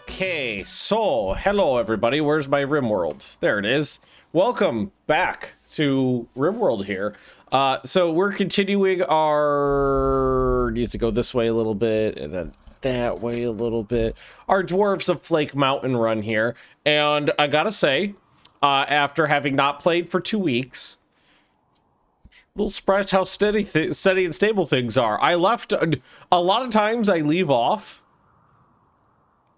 Okay, so hello everybody. Where's my Rimworld? There it is. Welcome back to Rimworld here. So we're continuing our needs to go this way a little bit and then that way a little bit. Our Dwarves of Flake Mountain run here, and I gotta say, after having not played for 2 weeks, a little surprised how steady and stable things are. I left a lot of times. I leave off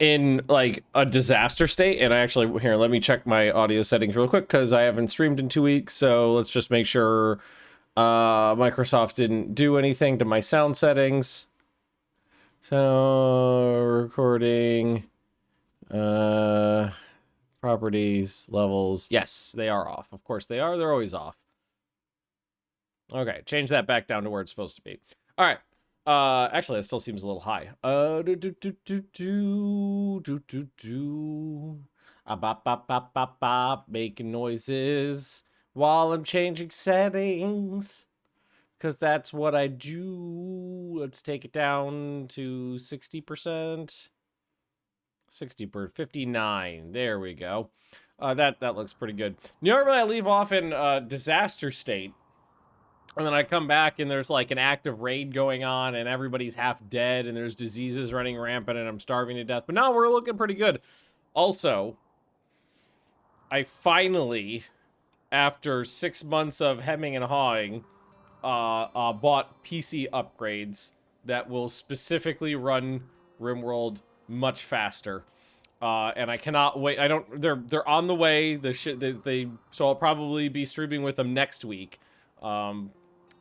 in like a disaster state, and I actually, here, let me check my audio settings real quick because I haven't streamed in 2 weeks, so let's just make sure Microsoft didn't do anything to my sound settings. So recording, properties, levels, yes, they are off. Of course they are. They're always off. Okay, change that back down to where it's supposed to be. All right. Actually, that still seems a little high. Making noises while I'm changing settings, because that's what I do. Let's take it down to 60%. 59. There we go. That looks pretty good. Normally, I leave off in disaster state, and then I come back and there's like an active raid going on and everybody's half dead and there's diseases running rampant and I'm starving to death. But now we're looking pretty good. Also, I finally, after 6 months of hemming and hawing, bought PC upgrades that will specifically run Rimworld much faster. And I cannot wait. They're on the way. So I'll probably be streaming with them next week.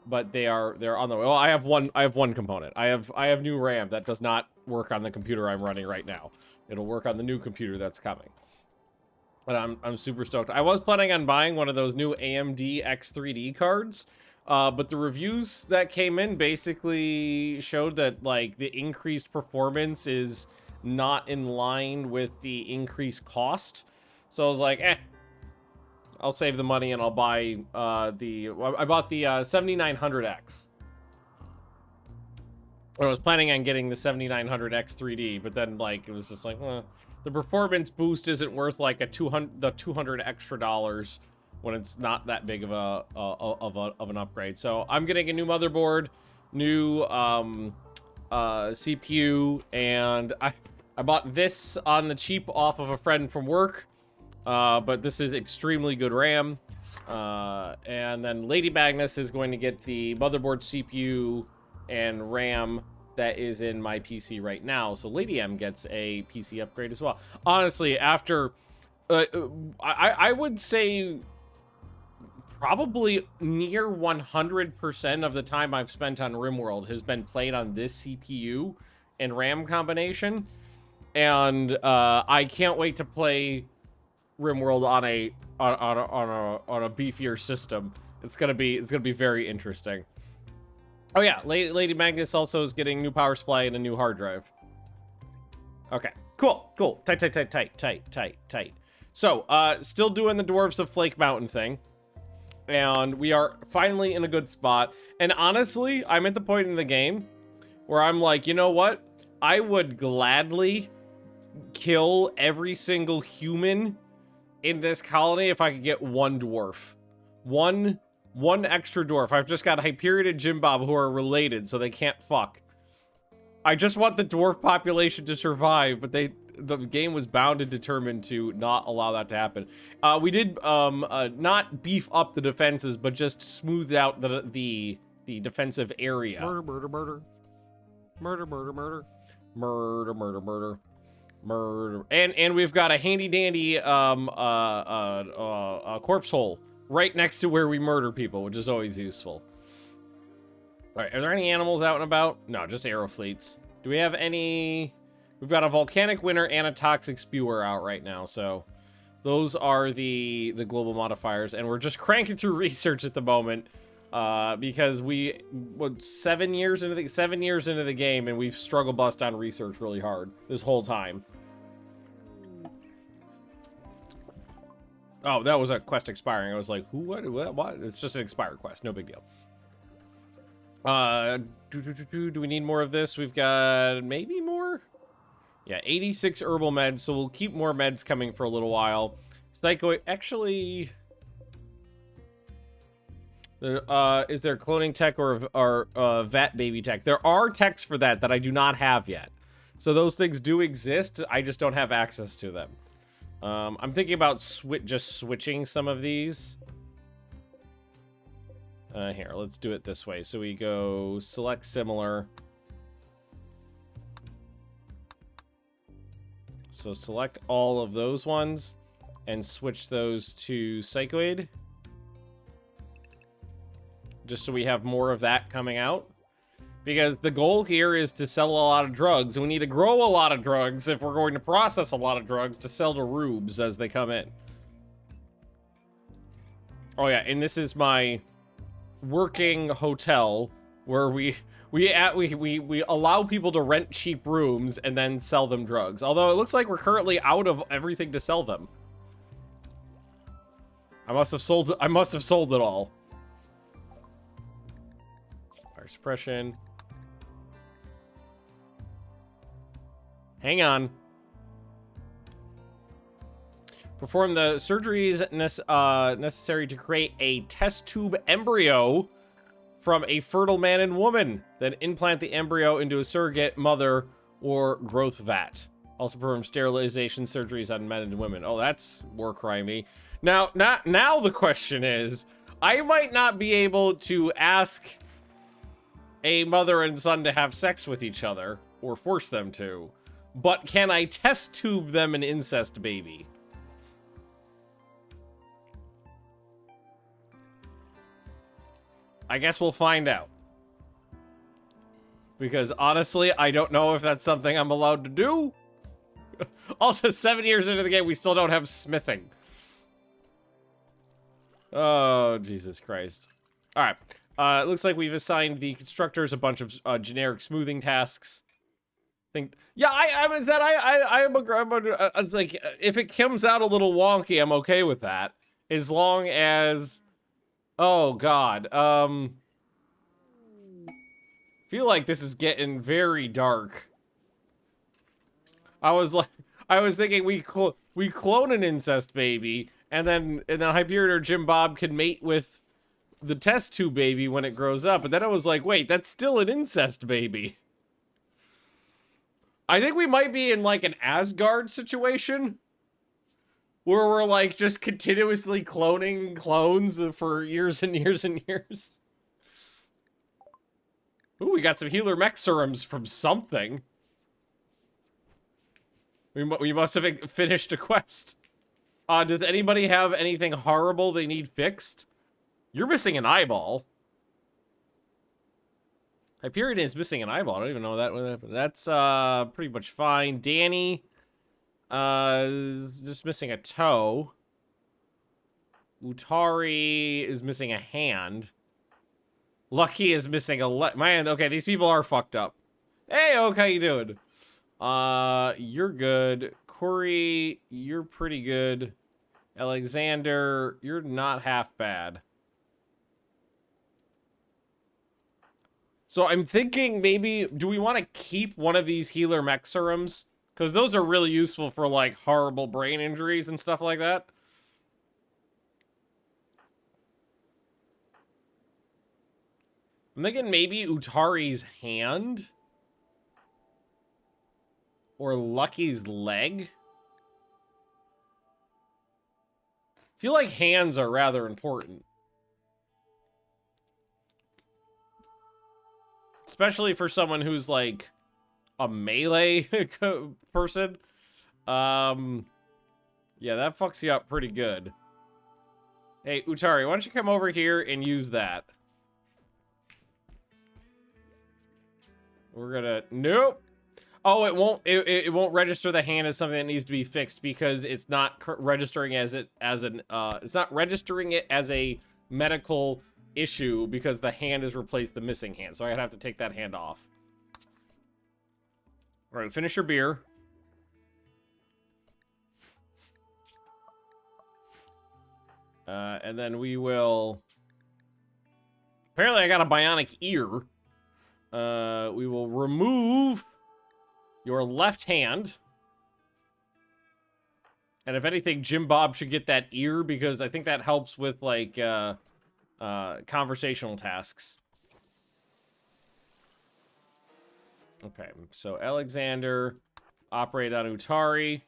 But they're on the way. Well, I have one component. I have new RAM that does not work on the computer I'm running right now. It'll work on the new computer that's coming. But I'm super stoked. I was planning on buying one of those new AMD X3D cards, but the reviews that came in basically showed that like the increased performance is not in line with the increased cost. So I was like, I'll save the money and I'll buy I bought the 7900X. I was planning on getting the 7900X 3D, but then like it was just like, the performance boost isn't worth like the $200 extra dollars when it's not that big of an upgrade. So I'm getting a new motherboard, new CPU, and I bought this on the cheap off of a friend from work. But this is extremely good RAM. And then Lady Magnus is going to get the motherboard, CPU, and RAM that is in my PC right now. So Lady M gets a PC upgrade as well. Honestly, after... I would say probably near 100% of the time I've spent on Rimworld has been played on this CPU and RAM combination. And I can't wait to play Rimworld on a beefier system. It's gonna be very interesting. Oh yeah, Lady Magnus also is getting new power supply and a new hard drive. Okay, cool. Tight. So, still doing the Dwarves of Flake Mountain thing, and we are finally in a good spot. And honestly, I'm at the point in the game where I'm like, you know what? I would gladly kill every single human in this colony if I could get one dwarf. One extra dwarf. I've just got Hyperion and Jim Bob who are related, so they can't fuck. I just want the dwarf population to survive, but the game was bound and determined to not allow that to happen. We did not beef up the defenses, but just smoothed out the defensive area. Murder. And we've got a handy dandy corpse hole right next to where we murder people, which is always useful. All right, are there any animals out and about? No, just arrow fleets. Do we have any? We've got a volcanic winter and a toxic spewer out right now, so those are the global modifiers, and we're just cranking through research at the moment because we 7 years into the game, and we've struggle bust on research really hard this whole time. Oh, that was a quest expiring. I was like, who, what? It's just an expired quest. No big deal. Do we need more of this? We've got maybe more? Yeah, 86 herbal meds, so we'll keep more meds coming for a little while. Psycho, actually... is there cloning tech or vat baby tech? There are techs for that I do not have yet. So those things do exist, I just don't have access to them. I'm thinking about just switching some of these. Here, let's do it this way. So we go select similar. So select all of those ones and switch those to Psychoid. Just so we have more of that coming out. Because the goal here is to sell a lot of drugs. We need to grow a lot of drugs if we're going to process a lot of drugs to sell to rubes as they come in. Oh yeah, and this is my working hotel where we allow people to rent cheap rooms and then sell them drugs. Although it looks like we're currently out of everything to sell them. I must have sold it all. Fire suppression. Hang on. Perform the surgeries necessary to create a test tube embryo from a fertile man and woman. Then implant the embryo into a surrogate mother or growth vat. Also perform sterilization surgeries on men and women. Oh, that's war crimey. Now the question is, I might not be able to ask a mother and son to have sex with each other or force them to, but can I test tube them an incest baby? I guess we'll find out. Because honestly, I don't know if that's something I'm allowed to do. Also, 7 years into the game, we still don't have smithing. Oh, Jesus Christ. Alright. It looks like we've assigned the constructors a bunch of generic smoothing tasks. Yeah, it's like, if it comes out a little wonky, I'm okay with that. As long as... Oh, God. Feel like this is getting very dark. I was thinking we clone an incest baby, and then Hyperion or Jim Bob can mate with the test tube baby when it grows up. But then I was like, wait, that's still an incest baby. I think we might be in like an Asgard situation, where we're like just continuously cloning clones for years and years and years. Ooh, we got some healer mech serums from something. We must have finished a quest. Does anybody have anything horrible they need fixed? You're missing an eyeball. Hyperion is missing an eyeball. I don't even know that. That's pretty much fine. Danny is just missing a toe. Utari is missing a hand. Lucky is missing a leg. Man, okay, these people are fucked up. Hey, Oak, how you doing? You're good. Corey, you're pretty good. Alexander, you're not half bad. So I'm thinking maybe, do we want to keep one of these healer mech serums? Because those are really useful for, like, horrible brain injuries and stuff like that. I'm thinking maybe Utari's hand? Or Lucky's leg? I feel like hands are rather important. Especially for someone who's, like, a melee person. Yeah, that fucks you up pretty good. Hey, Utari, why don't you come over here and use that? We're gonna... Nope! Oh, it won't register the hand as something that needs to be fixed because it's not registering as it's not registering it as a medical issue because the hand has replaced the missing hand. So I have to take that hand off. All right, finish your beer. And then we will... Apparently I got a bionic ear. We will remove your left hand. And if anything, Jim Bob should get that ear because I think that helps with, like, conversational tasks. Okay, so Alexander, operate on Utari.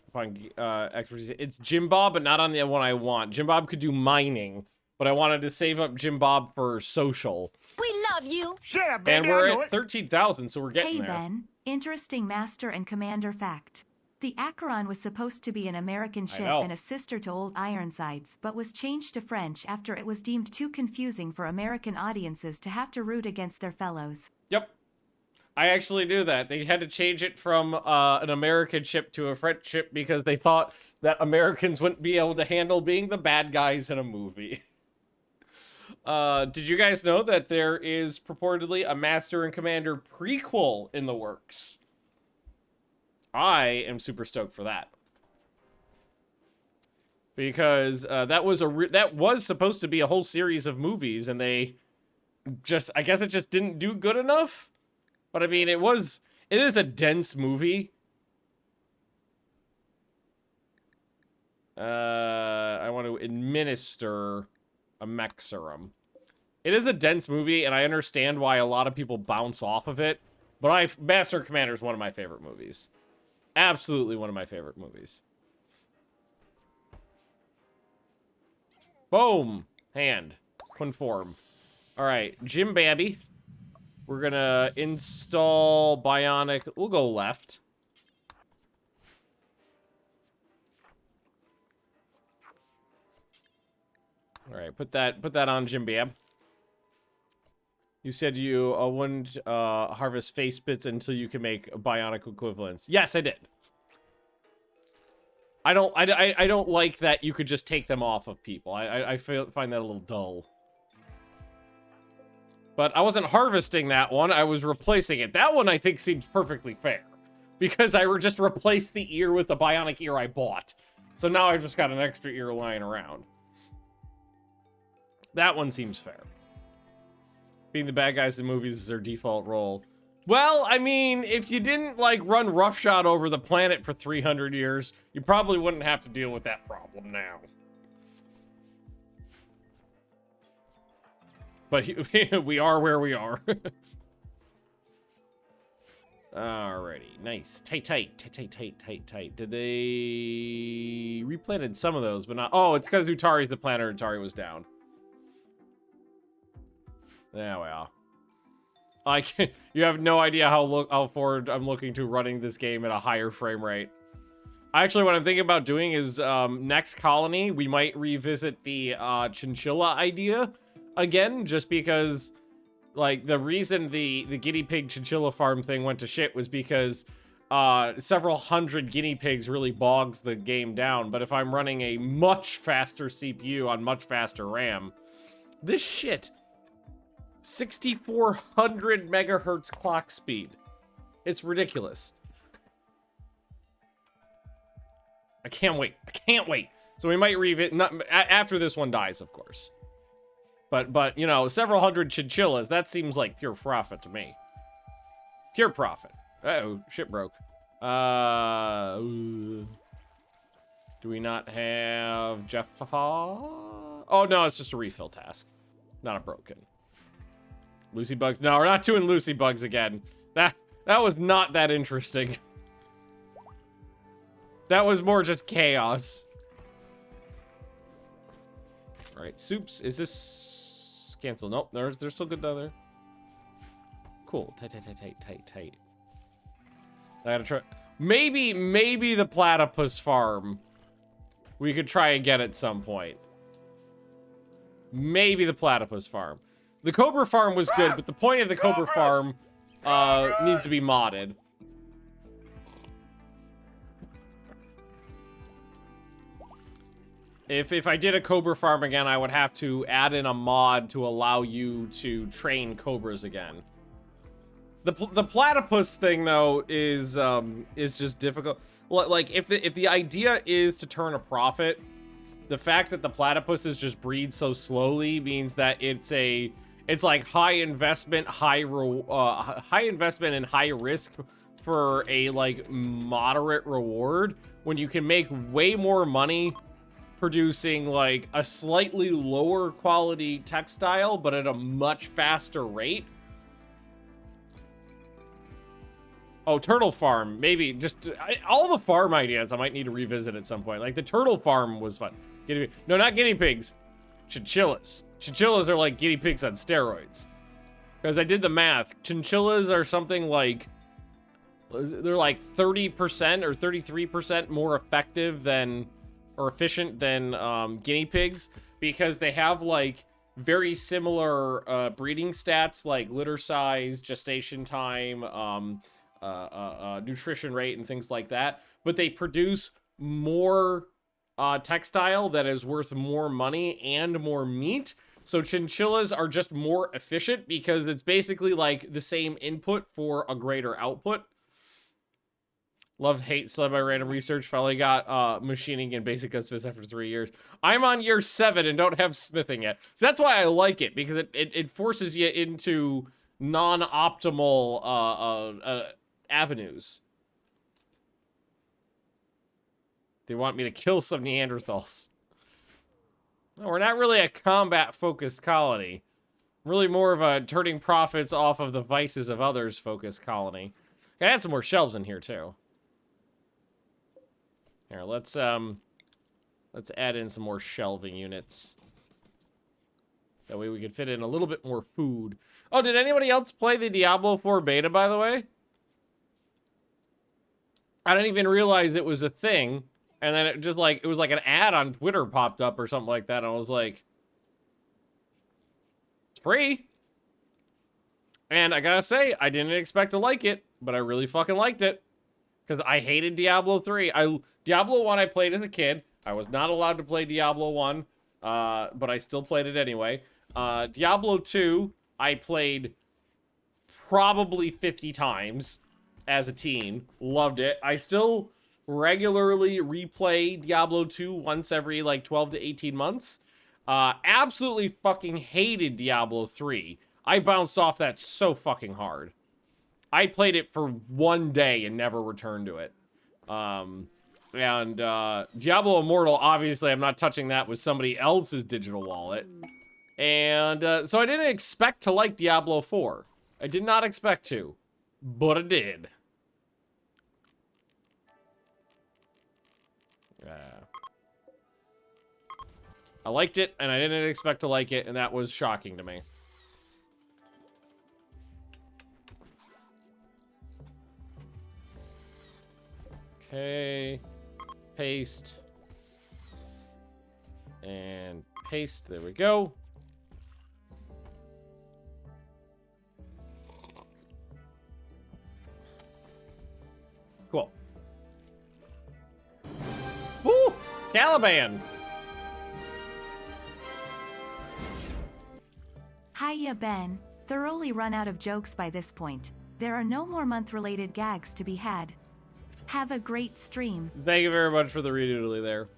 Upon expertise, it's Jim Bob, but not on the one I want. Jim Bob could do mining, but I wanted to save up Jim Bob for social. We love you. Yeah, baby, And we're at 13,000, so we're getting there. Hey Ben, interesting Master and Commander fact. The Acheron was supposed to be an American ship and a sister to Old Ironsides, but was changed to French after it was deemed too confusing for American audiences to have to root against their fellows. Yep. I actually knew that. They had to change it from an American ship to a French ship because they thought that Americans wouldn't be able to handle being the bad guys in a movie. Did you guys know that there is purportedly a Master and Commander prequel in the works? I am super stoked for that. Because that was supposed to be a whole series of movies, and they just, I guess it just didn't do good enough. But I mean, it is a dense movie. I want to administer a mech serum. It is a dense movie, and I understand why a lot of people bounce off of it. But Master and Commander is one of my favorite movies. Absolutely one of my favorite movies. Boom. Hand. Conform. Alright, Jim Babby. We're gonna install Bionic. We'll go left. Alright, put that on Jim Bab. You said you wouldn't harvest face bits until you can make bionic equivalents. Yes, I did. I don't like that you could just take them off of people. I find that a little dull. But I wasn't harvesting that one. I was replacing it. That one I think seems perfectly fair. Because I just replaced the ear with the bionic ear I bought. So now I've just got an extra ear lying around. That one seems fair. Being the bad guys in movies is their default role. Well, I mean, if you didn't, like, run roughshod over the planet for 300 years, you probably wouldn't have to deal with that problem now. But we are where we are. Alrighty, nice. Tight. Did they replanted some of those, but not... Oh, it's because Utari's the planet. Utari was down. There we are. You have no idea how forward I'm looking to running this game at a higher frame rate. Actually, what I'm thinking about doing is next colony, we might revisit the chinchilla idea again, just because, like, the reason the guinea pig chinchilla farm thing went to shit was because several hundred guinea pigs really bogs the game down. But if I'm running a much faster CPU on much faster RAM, this shit... 6,400 megahertz clock speed. It's ridiculous. I can't wait. So we might revisit after this one dies, of course. But you know, several hundred chinchillas, that seems like pure profit to me. Pure profit. Uh-oh, shit broke. Do we not have Jeff? Oh no, it's just a refill task. Not a broken. Lucy Bugs. No, we're not doing Lucy Bugs again. That was not that interesting. That was more just chaos. Alright, soups. Is this... Cancel. Nope, they're still good though there. Cool. Tight. I gotta try... Maybe the platypus farm. We could try again at some point. Maybe the platypus farm. The Cobra farm was good, but the point of the Cobra farm needs to be modded. If I did a Cobra farm again, I would have to add in a mod to allow you to train Cobras again. The platypus thing though is just difficult. Like if the idea is to turn a profit, the fact that the platypuses just breed so slowly means that it's like high investment, high investment and high risk for a like moderate reward, when you can make way more money producing like a slightly lower quality textile but at a much faster rate. Oh, turtle farm. Maybe just all the farm ideas I might need to revisit at some point. Like the turtle farm was fun. No, not guinea pigs. Chinchillas. Chinchillas are like guinea pigs on steroids. Because I did the math. Chinchillas are something like, they're like 30% or 33% more effective than, or efficient than guinea pigs, because they have like very similar breeding stats like litter size, gestation time, nutrition rate, and things like that. But they produce more textile that is worth more money and more meat. So chinchillas are just more efficient because it's basically like the same input for a greater output. Love hate sled by random research. Finally got machining and basic gunsmith after 3 years. I'm on year 7 and don't have smithing yet. So that's why I like it, because it forces you into non-optimal avenues. They want me to kill some Neanderthals. No, we're not really a combat-focused colony. Really more of a turning profits off of the vices of others focused colony. Gotta add some more shelves in here, too. Here, let's add in some more shelving units. That way we can fit in a little bit more food. Oh, did anybody else play the Diablo 4 beta, by the way? I didn't even realize it was a thing. And then it just like, it was like an ad on Twitter popped up or something like that. And I was like, it's free. And I gotta say, I didn't expect to like it, but I really fucking liked it. Because I hated Diablo 3. Diablo 1 I played as a kid. I was not allowed to play Diablo 1, but I still played it anyway. Diablo 2, I played probably 50 times as a teen. Loved it. I still regularly replay Diablo 2 once every like 12 to 18 months. Absolutely fucking hated Diablo 3. I bounced off that so fucking hard. I played it for 1 day and never returned to it. Diablo Immortal, obviously I'm not touching that with somebody else's digital wallet. And so I didn't expect to like Diablo 4. I did not expect to, but I did. I liked it, and I didn't expect to like it, and that was shocking to me. Okay, paste, and paste, there we go. Cool. Woo! Caliban! Hiya, Ben. Thoroughly run out of jokes by this point. There are no more month-related gags to be had. Have a great stream. Thank you very much for the redoodly there.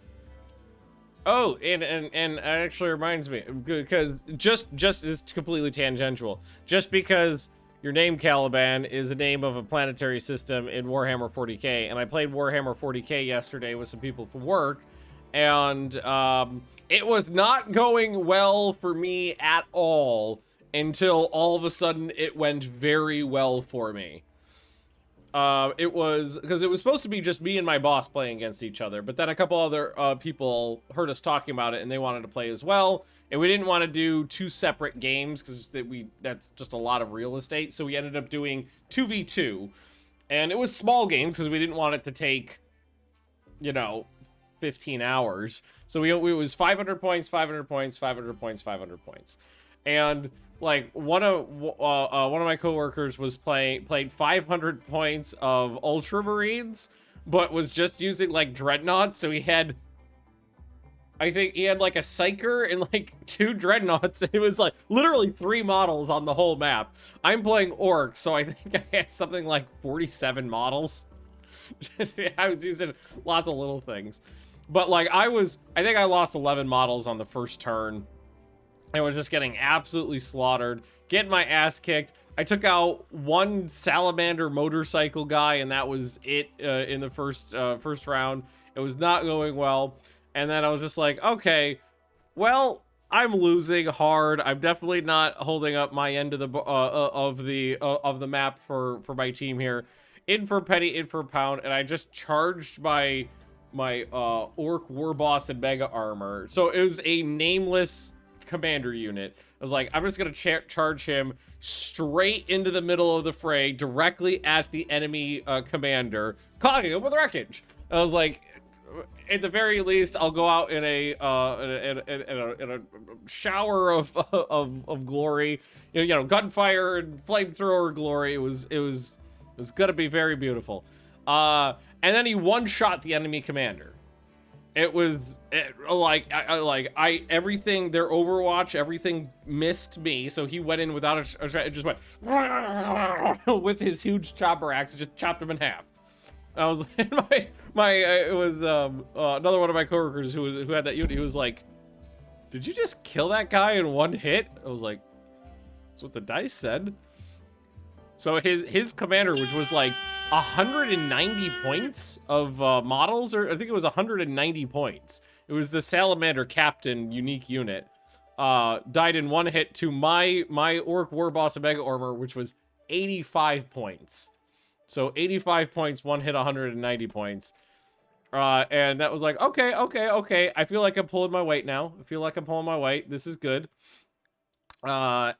Oh, and it actually reminds me, because just it's completely tangential. Just because your name Caliban is the name of a planetary system in Warhammer 40k, and I played Warhammer 40k yesterday with some people from work, and it was not going well for me at all until all of a sudden it went very well for me. It was because it was supposed to be just me and my boss playing against each other, but then a couple other people heard us talking about it and they wanted to play as well, and we didn't want to do 2 separate games because that's just a lot of real estate, so we ended up doing 2v2, and it was small games because we didn't want it to take, you know, 15 hours. So it was 500 points, 500 points, 500 points, 500 points. And like one of my coworkers was played 500 points of Ultramarines, but was just using like dreadnoughts. So I think he had like a Psyker and like 2 dreadnoughts. It was like literally 3 models on the whole map. I'm playing orcs, so I think I had something like 47 models. I was using lots of little things. But like I think I lost 11 models on the first turn. I was just getting absolutely slaughtered, getting my ass kicked. I took out one salamander motorcycle guy, and that was it in the first round. It was not going well, and then I was just like, okay, well, I'm losing hard. I'm definitely not holding up my end of the map for my team here. In for penny, in for pound, and I just charged my orc war boss and mega armor. So it was a nameless commander unit. I was like, I'm just gonna charge him straight into the middle of the fray, directly at the enemy commander, clogging him with wreckage. I was like, at the very least, I'll go out in a shower of glory, you know, gunfire and flamethrower glory. It was gonna be very beautiful. And then he one-shot the enemy commander. It was everything, their Overwatch, everything missed me. So he went in without it just went with his huge chopper axe, and just chopped him in half. I was it was another one of my coworkers who had that unit. He was like, "Did you just kill that guy in one hit?" I was like, "That's what the dice said." So his commander, which was like 190 points of models, or I think it was 190 points. It was the Salamander Captain unique unit. Died in one hit to my Orc War Boss and Mega Armor, which was 85 points. So 85 points, one hit, 190 points. And that was like, okay. I feel like I'm pulling my weight now. This is good. That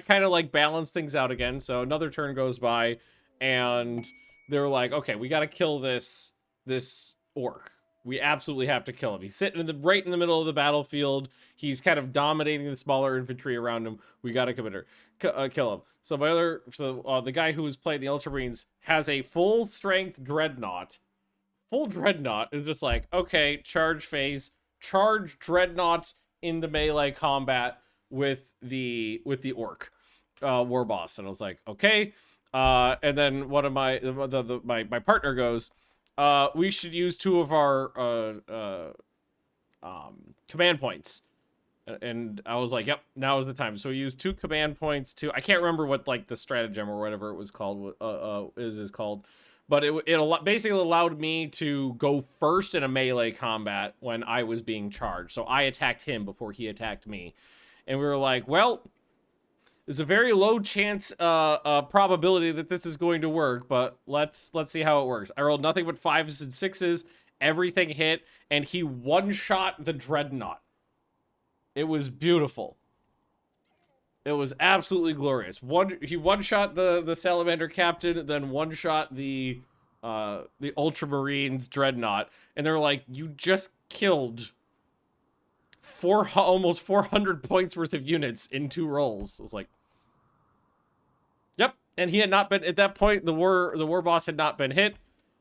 kind of like balanced things out again. So another turn goes by, and they're like, okay, we got to kill this orc. We absolutely have to kill him. He's sitting right in the middle of the battlefield. He's kind of dominating the smaller infantry around him. We got to kill him. So the guy who was playing the Ultramarines has a full strength dreadnought. Full dreadnought is just like, okay, charge phase, charge dreadnought in the melee combat with the orc war boss. And I was like, okay. And then one of my partner goes, we should use 2 of our command points. And I was like, yep, now is the time. So we used 2 command points to, I can't remember what like the stratagem or whatever it was called is called, but it basically allowed me to go first in a melee combat when I was being charged. So I attacked him before he attacked me. And we were like, well, there's a very low chance probability that this is going to work, but let's see how it works. I rolled nothing but 5s and 6s. Everything hit, and he one-shot the dreadnought. It was beautiful. It was absolutely glorious. He one-shot the Salamander Captain, then one-shot the Ultramarines dreadnought, and they're like, you just killed almost 400 points worth of units in 2 rolls. I was like, yep. And he had not been, at that point, the war boss had not been hit.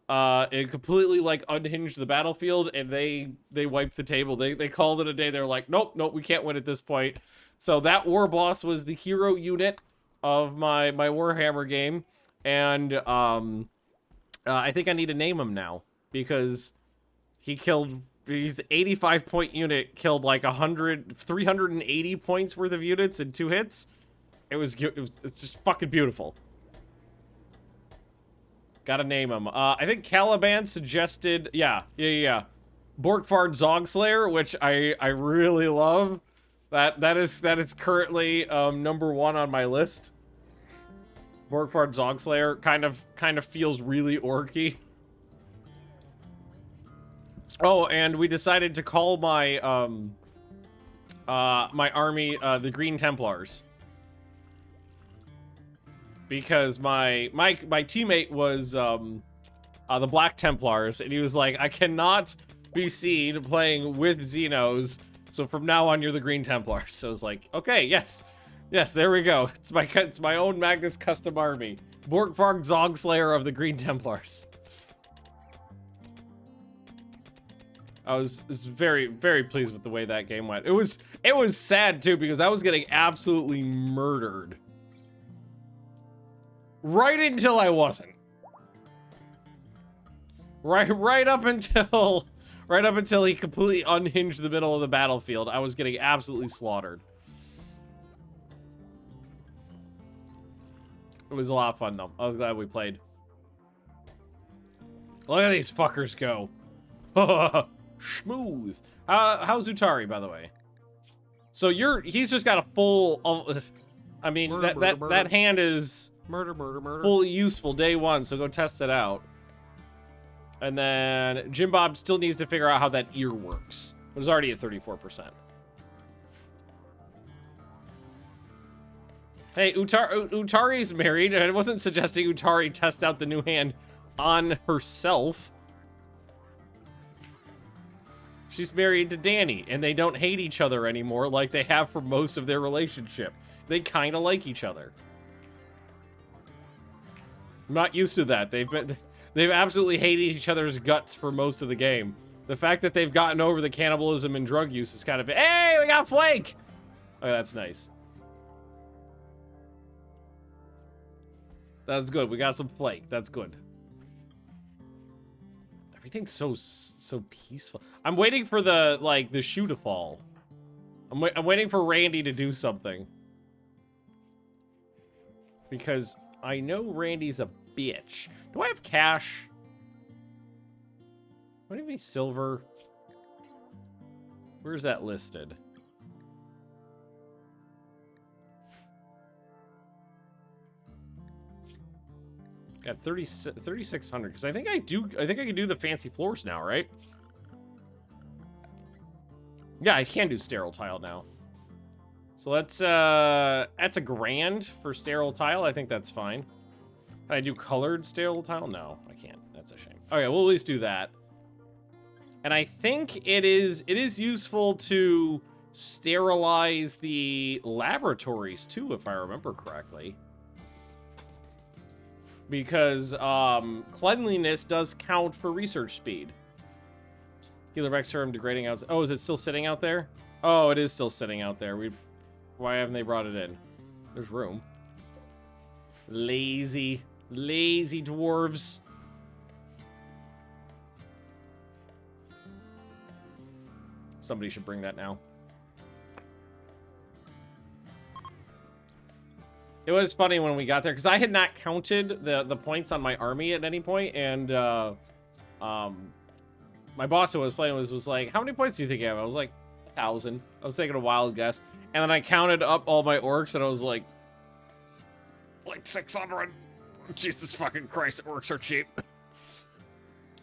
It completely like unhinged the battlefield, and they wiped the table. They called it a day. They're like, nope, we can't win at this point. So that war boss was the hero unit of my Warhammer game, and I think I need to name him now, because he's 85 point unit, killed like 380 points worth of units in 2 hits. It's just fucking beautiful. Gotta name him. I think Caliban suggested, yeah. Borkfard Zogslayer, which I really love. That is currently number 1 on my list. Borkfard Zogslayer kind of feels really orky. Oh, and we decided to call my my army the Green Templars, because my teammate was the Black Templars, and he was like, I cannot be seen playing with Xenos, so from now on you're the Green Templars. So I was like, okay, yes, there we go. It's my own Magnus custom army, Borkvarg Zogslayer of the Green Templars. I was very, very pleased with the way that game went. It was sad too, because I was getting absolutely murdered right until I wasn't. Right up until Right up until he completely unhinged the middle of the battlefield, I was getting absolutely slaughtered. It was a lot of fun, though. I was glad we played. Look at these fuckers go. Smooth. How's Utari, by the way? So he's just got a full, I mean, Murder, murder. that hand is Murder. fully useful day one, so go test it out. And then Jim Bob still needs to figure out how that ear works. It was already at 34%. Hey, Utari's married, and I wasn't suggesting Utari test out the new hand on herself. She's married to Danny, and they don't hate each other anymore like they have for most of their relationship. They kind of like each other. I'm not used to that. They've absolutely hated each other's guts for most of the game. The fact that they've gotten over the cannibalism and drug use is kind of, hey, we got Flake! Oh, that's nice. That's good. We got some Flake. That's good. Everything's so peaceful. I'm waiting for the shoe to fall. I'm waiting for Randy to do something. Because I know Randy's a bitch. Do I have cash? Do I have any silver? Where's that listed? Got 3,600 because I think I can do the fancy floors now, right? Yeah, I can do sterile tile now. So that's a grand for sterile tile. I think that's fine. Can I do colored sterile tile? No, I can't. That's a shame. Okay, we'll at least do that. And I think it is useful to sterilize the laboratories too, if I remember correctly. Because cleanliness does count for research speed. Healer Rex serum degrading out. Oh, is it still sitting out there? Oh, it is still sitting out there. Why haven't they brought it in? There's room. Lazy dwarves. Somebody should bring that now. It was funny when we got there, because I had not counted the points on my army at any point, and my boss who was playing was like, how many points do you think you have? I was like, 1,000. I was taking a wild guess. And then I counted up all my orcs, and I was like 600. Jesus fucking Christ, orcs are cheap.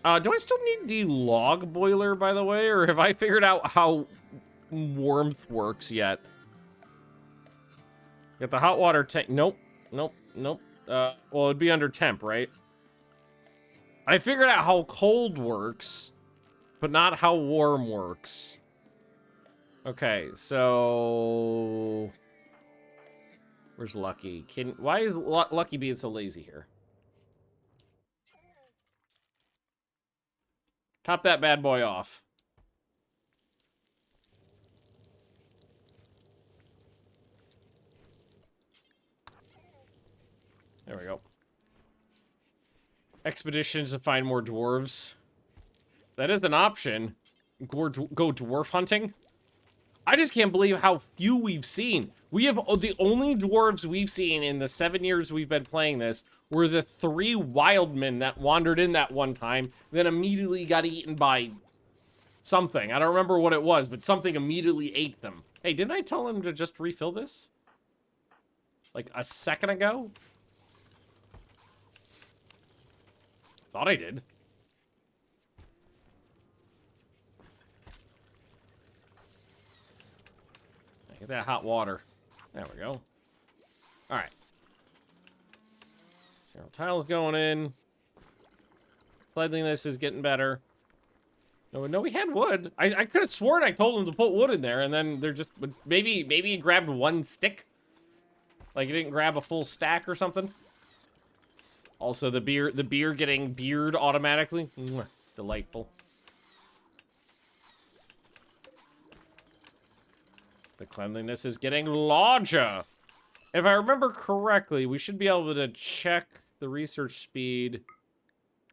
Do I still need the log boiler, by the way, or have I figured out how warmth works yet? Got the hot water tank. Nope. Well, it'd be under temp, right? I figured out how cold works, but not how warm works. Okay, so where's Lucky? Why is Lucky being so lazy here? Top that bad boy off. There we go. Expeditions to find more dwarves. That is an option. Go dwarf hunting. I just can't believe how few we've seen. We have the only dwarves we've seen in the 7 years we've been playing this were the 3 wildmen that wandered in that one time, then immediately got eaten by something. I don't remember what it was, but something immediately ate them. Hey, didn't I tell him to just refill this? Like a second ago? Thought I did. Get that hot water. There we go. Alright. Zero tiles going in. Cleanliness is getting better. No, we had wood. I could have sworn I told him to put wood in there, and then they're just... Maybe he grabbed one stick? Like he didn't grab a full stack or something? Also, the beer getting beard automatically. Mwah, delightful. The cleanliness is getting larger. If I remember correctly, we should be able to check the research speed.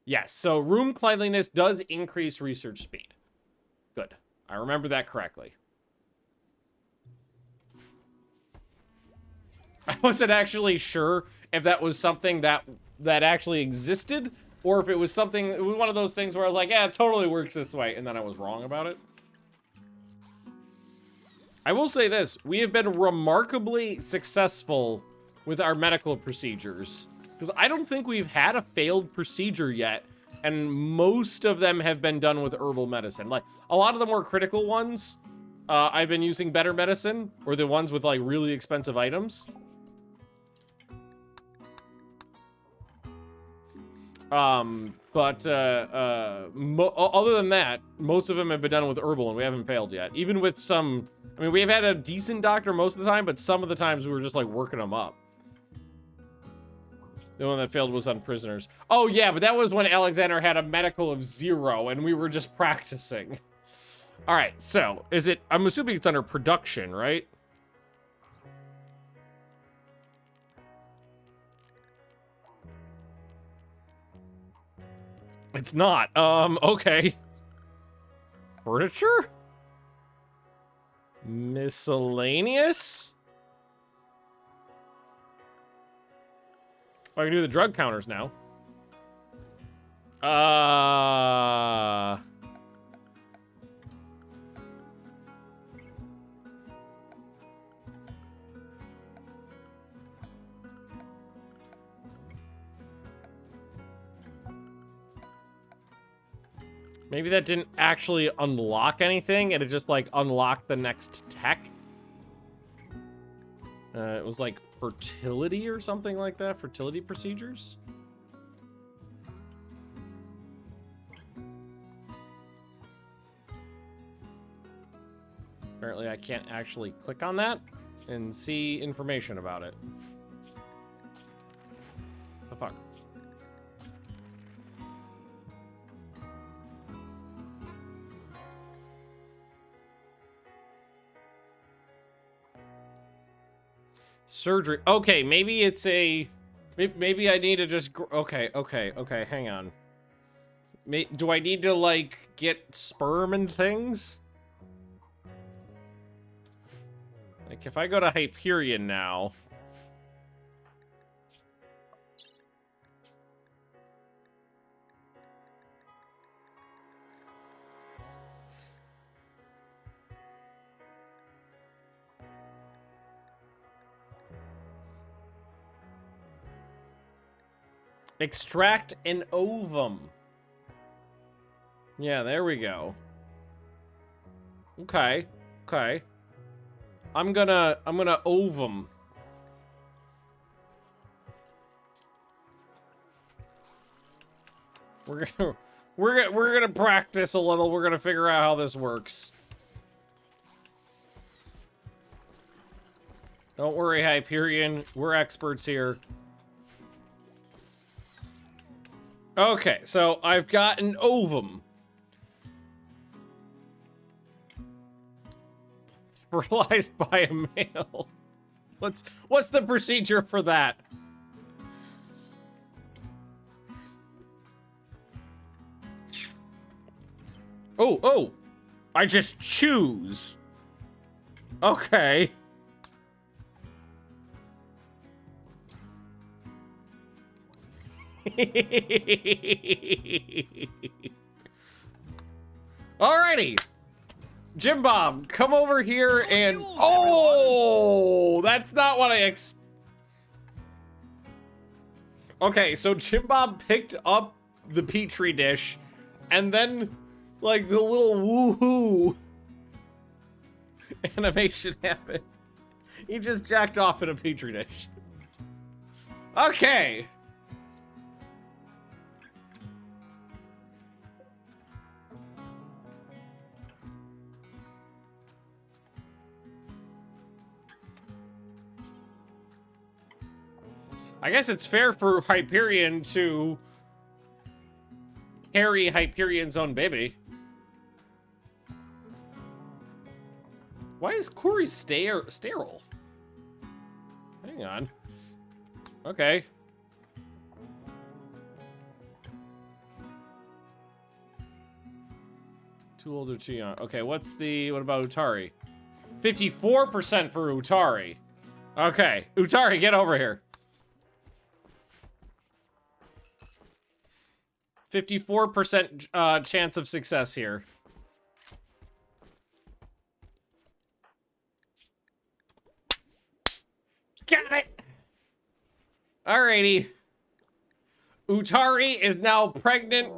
Yes, so room cleanliness does increase research speed. Good. I remember that correctly. I wasn't actually sure if that was something that actually existed, or if it was something, it was one of those things where I was like, yeah, it totally works this way, and then I was wrong about it. I will say this, we have been remarkably successful with our medical procedures, because I don't think we've had a failed procedure yet, and most of them have been done with herbal medicine. Like, a lot of the more critical ones, I've been using better medicine, or the ones with, like, really expensive items. Other than that, most of them have been done with herbal, and we haven't failed yet. Even with some, I mean, we have had a decent doctor most of the time, but some of the times we were just, like, working them up. The one that failed was on prisoners. Oh, yeah, but that was when Alexander had a medical of 0, and we were just practicing. All right, so, is it, I'm assuming it's under production, right? It's not. Okay. Furniture? Miscellaneous? Oh, I can do the drug counters now. Maybe that didn't actually unlock anything, and it just, like, unlocked the next tech. It was, like, fertility or something like that? Fertility procedures? Apparently I can't actually click on that and see information about it. The fuck? Surgery. Okay, maybe it's a... Maybe I need to just... Okay, hang on. Do I need to, like, get sperm and things? Like, if I go to Hyperion now... Extract an ovum. Yeah, there we go. Okay. I'm gonna ovum. We're gonna practice a little. We're gonna figure out how this works. Don't worry, Hyperion. We're experts here. Okay, so I've got an ovum. It's fertilized by a male. What's the procedure for that? Oh, I just choose. Okay. Alrighty. Jim Bob, come over here and... Oh! That's not what I Okay, so Jim Bob picked up the Petri dish, and then, like, the little woohoo animation happened. He just jacked off in a Petri dish. Okay. I guess it's fair for Hyperion to carry Hyperion's own baby. Why is Corey sterile? Hang on. Okay. Too old or too young. Okay, what about Utari? 54% for Utari. Okay, Utari, get over here. 54% chance of success here. Got it! Alrighty. Utari is now pregnant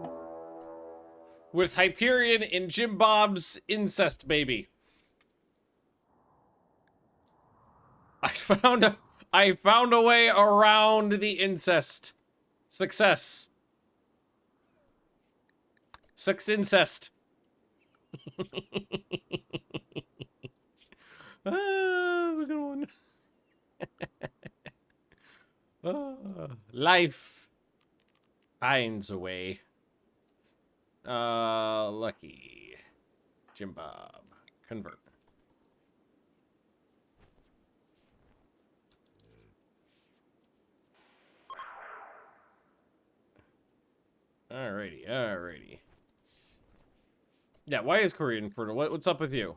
with Hyperion and Jim Bob's incest baby. I found a way around the incest. Success. Incest. That's a good one. Life finds a way. Lucky. Jim Bob. Convert. Alrighty. Yeah, why is Korean fertile? What's up with you?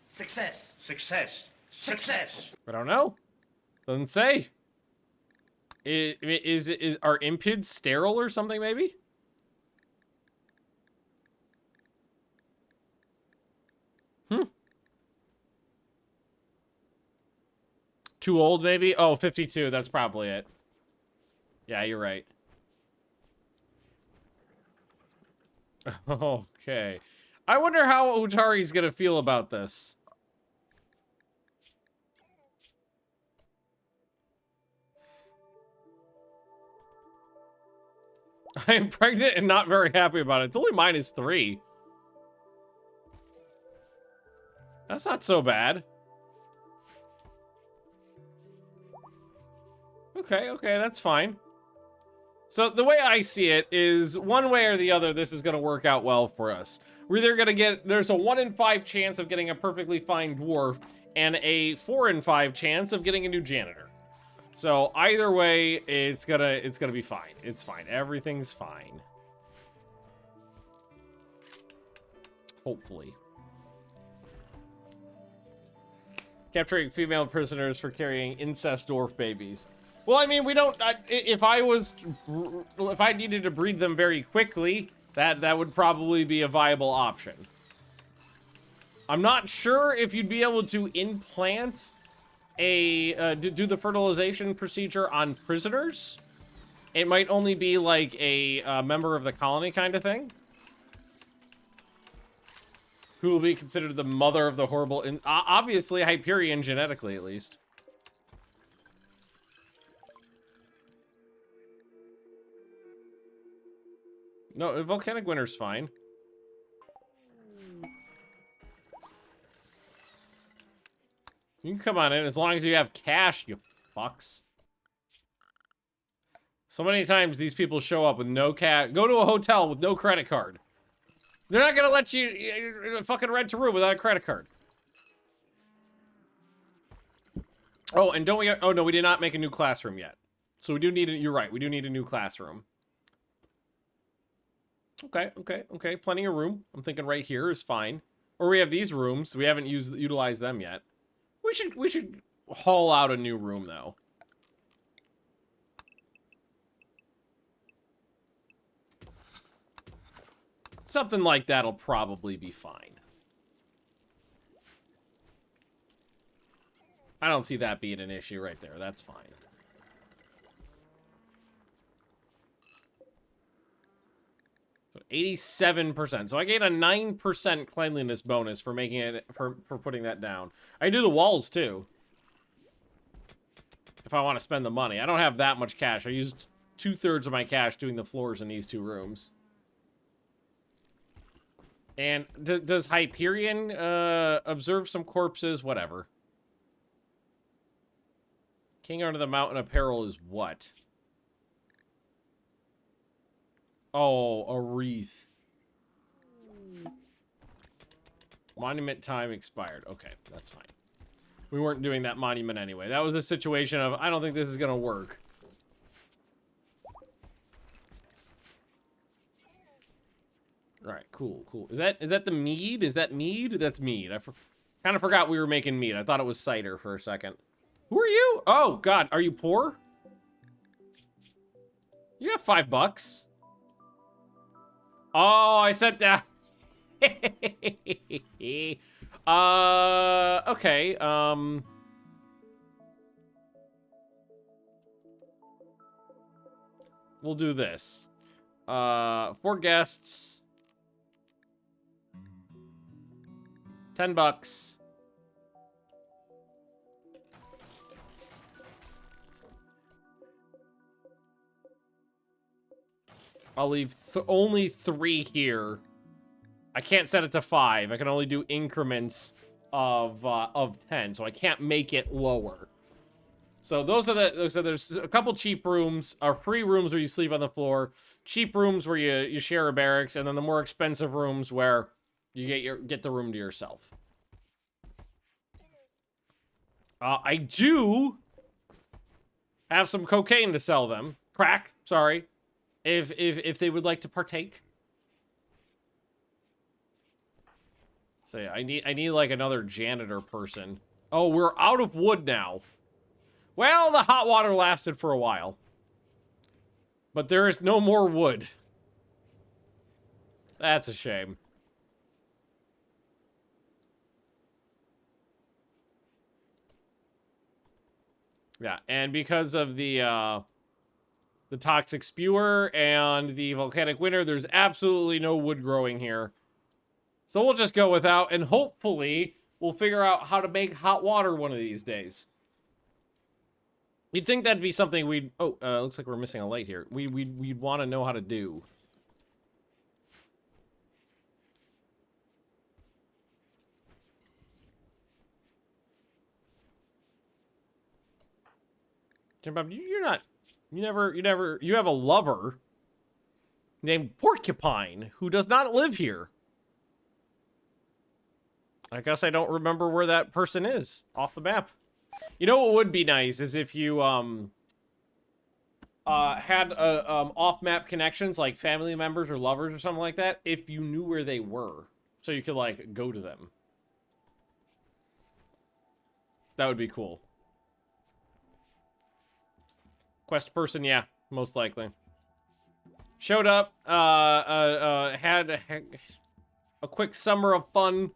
Success. I don't know. Doesn't say. Are impids sterile or something, maybe? Too old, maybe? Oh, 52. That's probably it. Yeah, you're right. Okay. I wonder how Utari's gonna feel about this. I am pregnant and not very happy about it. It's only -3. That's not so bad. Okay, that's fine. So the way I see it is, one way or the other, this is going to work out well for us. We're either going to get, there's a 1 in 5 chance of getting a perfectly fine dwarf, and a 4 in 5 chance of getting a new janitor. So either way, it's gonna be fine. It's fine. Everything's fine. Hopefully. Capturing female prisoners for carrying incest dwarf babies. Well, I mean, we don't. If I needed to breed them very quickly, that would probably be a viable option. I'm not sure if you'd be able to implant do the fertilization procedure on prisoners. It might only be like a member of the colony kind of thing, who will be considered the mother of the horrible, obviously Hyperion genetically at least. No, volcanic winter's fine. You can come on in as long as you have cash, you fucks. So many times these people show up with no cash. Go to a hotel with no credit card. They're not gonna let you fucking rent a room without a credit card. Oh, and don't we? Oh no, we did not make a new classroom yet. So we do need. You're right. We do need a new classroom. Okay. Plenty of room. I'm thinking right here is fine. Or we have these rooms. We haven't utilized them yet. We should haul out a new room though. Something like that'll probably be fine. I don't see that being an issue right there. That's fine. So 87%. So I gain a 9% cleanliness bonus for making it for putting that down. I do the walls too. If I want to spend the money. I don't have that much cash. I used 2/3 of my cash doing the floors in these 2 rooms. And does Hyperion observe some corpses? Whatever. King under the mountain apparel is what? Oh, a wreath. Monument time expired. Okay, that's fine. We weren't doing that monument anyway. That was a situation of, I don't think this is going to work. All right, cool, cool. Is that the mead? Is that mead? That's mead. I kind of forgot we were making mead. I thought it was cider for a second. Who are you? Oh, God. Are you poor? You have $5. Oh, I said that. Okay. We'll do this. 4 guests. $10. I'll leave only 3 here. I can't set it to 5. I can only do increments of 10, so I can't make it lower. So those are the. So there's a couple cheap rooms, or free rooms where you sleep on the floor, cheap rooms where you share a barracks, and then the more expensive rooms where you get the room to yourself. I do have some cocaine to sell them. Crack, sorry. If they would like to partake. So yeah, I need like another janitor person. Oh, we're out of wood now. Well, the hot water lasted for a while. But there is no more wood. That's a shame. Yeah, and because of the toxic spewer and the volcanic winter, there's absolutely no wood growing here. So we'll just go without, and hopefully we'll figure out how to make hot water one of these days. You'd think that'd be something we'd... Oh, looks like we're missing a light here. We'd want to know how to do. Jim Bob, you're not... You have a lover named Porcupine who does not live here. I guess I don't remember where that person is off the map. You know what would be nice is if you had off-map connections like family members or lovers or something like that, if you knew where they were, so you could like go to them. That would be cool. Quest person, yeah, most likely. Showed up, had a quick summer of fun,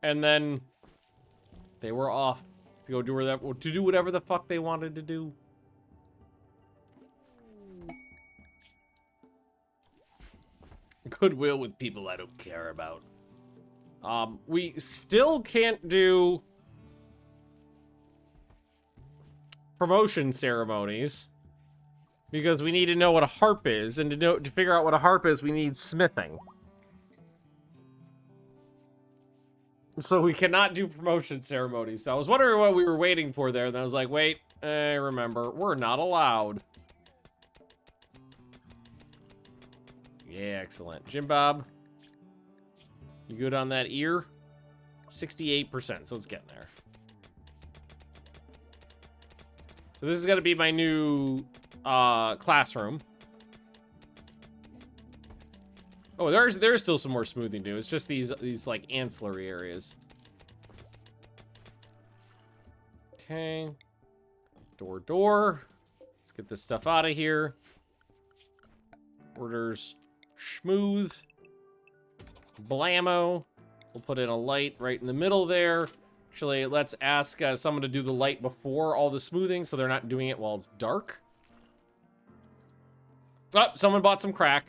and then they were off to go do whatever the fuck they wanted to do. Goodwill with people I don't care about. We still can't do promotion ceremonies because we need to know what a harp is, and to figure out what a harp is, we need smithing. So we cannot do promotion ceremonies. So I was wondering what we were waiting for there, and then I was like, wait, I remember, we're not allowed. Yeah, excellent. Jim Bob, you good on that ear? 68%, so it's getting there. So this is gonna be my new classroom. Oh, there's still some more smoothing to do. It's just these like ancillary areas. Okay. Door. Let's get this stuff out of here. Orders schmooth. Blammo. We'll put in a light right in the middle there. Actually, let's ask someone to do the light before all the smoothing so they're not doing it while it's dark. Oh, someone bought some crack.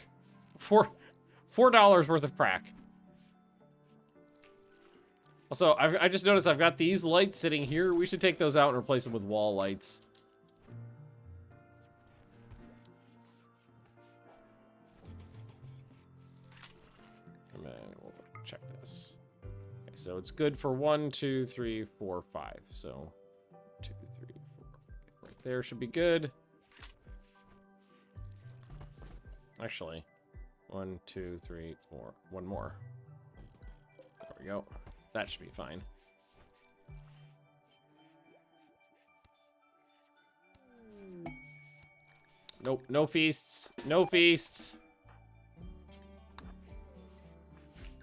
$4 worth of crack. Also, I just noticed I've got these lights sitting here. We should take those out and replace them with wall lights. And then we'll check this. Okay, so it's good for 1, 2, 3, 4, 5. So 2, 3, 4, 5. Right there should be good. Actually, 1, 2, 3, 4. One more. There we go. That should be fine. Nope, no feasts. No feasts.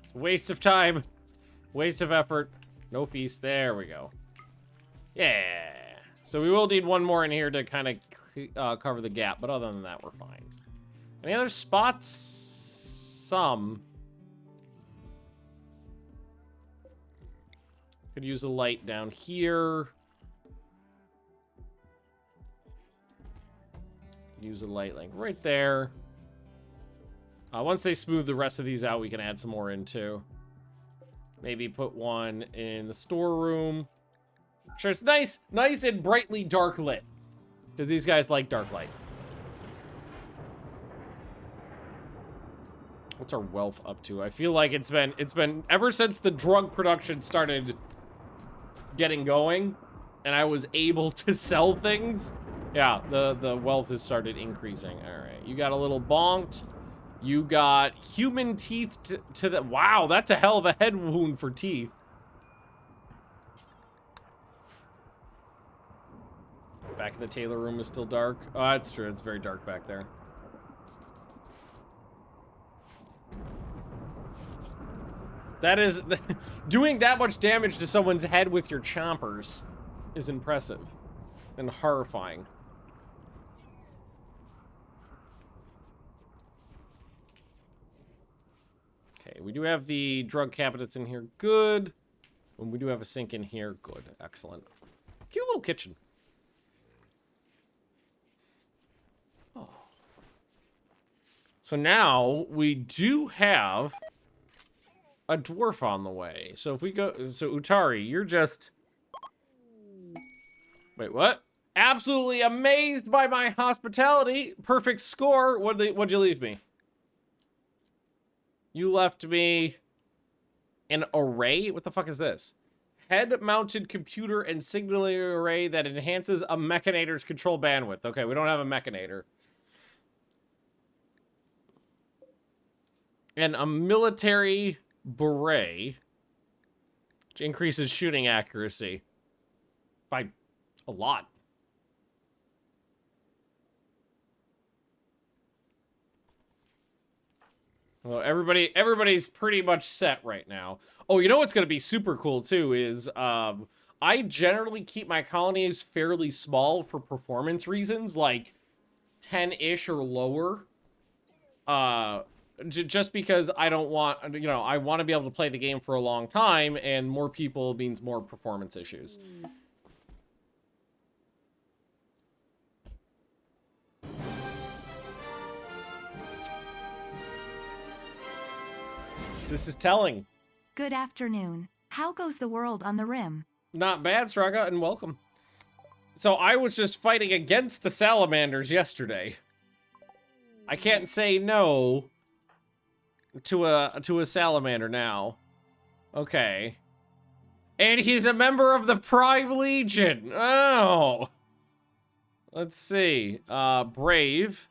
It's a waste of time. Waste of effort. No feast. There we go. Yeah. So we will need one more in here to kind of cover the gap. But other than that, we're fine. Any other spots? Some. Could use a light down here. Use a light like right there. Once they smooth the rest of these out, we can add some more in too. Maybe put one in the storeroom. Sure, it's nice and brightly dark lit. Because these guys like dark light. What's our wealth up to? I feel like it's been ever since the drug production started getting going and I was able to sell things. Yeah, the wealth has started increasing. All right, you got a little bonked. You got human teeth to the... Wow, that's a hell of a head wound for teeth. Back in the tailor room is still dark. Oh, that's true. It's very dark back there. That is... Doing that much damage to someone's head with your chompers is impressive and horrifying. Okay, we do have the drug cabinets in here. Good. And we do have a sink in here. Good. Excellent. Cute little kitchen. Oh. So now we do have a dwarf on the way. So if we go... So Utari, you're just... Wait, what? Absolutely amazed by my hospitality. Perfect score. What'd you leave me? You left me an array? What the fuck is this? Head-mounted computer and signaling array that enhances a mechanator's control bandwidth. Okay, we don't have a mechanator. And a military beret, which increases shooting accuracy by a lot. Well, everybody's pretty much set right now. Oh, you know what's going to be super cool, too, is I generally keep my colonies fairly small for performance reasons, like 10-ish or lower. Just because I don't want, I want to be able to play the game for a long time, and more people means more performance issues. This is telling. Good afternoon. How goes the world on the rim? Not bad, Straga, and welcome. So I was just fighting against the salamanders yesterday. I can't say no to a salamander now. Okay. And he's a member of the Prime Legion. Oh. Let's see. Brave.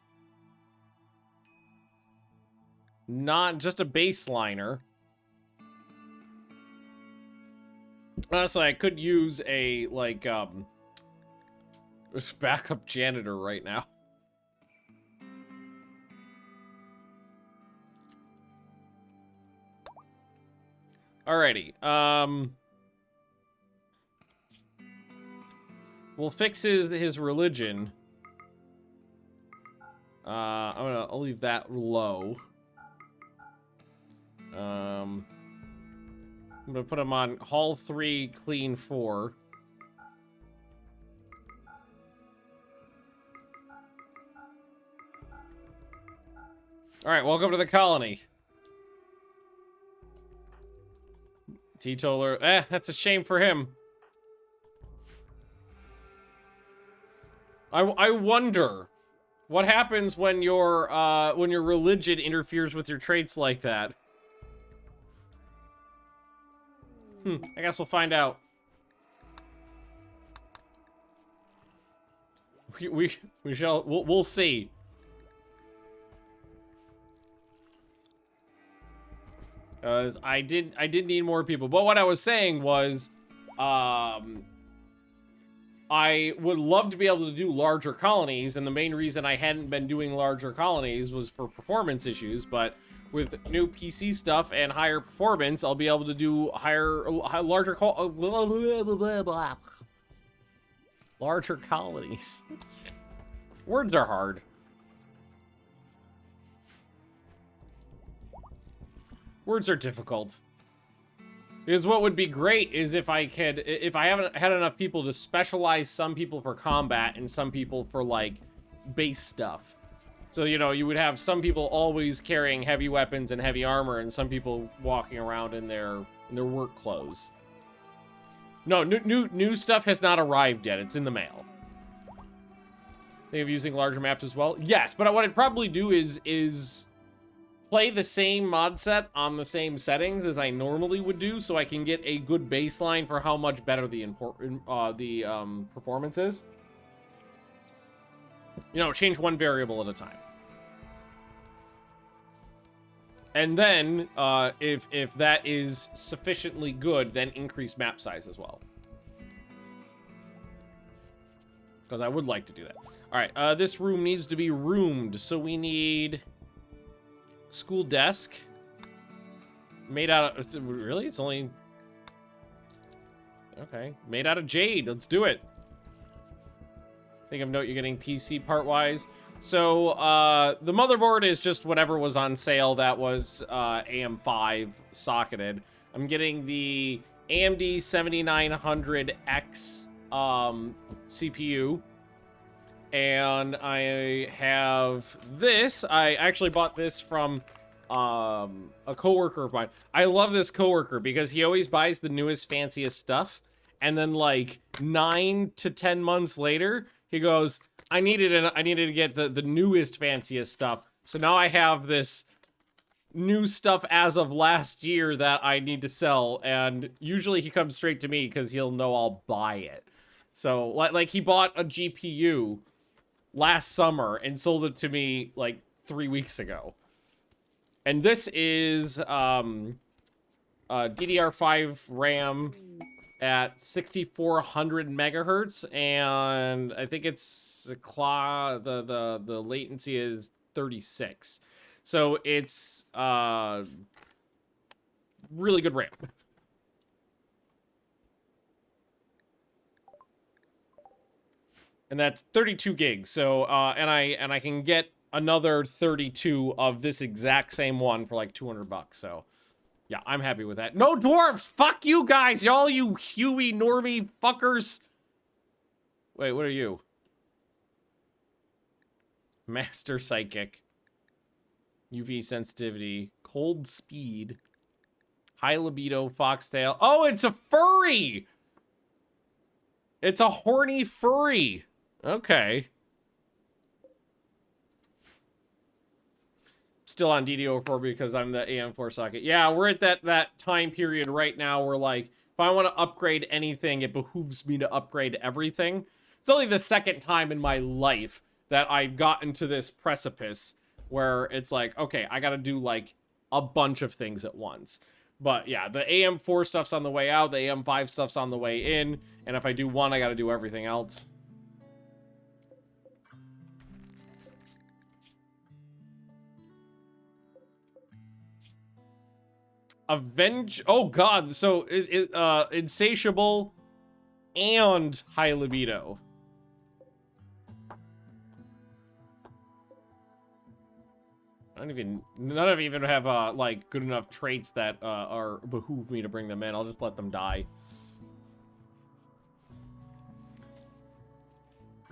Not just a baseliner. Honestly, I could use a, like, backup janitor right now. Alrighty, we'll fix his religion. I'll leave that low. I'm gonna put him on Hall 3, Clean 4. Alright, welcome to the colony. Teetotaler. That's a shame for him. I wonder what happens when your religion interferes with your traits like that. I guess we'll find out. We'll see. I did need more people, but what I was saying was, I would love to be able to do larger colonies, and the main reason I hadn't been doing larger colonies was for performance issues, but with new PC stuff and higher performance, I'll be able to do larger colonies. Words are hard. Words are difficult. Because what would be great is if I haven't had enough people to specialize some people for combat and some people for, like, base stuff. So, you know, you would have some people always carrying heavy weapons and heavy armor and some people walking around in their work clothes. No, new stuff has not arrived yet. It's in the mail. Think of using larger maps as well? Yes, but what I'd probably do is play the same mod set on the same settings as I normally would do, so I can get a good baseline for how much better the performance is. You know, change one variable at a time. And then, if that is sufficiently good, then increase map size as well. Because I would like to do that. Alright, this room needs to be roomed, so we need... school desk. Made out of... really? It's only... okay. Made out of jade. Let's do it. I think of note you're getting PC part-wise. So, the motherboard is just whatever was on sale that was AM5 socketed. I'm getting the AMD 7900X CPU. And I have this. I actually bought this from a coworker of mine. I love this coworker because he always buys the newest, fanciest stuff. And then, like, 9 to 10 months later, he goes, I needed to get the newest, fanciest stuff. So now I have this new stuff as of last year that I need to sell. And usually he comes straight to me because he'll know I'll buy it. So, like, he bought a GPU last summer and sold it to me, like, 3 weeks ago. And this is DDR5 RAM at 6400 megahertz, and I think it's the latency is 36. So it's really good RAM. And that's 32 gigs. So and I can get another 32 of this exact same one for like $200. So yeah, I'm happy with that. No dwarves! Fuck you guys! Y'all you Huey normie fuckers! Wait, what are you? Master Psychic. UV sensitivity. Cold speed. High libido, foxtail. Oh, it's a furry! It's a horny furry. Okay. Still on DDR4 because I'm the AM4 socket. Yeah, we're at that time period right now where, like, if I want to upgrade anything, it behooves me to upgrade everything. It's only the second time in my life that I've gotten to this precipice where it's like, okay, I gotta do, like, a bunch of things at once. But, yeah, the AM4 stuff's on the way out, the AM5 stuff's on the way in, and if I do one, I gotta do everything else. Oh god, so insatiable and high libido. None of them even have like good enough traits that are behoove me to bring them in. I'll just let them die.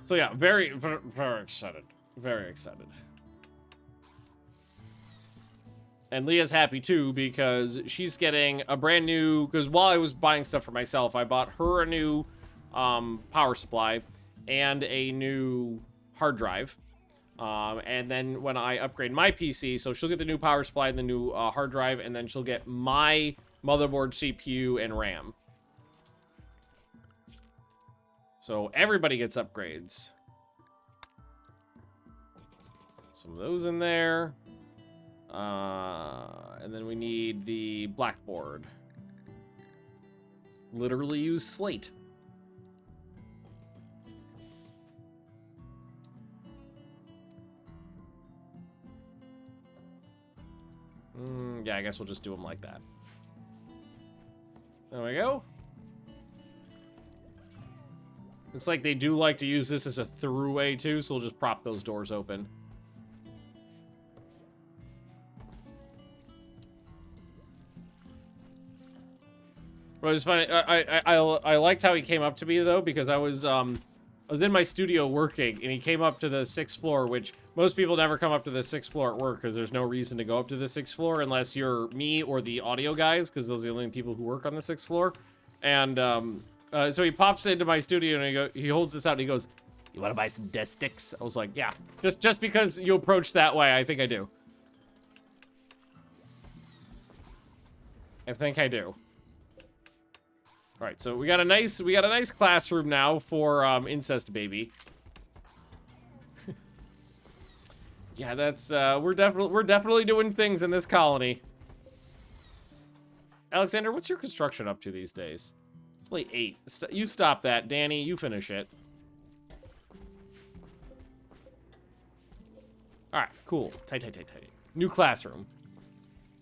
So yeah, very excited. Very excited. And Leah's happy too because she's getting a brand new, because while I was buying stuff for myself, I bought her a new power supply and a new hard drive. And then when I upgrade my PC, so she'll get the new power supply and the new hard drive, and then she'll get my motherboard, CPU, and RAM. So everybody gets upgrades. Some of those in there. And then we need the blackboard. Literally use slate. Yeah, I guess we'll just do them like that. There we go. Looks like they do like to use this as a throughway too, so we'll just prop those doors open. Well, it's funny. I liked how he came up to me though, because I was in my studio working, and he came up to the 6th floor, which most people never come up to the 6th floor at work because there's no reason to go up to the 6th floor unless you're me or the audio guys, because those are the only people who work on the 6th floor. And so he pops into my studio and he holds this out and he goes, "You want to buy some death sticks?" I was like, "Yeah, just because you approach that way, I think I do. I think I do." All right, so we got a nice classroom now for incest baby. Yeah, that's we're definitely doing things in this colony. Alexander, what's your construction up to these days? It's late 8. You stop that, Danny. You finish it. All right, cool. Tight. New classroom.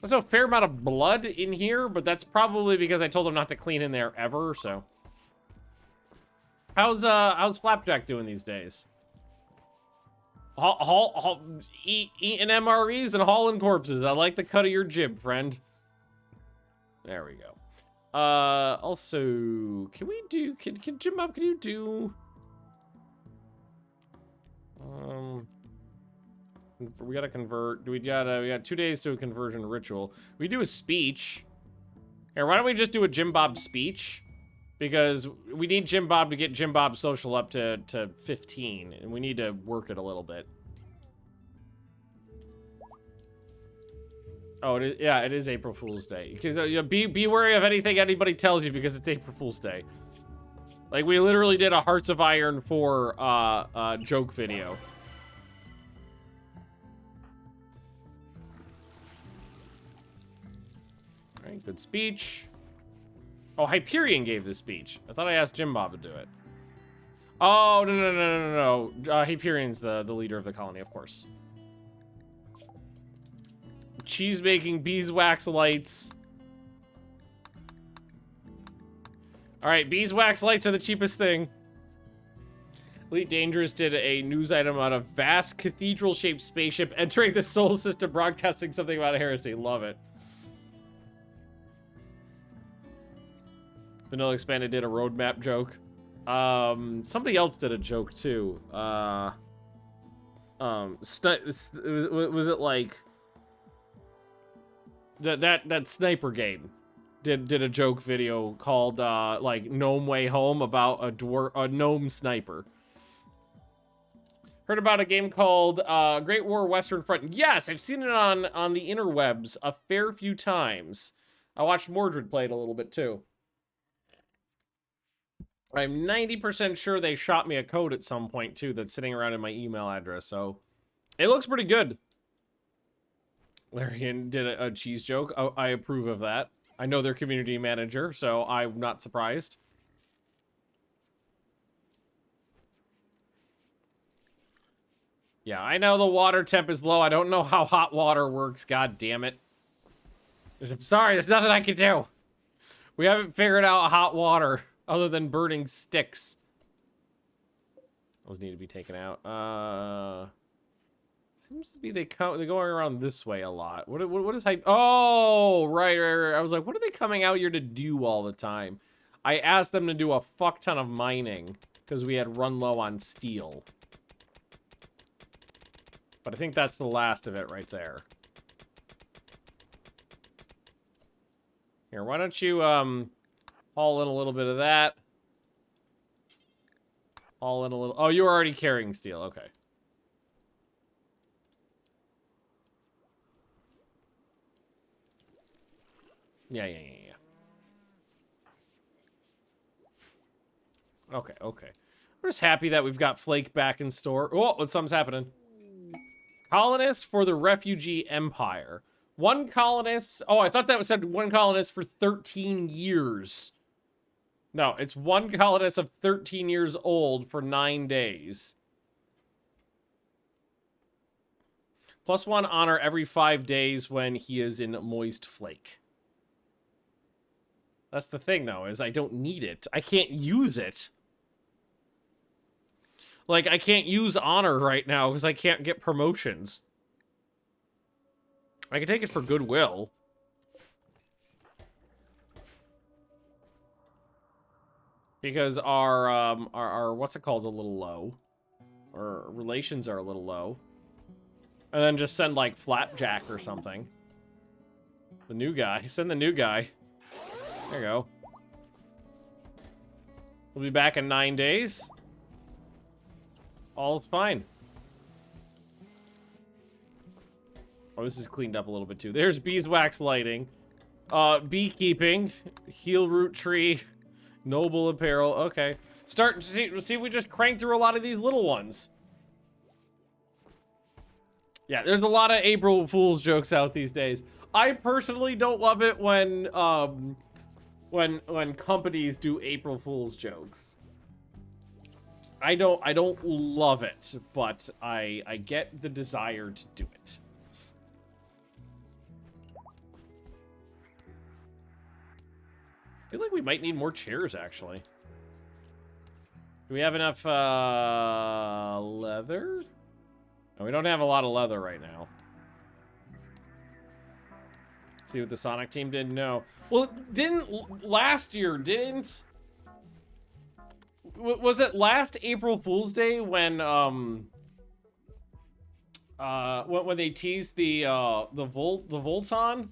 There's a fair amount of blood in here, but that's probably because I told him not to clean in there ever, so. How's Flapjack doing these days? Eating MREs and hauling corpses. I like the cut of your jib, friend. There we go. Also, can Jim Bob, can you do... we gotta convert. We got 2 days to a conversion ritual. We do a speech. Here, why don't we just do a Jim Bob speech? Because we need Jim Bob to get Jim Bob's social up to 15, and we need to work it a little bit. Oh, it is April Fool's Day. Because be wary of anything anybody tells you, because it's April Fool's Day. Like, we literally did a Hearts of Iron 4 joke video. Alright, good speech. Oh, Hyperion gave this speech. I thought I asked Jim Bob to do it. Oh, no. Hyperion's the leader of the colony, of course. Cheese making beeswax lights. Alright, beeswax lights are the cheapest thing. Elite Dangerous did a news item on a vast cathedral-shaped spaceship entering the solar system, broadcasting something about a heresy. Love it. Vanilla Expanded did a roadmap joke. Somebody else did a joke too. Was it like that sniper game did a joke video called like Gnome Way Home about a gnome sniper. Heard about a game called Great War Western Front. Yes, I've seen it on the interwebs a fair few times. I watched Mordred play it a little bit too. I'm 90% sure they shot me a code at some point, too, that's sitting around in my email address, so... It looks pretty good. Larian did a cheese joke. Oh, I approve of that. I know their community manager, so I'm not surprised. Yeah, I know the water temp is low. I don't know how hot water works, god damn it. I'm sorry, there's nothing I can do. We haven't figured out hot water. Other than burning sticks. Those need to be taken out. Seems to be they're going around this way a lot. What is hype? Oh, right. I was like, what are they coming out here to do all the time? I asked them to do a fuck ton of mining because we had run low on steel. But I think that's the last of it right there. Here, why don't you haul in a little bit of that. Haul in a little... Oh, you were already carrying steel. Okay. Yeah. Okay. We're just happy that we've got Flake back in store. Oh, something's happening. Colonists for the Refugee Empire. One colonist... Oh, I thought that said one colonist for 13 years. No, it's one colonist of 13 years old for 9 days. +1 honor every 5 days when he is in Moist Flake. That's the thing, though, is I don't need it. I can't use it. Like, I can't use honor right now because I can't get promotions. I can take it for goodwill. Because our what's it called, is a little low. Our relations are a little low. And then just send, like, Flapjack or something. The new guy. Send the new guy. There you go. We'll be back in 9 days. All's fine. Oh, this is cleaned up a little bit, too. There's beeswax lighting. Beekeeping. Heal root tree. Noble apparel. Okay. See if we just crank through a lot of these little ones. Yeah, there's a lot of April Fool's jokes out these days. I personally don't love it when companies do April Fool's jokes. I don't love it, but I get the desire to do it. I feel like we might need more chairs, actually. Do we have enough leather? No, we don't have a lot of leather right now. See what the Sonic team did? No. Well, last year, was it last April Fool's Day when they teased the Volton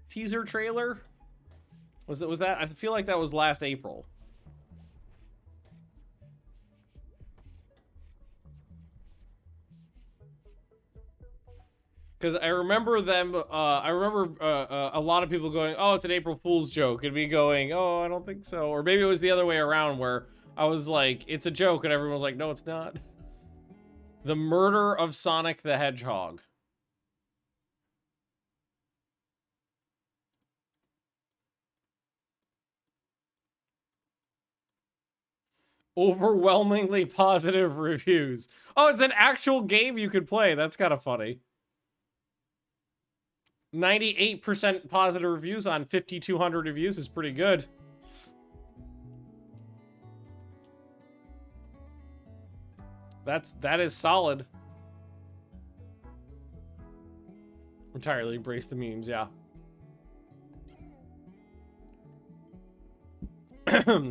teaser trailer? Was that? I feel like that was last April. Because I remember them, a lot of people going, oh, it's an April Fool's joke, and me going, oh, I don't think so. Or maybe it was the other way around, where I was like, it's a joke, and everyone was like, no, it's not. The murder of Sonic the Hedgehog. Overwhelmingly positive reviews. Oh, it's an actual game you could play. That's kind of funny. 98% positive reviews on 5,200 reviews is pretty good. That is solid. Entirely embrace the memes, yeah.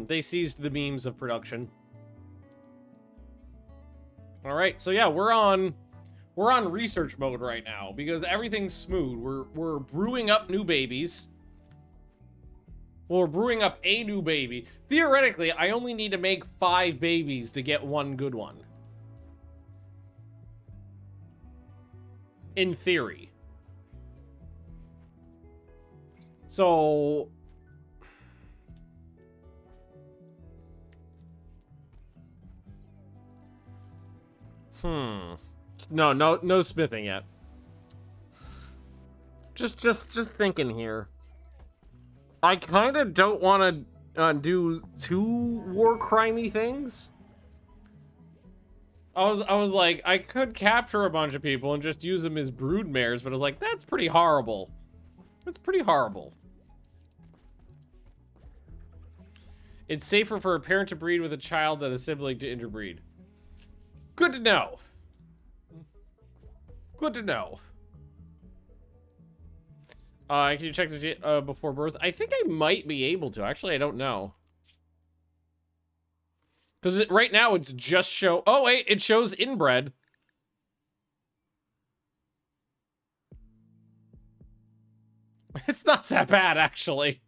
They seized the memes of production. All right, so yeah, we're on research mode right now because everything's smooth. We're brewing up new babies. Well, we're brewing up a new baby. Theoretically, I only need to make 5 babies to get one good one. In theory. So No smithing yet. Just thinking here. I kind of don't want to do 2 war crimey things. I was like, I could capture a bunch of people and just use them as broodmares, but I was like, that's pretty horrible. That's pretty horrible. It's safer for a parent to breed with a child than a sibling to interbreed. Good to know. Good to know. Can you check the before birth? I think I might be able to. Actually, I don't know. Because right now it's just show... Oh, wait, it shows inbred. It's not that bad, actually.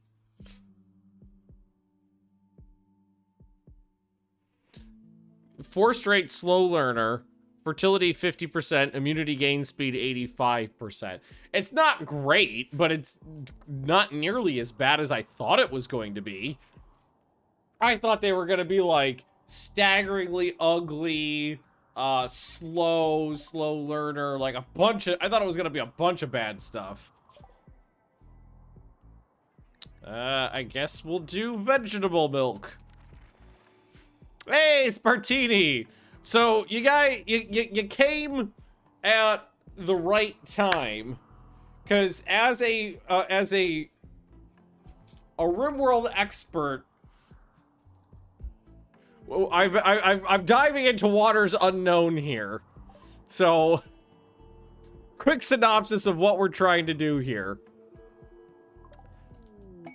Forced rate slow learner. Fertility 50%, immunity gain speed 85%. It's not great, but it's not nearly as bad as I thought it was going to be. I thought they were going to be like staggeringly ugly, slow learner, like a bunch of... I thought it was going to be a bunch of bad stuff. I guess we'll do vegetable milk. Hey, Spartini! So, you came at the right time, because as a Rimworld expert, I'm diving into waters unknown here. So, quick synopsis of what we're trying to do here.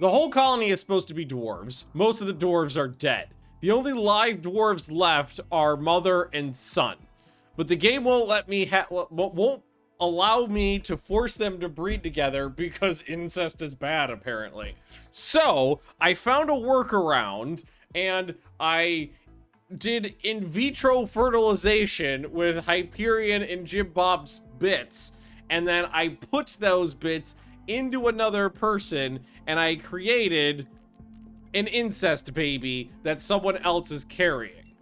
The whole colony is supposed to be dwarves. Most of the dwarves are dead. The only live dwarves left are mother and son. But the game won't let me won't allow me to force them to breed together because incest is bad, apparently. So, I found a workaround, and I did in vitro fertilization with Hyperion and Jim Bob's bits, and then I put those bits into another person, and I created an incest baby that someone else is carrying.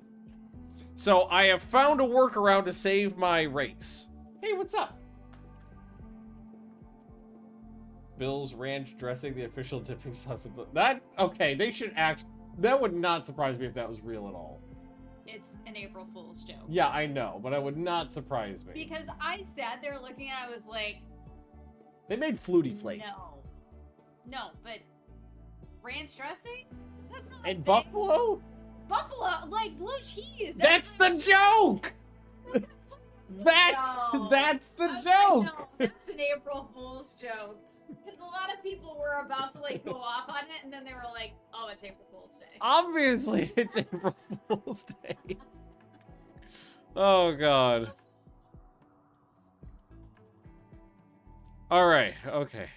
So I have found a workaround to save my race. Hey, what's up? Bill's Ranch dressing, the official dipping sauce. That, okay, they should act. That would not surprise me if that was real at all. It's an April Fool's joke. Yeah, I know, but it would not surprise me. Because I sat there looking at it, I was like... They made Flutie Flakes. No, but... ranch dressing? That's not And buffalo? Buffalo, like blue cheese. That's the joke! That's the joke! Like, no, that's an April Fool's joke. Because a lot of people were about to like go off on it, and then they were like, "Oh, it's April Fool's Day." Obviously, it's April Fool's Day. Oh God. All right. Okay.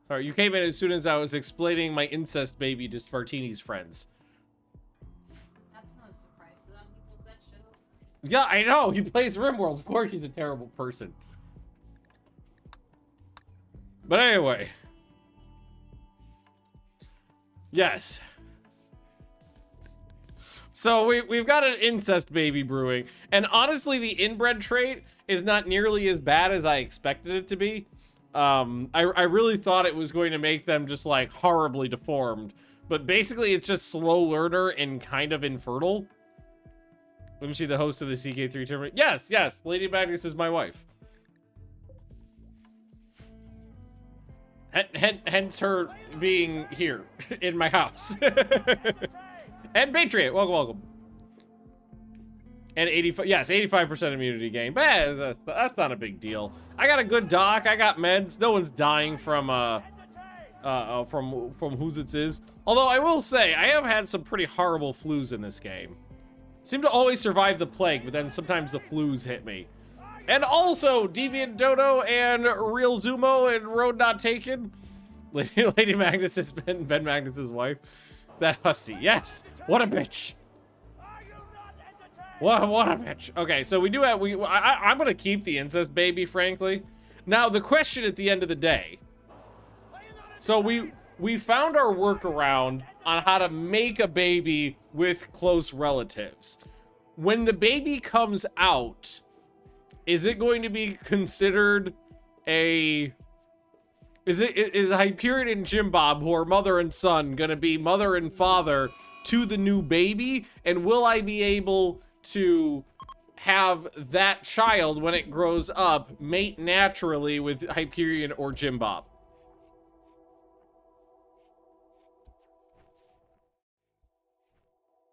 Sorry, you came in as soon as I was explaining my incest baby to Spartini's friends. That's not a surprise to them. He pulls that shit up. Yeah, I know. He plays Rimworld. Of course, he's a terrible person. But anyway. Yes. So we've got an incest baby brewing. And honestly, the inbred trait is not nearly as bad as I expected it to be. I really thought it was going to make them just like horribly deformed. But basically, it's just slow learner and kind of infertile. Let me see the host of the CK3 tournament. Yes, yes. Lady Magnus is my wife. Hence her being here in my house. And Patriot, welcome, welcome. And 85, yes, 85% immunity gain. But that's not a big deal. I got a good doc. I got meds. No one's dying from whose it is. Although I will say, I have had some pretty horrible flus in this game. Seem to always survive the plague, but then sometimes the flus hit me. And also, Deviant Dodo and Real Zumo and Road Not Taken. Lady Magnus has been Ben Magnus's wife. That hussy. Yes. What a bitch. What a bitch. Okay, so we do have... I'm going to keep the incest baby, frankly. Now, the question at the end of the day. So we found our workaround on how to make a baby with close relatives. When the baby comes out... Is it going to be considered a... Is Hyperion and Jim Bob, who are mother and son, going to be mother and father to the new baby? And will I be able to have that child, when it grows up, mate naturally with Hyperion or Jim Bob?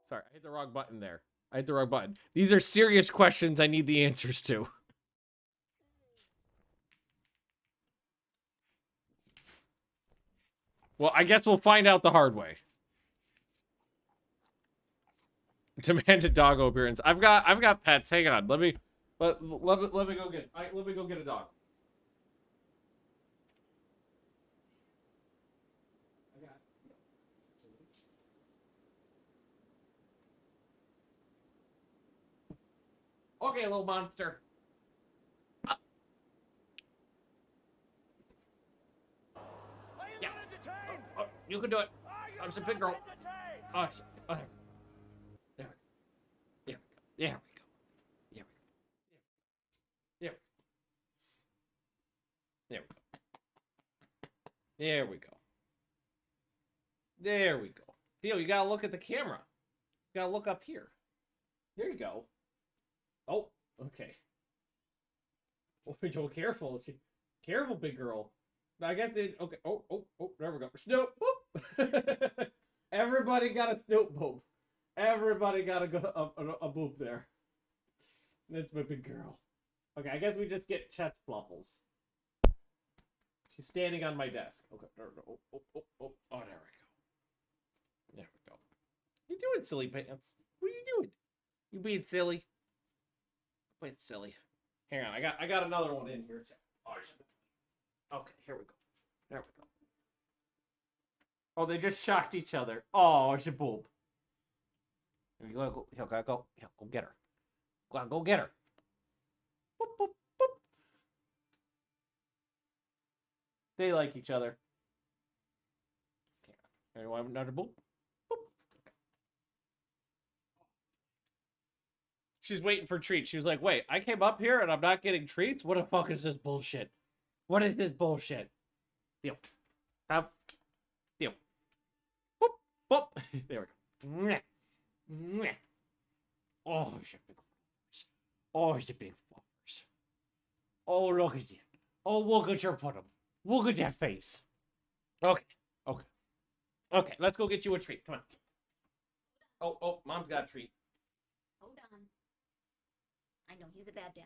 Sorry, I hit the wrong button there. I hit the wrong button. These are serious questions I need the answers to. Well, I guess we'll find out the hard way. Demanded doggo appearance. I've got pets. Hang on. Let me go get let me go get a dog. Okay, little monster. Yeah. Oh, you can do it. I'm some big girl. Oh, there we go. There we go. There we go. There we go. Theo, you gotta look at the camera. You gotta look up here. There you go. Oh, okay. Yo, careful. Careful, big girl. I guess they... Okay. Oh, there we go. Snoop. Boop. Everybody got a Snoop boop. Everybody got a boop there. That's my big girl. Okay, I guess we just get chest fluffles. She's standing on my desk. Okay. Oh, there we go. There we go. You doing, silly pants? What are you doing? You being silly? Wait, silly. Hang on, I got another one in here. Okay, here we go. There we go. Oh, they just shocked each other. Oh, it's a boob. Here you go. Go get her. Go on, go get her. Boop, boop, boop. They like each other. Okay. You want another boop? Boop. Okay. She's waiting for treats. She was like, wait, I came up here and I'm not getting treats? What the fuck is this bullshit? What is this bullshit? Deal. Deal. Boop. Boop. There we go. Oh, it's a big fluffers. Oh, it's a big fluffers. Oh, look at you. Oh, look at your bottom. Look at that face. Okay. Okay, let's go get you a treat. Come on. Oh, Mom's got a treat. Hold on. I know he's a bad dad.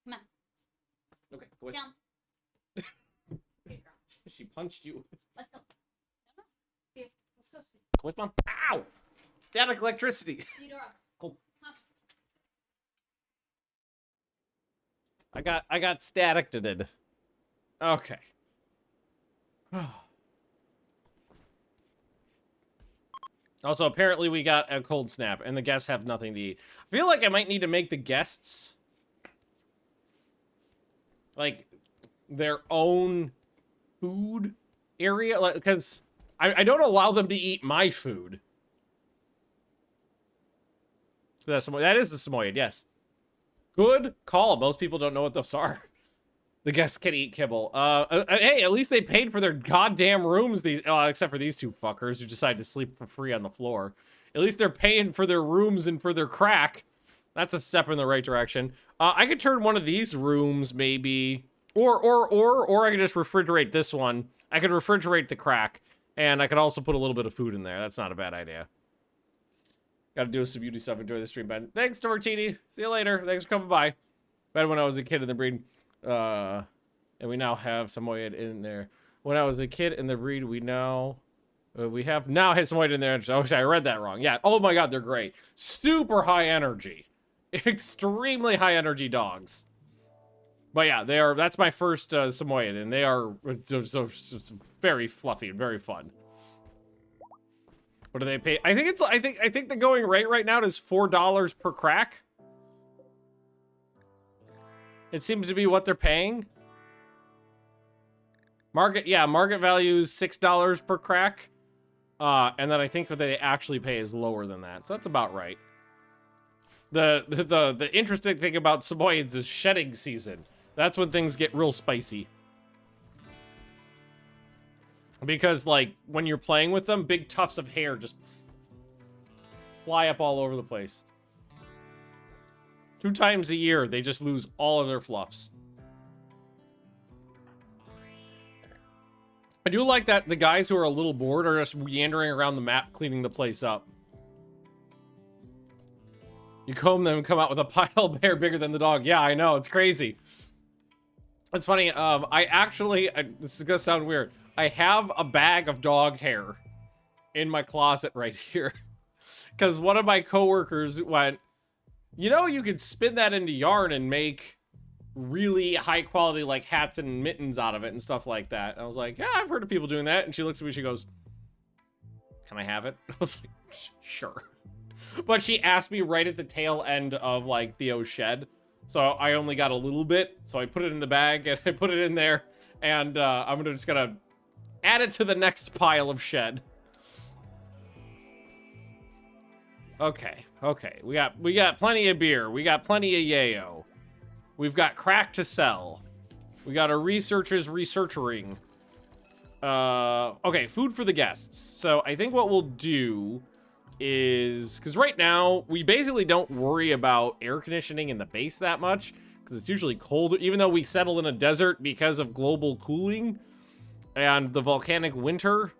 Come on. Okay, go with Down. Good girl. She punched you. Let's go. No. Here, let's go, sweet. Go with Mom. Ow! Static electricity. Eudora. Cool. Come. I got static to did. Okay. Also, apparently we got a cold snap, and the guests have nothing to eat. I feel like I might need to make the guests like their own food area, like, because I don't allow them to eat my food. That is the Samoyed, yes. Good call. Most people don't know what those are. The guests can eat kibble. Hey, at least they paid for their goddamn rooms. Except for these two fuckers who decided to sleep for free on the floor. At least they're paying for their rooms and for their crack. That's a step in the right direction. I could turn one of these rooms maybe, or I could just refrigerate this one. I could refrigerate the crack, and I could also put a little bit of food in there. That's not a bad idea. Gotta do some beauty stuff. Enjoy the stream, Ben. Thanks, Tortini. See you later. Thanks for coming by. Ben, when I was a kid in the breed, and we now have Samoyed in there. When I was a kid in the breed, we have now had Samoyed in there. Oh, I read that wrong. Yeah. Oh my God, they're great. Super high energy. Extremely high energy dogs. But yeah, they are. That's my first Samoyed, and they are so very fluffy and very fun. What do they pay? I think the going rate right now is $4 per crack. It seems to be what they're paying. Market value is $6 per crack. And then I think what they actually pay is lower than that. So that's about right. The interesting thing about Samoyeds is shedding season. That's when things get real spicy. Because, like, when you're playing with them, big tufts of hair just fly up all over the place. 2 times a year, they just lose all of their fluffs. I do like that the guys who are a little bored are just meandering around the map, cleaning the place up. You comb them and come out with a pile of hair bigger than the dog. Yeah, I know. It's crazy. It's funny. This is going to sound weird. I have a bag of dog hair in my closet right here. Because one of my coworkers went, you know, you could spin that into yarn and make really high quality, like, hats and mittens out of it and stuff like that. And I was like, yeah, I've heard of people doing that. And she looks at me, she goes, can I have it? I was like, sure. But she asked me right at the tail end of, like, Theo's shed. So I only got a little bit. So I put it in the bag and I put it in there. And I'm just gonna add it to the next pile of shed. Okay. We got plenty of beer. We got plenty of yayo. We've got crack to sell. We got our researchers researchering. Okay, food for the guests. So I think what we'll do is... Because right now, we basically don't worry about air conditioning in the base that much. Because it's usually cold, even though we settle in a desert because of global cooling and the volcanic winter.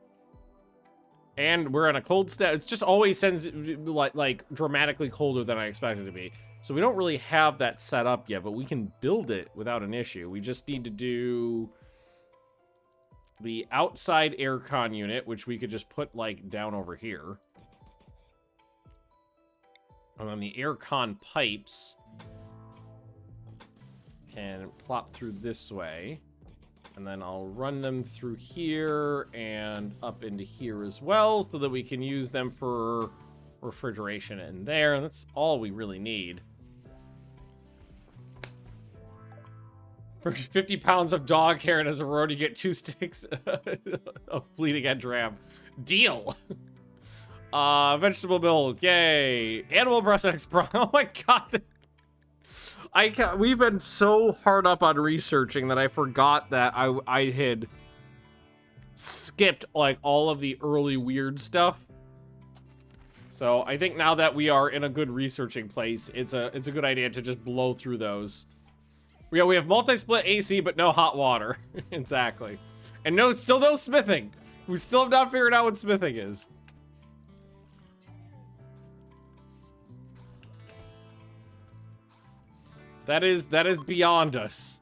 And we're in a cold state. It's just always sends like dramatically colder than I expected it to be. So we don't really have that set up yet, but we can build it without an issue. We just need to do the outside aircon unit, which we could just put like down over here. And then the aircon pipes can plop through this way. And then I'll run them through here and up into here as well so that we can use them for refrigeration in there. And that's all we really need. For 50 pounds of dog hair and as a road, you get 2 sticks of bleeding edge ram. Deal! Vegetable milk, yay! Animal breast exp. Oh my god! We've been so hard up on researching that I forgot that I had skipped like all of the early weird stuff. So I think now that we are in a good researching place, it's a good idea to just blow through those. We have multi-split AC, but no hot water. Exactly. And still no smithing. We still have not figured out what smithing is. That is beyond us.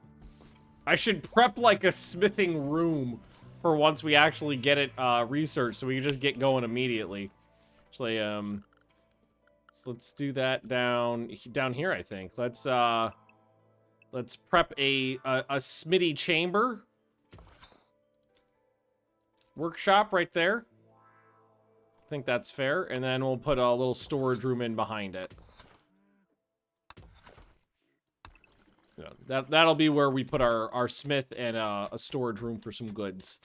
I should prep like a smithing room for once we actually get it researched, so we can just get going immediately. Actually, so let's do that down here. I think let's prep a smithy chamber workshop right there. I think that's fair, and then we'll put a little storage room in behind it. That'll be where we put our smith and a storage room for some goods.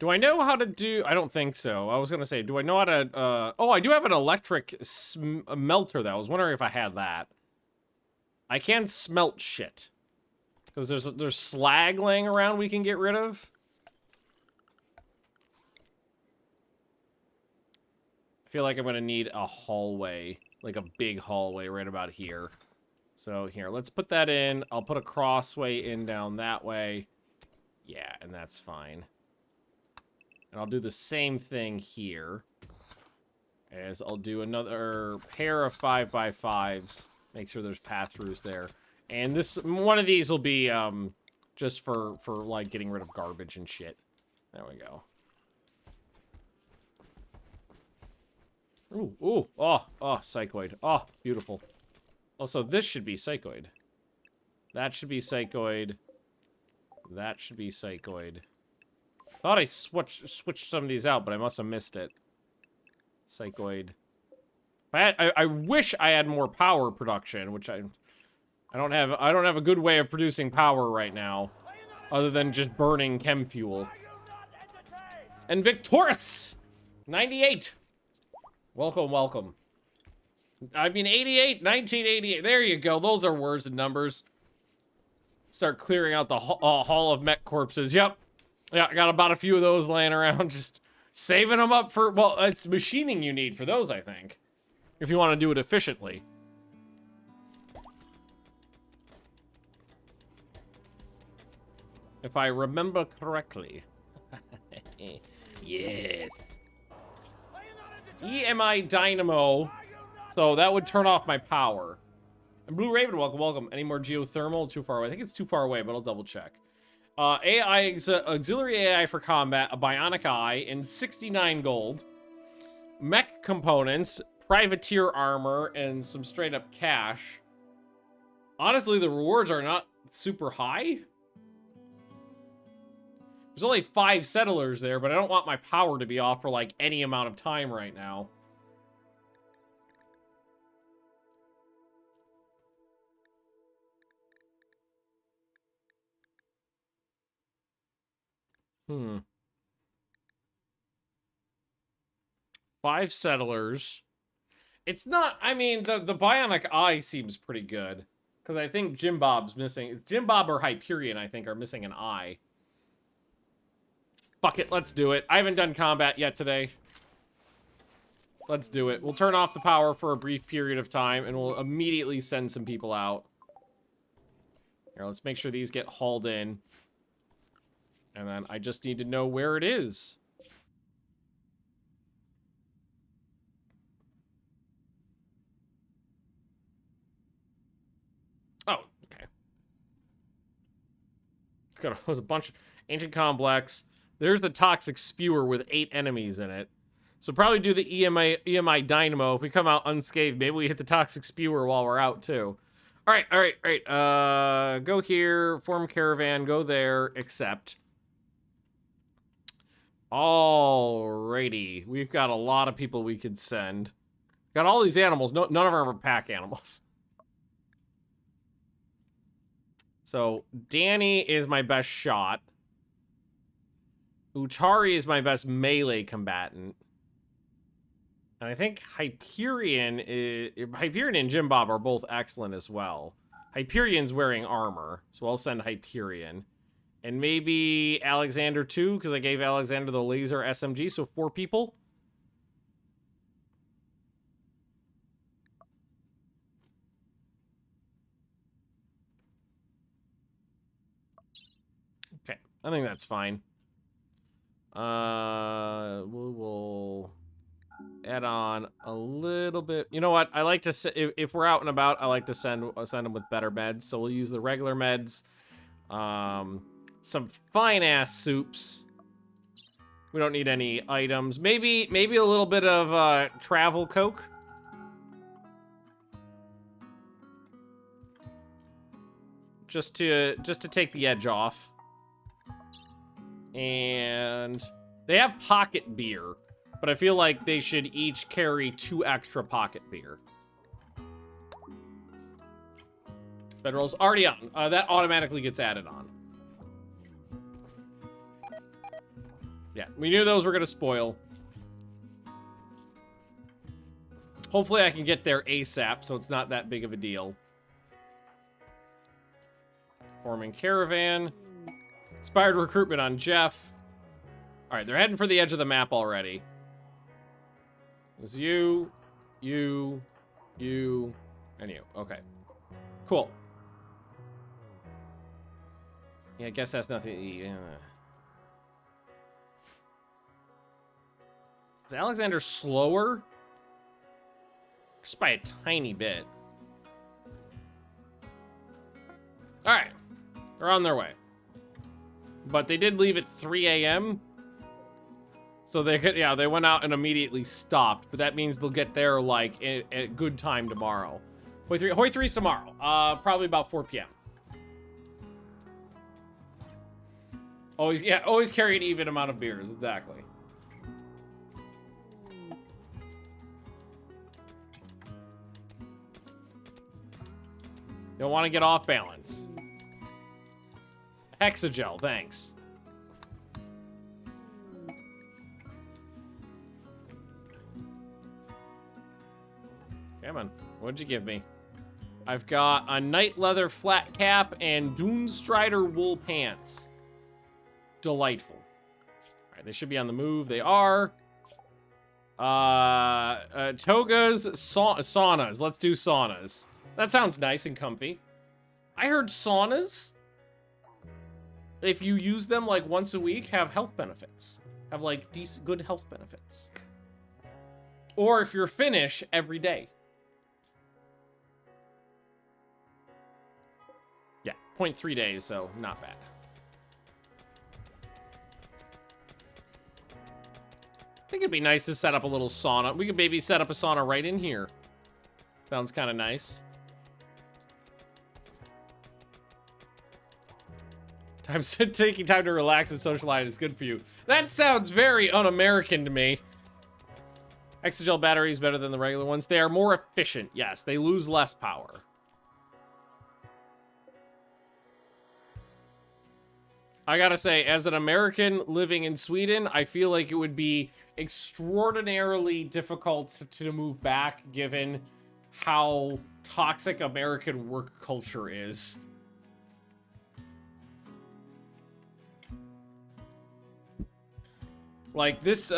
Do I know how to do... I don't think so. I was going to say, do I know how to... oh, I do have an electric melter, though. I was wondering if I had that. I can smelt shit. Because there's slag laying around we can get rid of. I feel like I'm going to need a hallway. Like a big hallway right about here. So here, let's put that in. I'll put a crossway in down that way. Yeah, and that's fine. And I'll do the same thing here. As I'll do another pair of 5x5s. Make sure there's path-throughs there. And one of these will be just for like getting rid of garbage and shit. There we go. Ooh, oh, psychoid. Oh, beautiful. Also, this should be psychoid. That should be psychoid. That should be psychoid. Thought I switched some of these out, but I must have missed it. Psychoid. I wish I had more power production, which I don't have a good way of producing power right now, other than just burning chem fuel. And Victorus! 98! Welcome, welcome. I mean, 88, 1988. There you go. Those are words and numbers. Start clearing out the hall of mech corpses. Yep. Yeah, I got about a few of those laying around. Just saving them up for... Well, it's machining you need for those, I think. If you want to do it efficiently. If I remember correctly. Yes. EMI Dynamo. So that would turn off my power. And Blue Raven, welcome. Any more geothermal? Too far away. I think it's too far away, but I'll double check. AI, auxiliary AI for combat, a bionic eye, and 69 gold. Mech components, privateer armor, and some straight up cash. Honestly, the rewards are not super high. There's only 5 settlers there, but I don't want my power to be off for, like, any amount of time right now. Hmm. 5 settlers. It's not, I mean, the bionic eye seems pretty good. Because I think Jim Bob's missing. Jim Bob or Hyperion, I think, are missing an eye. Fuck it, let's do it. I haven't done combat yet today. Let's do it. We'll turn off the power for a brief period of time, and we'll immediately send some people out. Here, let's make sure these get hauled in. And then I just need to know where it is. Oh, okay. Got a bunch of ancient complex. There's the toxic spewer with 8 enemies in it. So probably do the EMI dynamo. If we come out unscathed, maybe we hit the toxic spewer while we're out too. All right. Go here, form caravan, go there, accept. Alrighty, we've got a lot of people we could send. Got all these animals. No, none of them are pack animals. So Danny is my best shot. Utari is my best melee combatant. And I think Hyperion and Jim Bob are both excellent as well. Hyperion's wearing armor, so I'll send Hyperion. And maybe Alexander too, because I gave Alexander the laser SMG, so 4 people. Okay, I think that's fine. We'll add on a little bit. You know what? I like to if we're out and about, I like to send them with better meds. So we'll use the regular meds. Some fine ass soups. We don't need any items. Maybe a little bit of travel coke. Just to take the edge off. And they have pocket beer, but I feel like they should each carry 2 extra pocket beer. Bedroll's already on. That automatically gets added on. Yeah, we knew those were going to spoil. Hopefully I can get there ASAP, so it's not that big of a deal. Forming caravan. Inspired recruitment on Jeff. Alright, they're heading for the edge of the map already. There's you, and you. Okay. Cool. Yeah, I guess that's nothing to eat. Is Alexander slower? Just by a tiny bit. Alright. They're on their way. But they did leave at 3 a.m. So they went out and immediately stopped. But that means they'll get there like at good time tomorrow. Hoi 3's tomorrow. Probably about 4 p.m. Always carry an even amount of beers, exactly. Don't want to get off balance. Hexagel, thanks. Come on, what'd you give me? I've got a night leather flat cap and Dune Strider wool pants. Delightful. All right, they should be on the move. They are. Togas, saunas. Let's do saunas. That sounds nice and comfy. I heard saunas, if you use them like once a week, have health benefits. Have like decent, good health benefits. Or if you're Finnish, every day. Yeah, 0.3 days, so not bad. I think it'd be nice to set up a little sauna. We could maybe set up a sauna right in here. Sounds kind of nice. Taking time to relax and socialize is good for you. That sounds very un-American to me. Exogel battery is better than the regular ones. They are more efficient, yes. They lose less power. I gotta say, as an American living in Sweden, I feel like it would be extraordinarily difficult to move back given how toxic American work culture is. Like, this,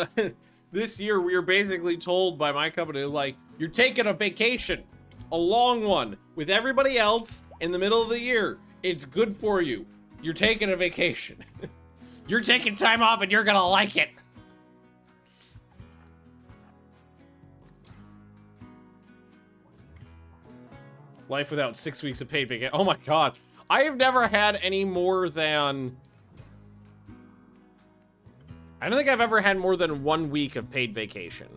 this year, we were basically told by my company, like, you're taking a vacation. A long one. With everybody else in the middle of the year. It's good for you. You're taking a vacation. You're taking time off and you're gonna like it. Life without 6 weeks of paid vacation. Oh my god. I have never had any more than... I don't think I've ever had more than 1 week of paid vacation.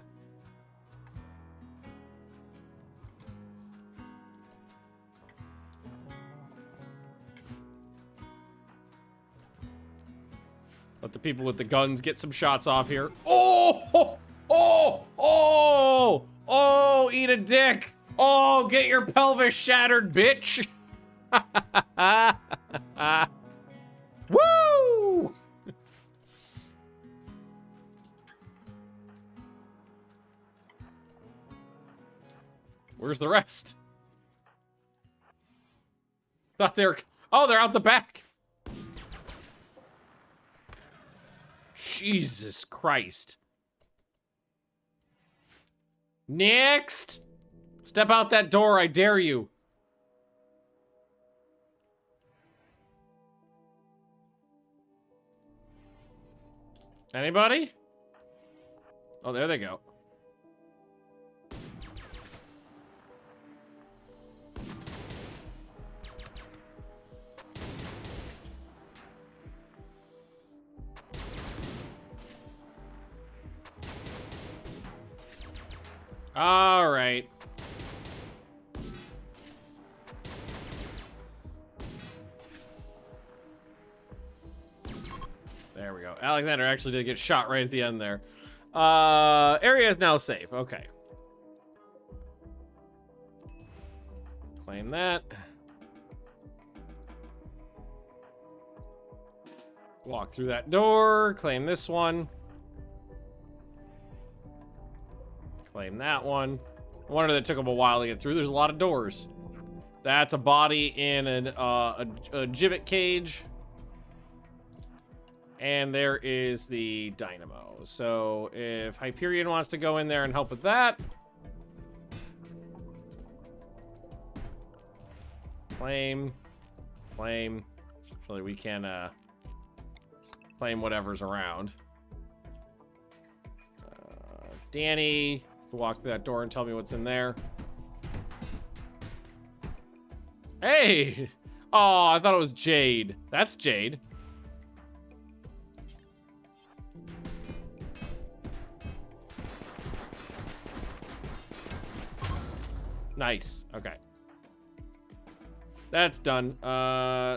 Let the people with the guns get some shots off here. Oh! Oh! Oh! Oh! Eat a dick! Oh! Get your pelvis shattered, bitch! Woo! Where's the rest? Thought they were... Oh, they're out the back. Jesus Christ. Next! Step out that door, I dare you. Anybody? Oh, there they go. All right. There we go. Alexander actually did get shot right at the end there. Area is now safe. Okay. Claim that. Walk through that door. Claim this one. Claim that one. I wonder that took them a while to get through. There's a lot of doors. That's a body in a gibbet cage. And there is the dynamo. So if Hyperion wants to go in there and help with that. Claim. Claim. Actually, we can claim whatever's around. Danny, walk through that door and tell me what's in there. Hey! Oh, I thought it was Jade. That's Jade. Nice. Okay. That's done.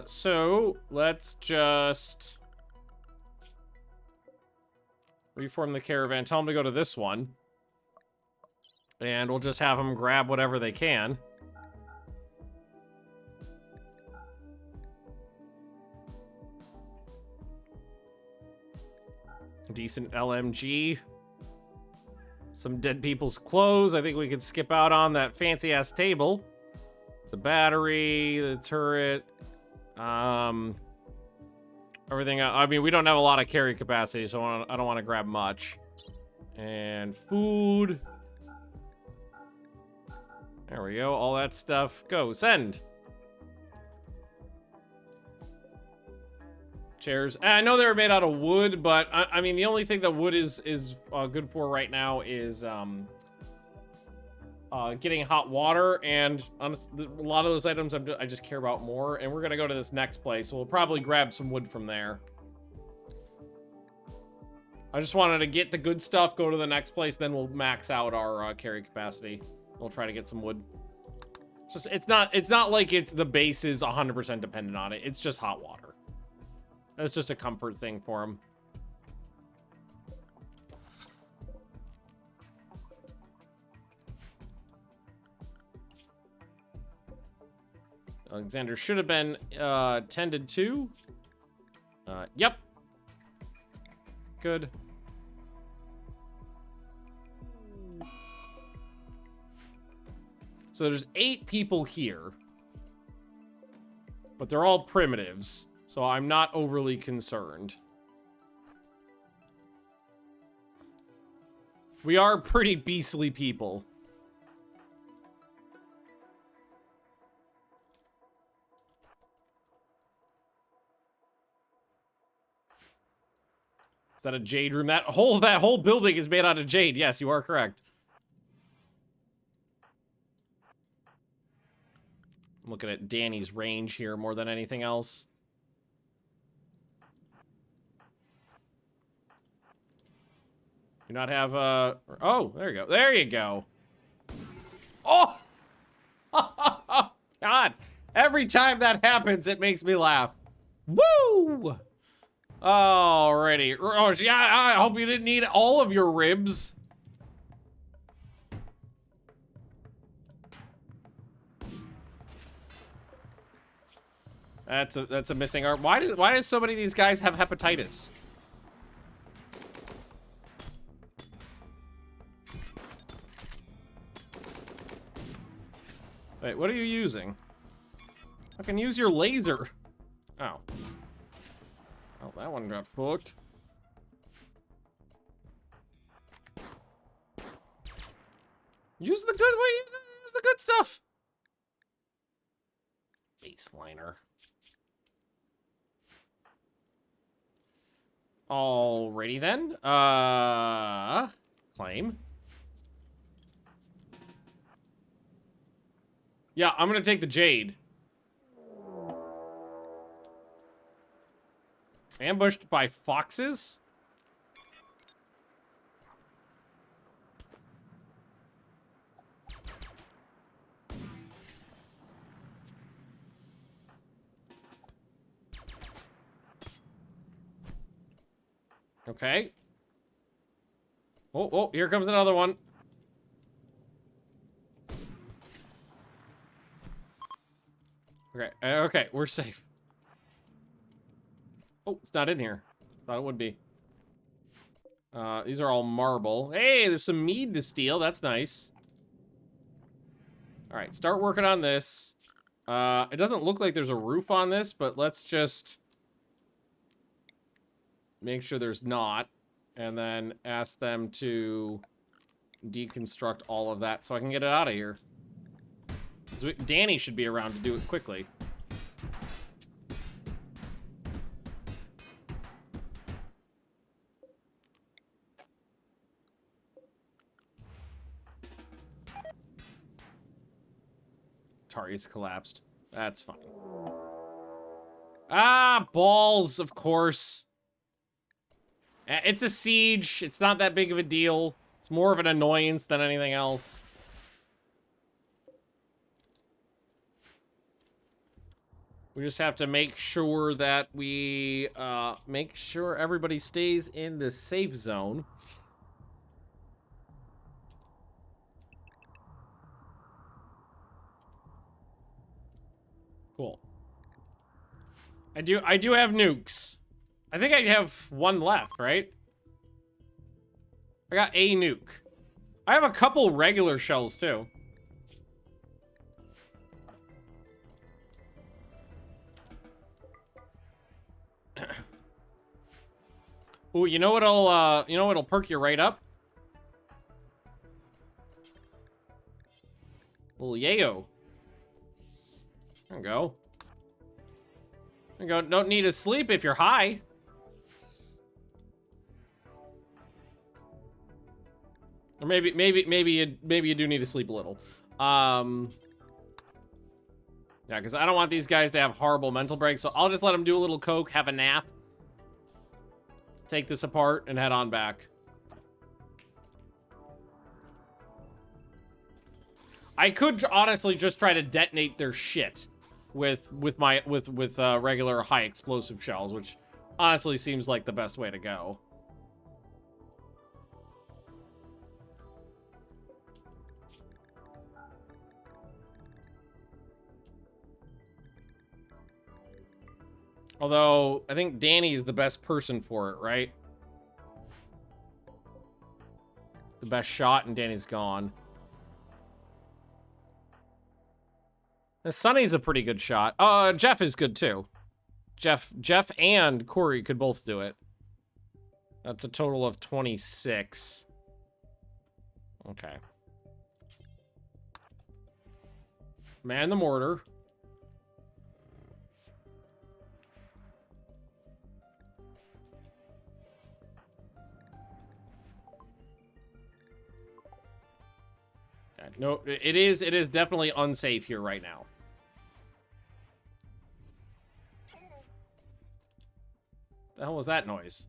So let's just reform the caravan. Tell them to go to this one. And we'll just have them grab whatever they can. Decent LMG. Some dead people's clothes. I think we could skip out on that fancy-ass table. The battery, the turret. Everything. I mean, we don't have a lot of carry capacity, so I don't want to grab much. And food. There we go. All that stuff. Go. Send. Chairs. I know they were made out of wood, but I mean, the only thing that wood is good for right now is getting hot water. And honestly, a lot of those items I just care about more. And we're gonna go to this next place, so we'll probably grab some wood from there. I just wanted to get the good stuff, go to the next place, then we'll max out our carry capacity. We'll try to get some wood. It's not like the base is 100% dependent on it. It's just hot water. That's just a comfort thing for him. Alexander should have been tended to. Yep. Good. So there's 8 people here. But they're all primitives. So I'm not overly concerned. We are pretty beastly people. Is that a jade room? That whole building is made out of jade. Yes, you are correct. I'm looking at Danny's range here more than anything else. Do not have oh, there you go. There you go. Oh! God. Every time that happens, it makes me laugh. Woo! Alrighty. Oh, yeah, I hope you didn't need all of your ribs. That's a missing arm. Why do so many of these guys have hepatitis? Wait, what are you using? I can use your laser. Oh. Oh, that one got fucked. Use the good way. Use the good stuff. Baseliner. Alrighty then. Claim. Yeah, I'm gonna take the jade. Ambushed by foxes? Okay. Oh, here comes another one. Okay, okay, we're safe. Oh, it's not in here. Thought it would be. These are all marble. Hey, there's some mead to steal. That's nice. All right, start working on this. It doesn't look like there's a roof on this, but let's just make sure there's not, and then ask them to deconstruct all of that so I can get it out of here. Danny should be around to do it quickly. Target's collapsed. That's fine. Ah, balls, of course. It's a siege. It's not that big of a deal. It's more of an annoyance than anything else. We just have to make sure that we make sure everybody stays in the safe zone. Cool. I do have nukes. I think I have one left, right? I got a nuke. I have a couple regular shells too. Ooh, you know what'll perk you right up? Little yayo. There we go. There we go. Don't need to sleep if you're high. Or maybe you do need to sleep a little. Yeah, because I don't want these guys to have horrible mental breaks, so I'll just let them do a little coke, have a nap, take this apart, and head on back. I could honestly just try to detonate their shit with regular high explosive shells, which honestly seems like the best way to go. Although, I think Danny is the best person for it, right? The best shot, and Danny's gone. And Sonny's a pretty good shot. Jeff is good, too. Jeff and Corey could both do it. That's a total of 26. Okay. Man the mortar. Okay. No, it is definitely unsafe here right now. The hell was that noise?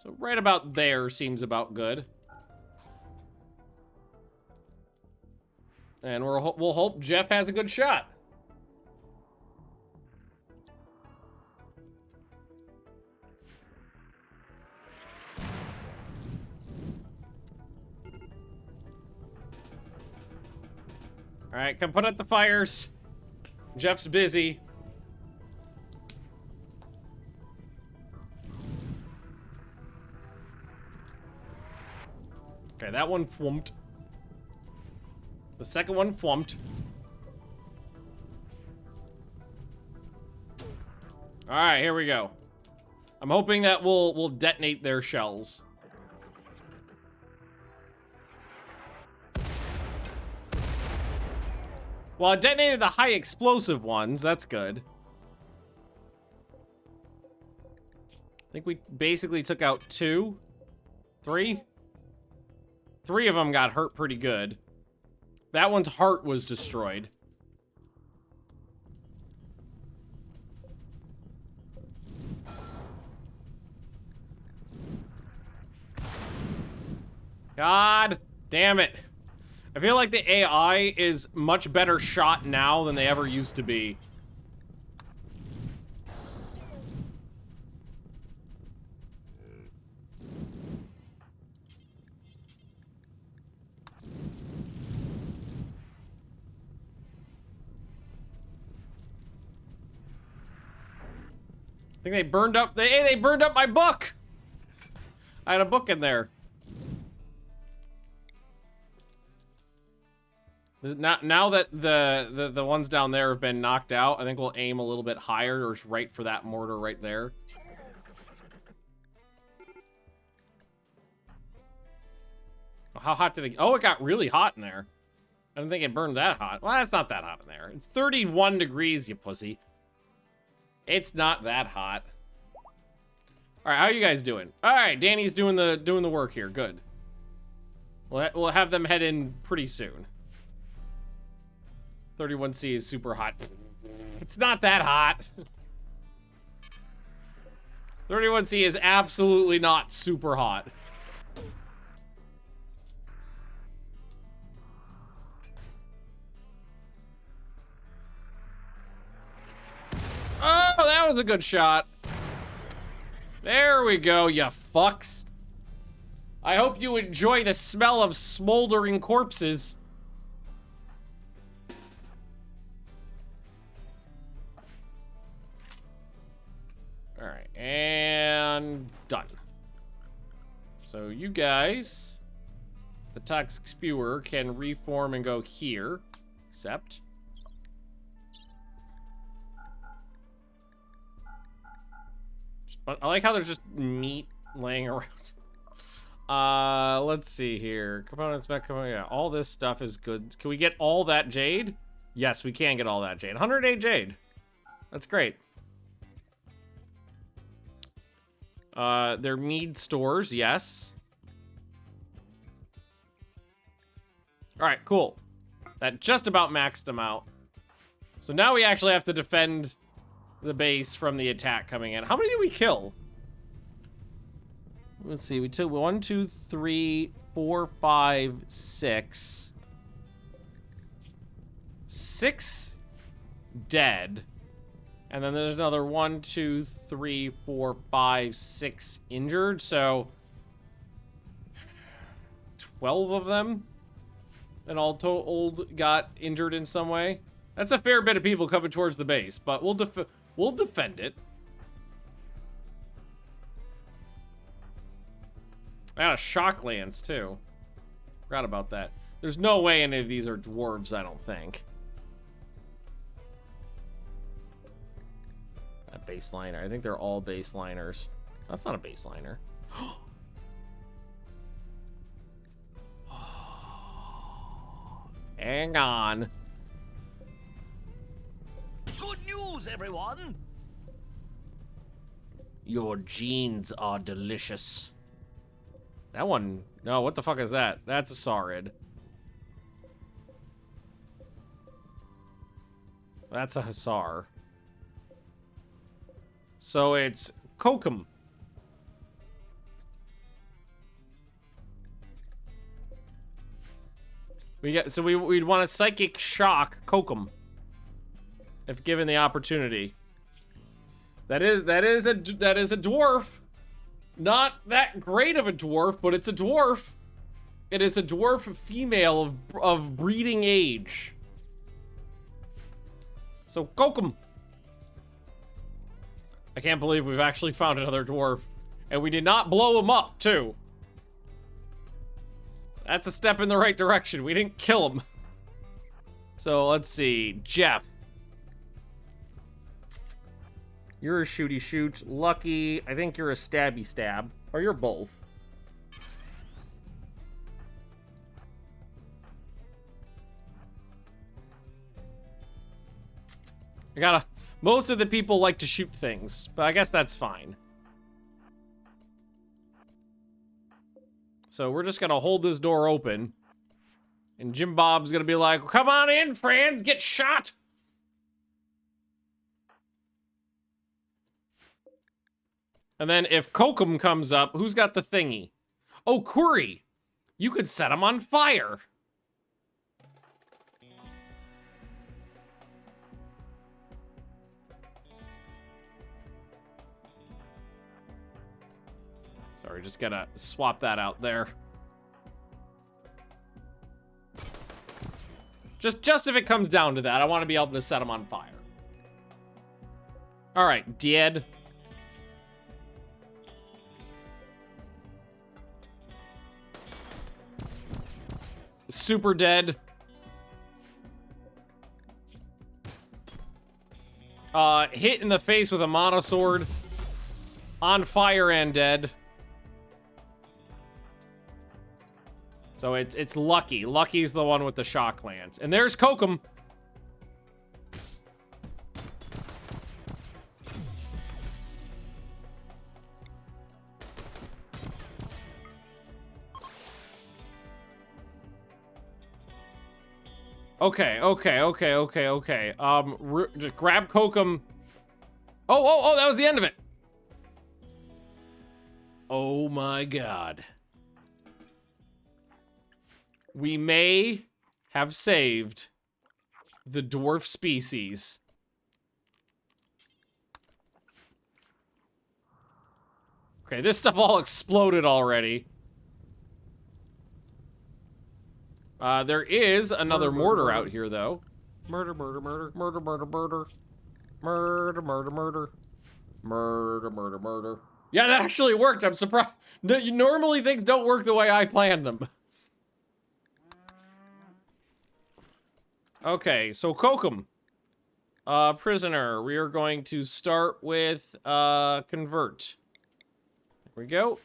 So right about there seems about good. And we'll hope Jeff has a good shot. All right, come put out the fires. Jeff's busy. Okay, that one flumped. The second one flumped. All right, here we go. I'm hoping that we'll detonate their shells. Well, it detonated the high explosive ones. That's good. I think we basically took out 2, 3. 3 of them got hurt pretty good. That one's heart was destroyed. God damn it. I feel like the AI is much better shot now than they ever used to be. I think they burned up, they burned up my book! I had a book in there. Now that the ones down there have been knocked out, I think we'll aim a little bit higher, or just right for that mortar right there. How hot did it... Oh, it got really hot in there. I don't think it burned that hot. Well, it's not that hot in there. It's 31 degrees, you pussy. It's not that hot. All right, how are you guys doing? All right, Danny's doing the work here. Good. We'll have them head in pretty soon. 31C is super hot. It's not that hot. 31C is absolutely not super hot. Oh, that was a good shot. There we go, you fucks. I hope you enjoy the smell of smoldering corpses. All right, and done. So you guys, the toxic spewer can reform and go here, except... I like how there's just meat laying around. Let's see here. Components back. Yeah, all this stuff is good. Can we get all that jade? Yes, we can get all that jade. 108 jade. That's great. They're mead stores, yes. All right, cool. That just about maxed them out. So now we actually have to defend the base from the attack coming in. How many did we kill? Let's see. We took 1, 2, 3, 4, 5, 6. 6 dead. And then there's another 1, 2, 3, 4, 5, 6 injured. So 12 of them and all told got injured in some way. That's a fair bit of people coming towards the base, but we'll defend it. I got a shock lance too. Forgot about that. There's no way any of these are dwarves, I don't think. A baseliner. I think they're all baseliners. That's not a baseliner. Hang on. Good news, everyone! Your genes are delicious. That one... No, what the fuck is that? That's a Saurid. That's a Hussar. So it's Kokum. We'd want a Psychic Shock Kokum. If given the opportunity. That is a dwarf. Not that great of a dwarf, but it's a dwarf. It is a dwarf female of breeding age. So Kokum. I can't believe we've actually found another dwarf. And we did not blow him up, too. That's a step in the right direction. We didn't kill him. So let's see. Jeff. You're a shooty shoot. Lucky, I think you're a stabby stab. Or you're both. Most of the people like to shoot things, but I guess that's fine. So we're just gonna hold this door open. And Jim Bob's gonna be like, come on in, friends, get shot! And then if Kokum comes up, who's got the thingy? Oh, Kuri! You could set him on fire! Sorry, just gotta swap that out there. Just if it comes down to that, I want to be able to set him on fire. All right, dead. Super dead. Hit in the face with a monosword. On fire and dead. So it's Lucky. Lucky's the one with the shock lance. And there's Kokum. Okay. Just grab Kokum. Oh, that was the end of it. Oh my god. We may have saved the dwarf species. Okay, this stuff all exploded already. There is another mortar out here, though. Murder. Yeah, that actually worked. I'm surprised. Normally things don't work the way I planned them. Okay, so Kokum. Prisoner. We are going to start with convert. Here we go.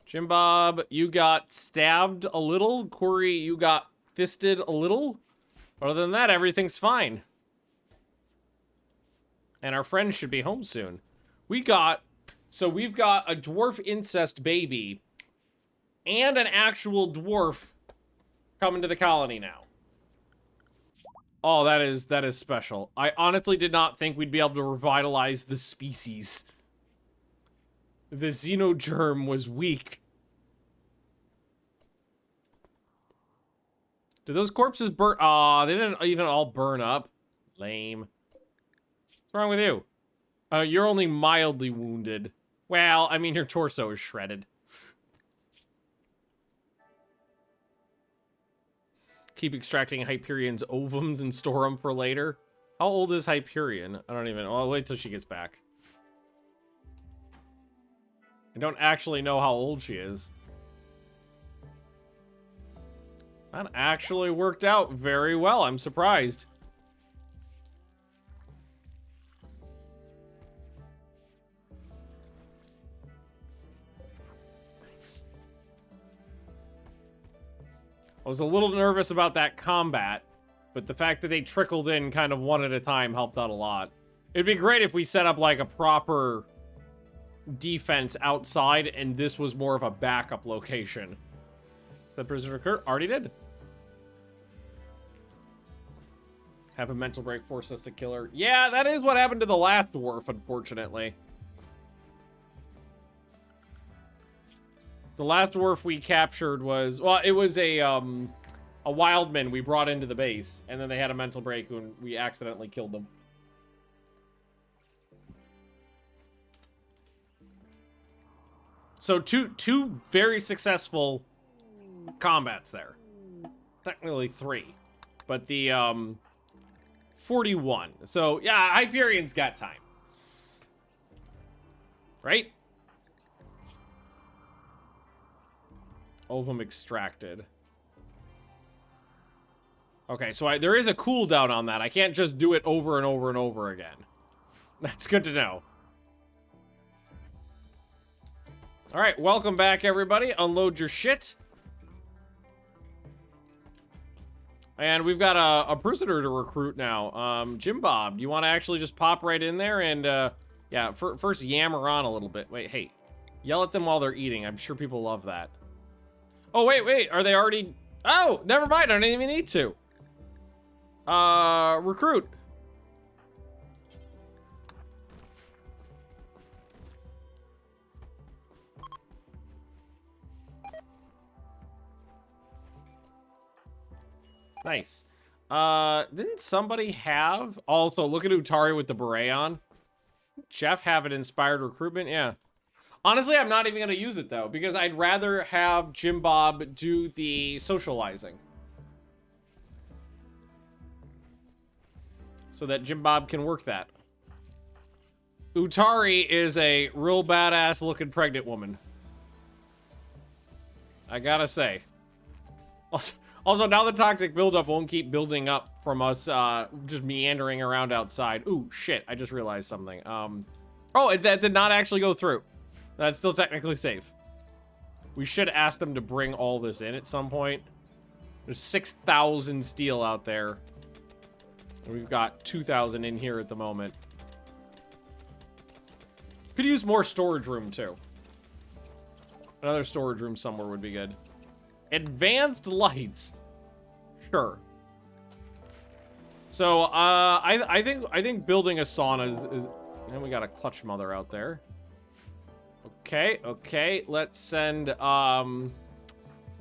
Jim Bob, you got stabbed a little. Corey, you got fisted a little. Other than that, everything's fine. And our friends should be home soon. We've got a dwarf incest baby and an actual dwarf coming to the colony now. Oh, that is special. I honestly did not think we'd be able to revitalize the species. The xenogerm was weak. Did those corpses burn? Aw, they didn't even all burn up. Lame. What's wrong with you? You're only mildly wounded. Well, I mean, your torso is shredded. Keep extracting Hyperion's ovums and store them for later. How old is Hyperion? I don't even... I'll wait till she gets back. I don't actually know how old she is. That actually worked out very well. I'm surprised. I was a little nervous about that combat, but the fact that they trickled in kind of one at a time helped out a lot. It'd be great if we set up like a proper defense outside and this was more of a backup location. Is that prisoner Kurt? Already did. Have a mental break, force us to kill her. Yeah, that is what happened to the last dwarf, unfortunately. The last dwarf we captured was, well, it was a wildman we brought into the base, and then they had a mental break when we accidentally killed them. So two very successful combats there. Technically 3. But the 41. So yeah, Hyperion's got time. Right? Ovum extracted. Okay, so there is a cooldown on that. I can't just do it over and over and over again. That's good to know. Alright, welcome back, everybody. Unload your shit. And we've got a prisoner to recruit now. Jim Bob, do you want to actually just pop right in there and, yeah, first yammer on a little bit. Wait, hey. Yell at them while they're eating. I'm sure people love that. Oh, wait. Are they already... Oh, never mind. I don't even need to. Recruit. Nice. Didn't somebody have... Also, look at Utari with the beret on. Jeff have it inspired recruitment? Yeah. Honestly, I'm not even going to use it, though, because I'd rather have Jim Bob do the socializing. So that Jim Bob can work that. Utari is a real badass looking pregnant woman. I gotta say. Also, now the toxic buildup won't keep building up from us just meandering around outside. Ooh, shit, I just realized something. Oh, that did not actually go through. That's still technically safe. We should ask them to bring all this in at some point. There's 6,000 steel out there. And we've got 2,000 in here at the moment. Could use more storage room, too. Another storage room somewhere would be good. Advanced lights. Sure. So, I think building a sauna is... And we got a clutch mother out there. Okay. Let's send,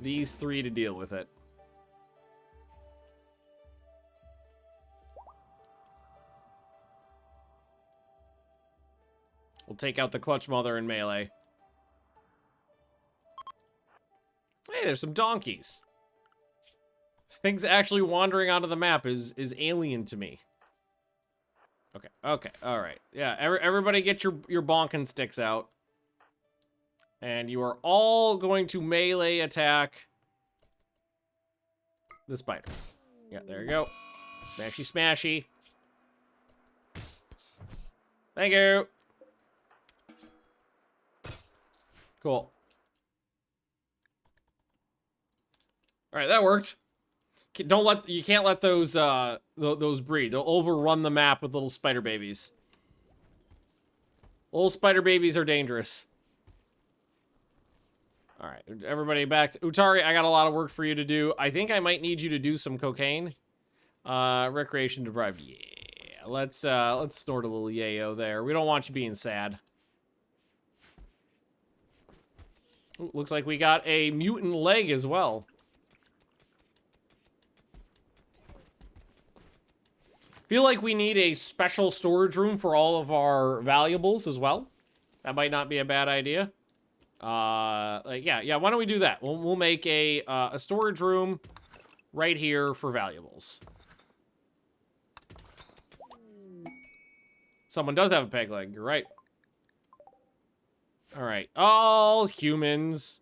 these 3 to deal with it. We'll take out the clutch mother in melee. Hey, there's some donkeys. Things actually wandering onto the map is alien to me. Okay, all right. Yeah, everybody get your bonking sticks out. And you are all going to melee attack the spiders. Yeah, there you go. Smashy, smashy. Thank you. Cool. All right, that worked. You can't let those breed. They'll overrun the map with little spider babies. Little spider babies are dangerous. All right, everybody back to Utari. I got a lot of work for you to do. I think I might need you to do some cocaine. Recreation deprived. Yeah, let's snort a little yayo there. We don't want you being sad. Ooh, looks like we got a mutant leg as well. Feel like we need a special storage room for all of our valuables as well. That might not be a bad idea. Yeah, why don't we do that? We'll make a storage room right here for valuables. Someone does have a peg leg, you're right. All right, all humans.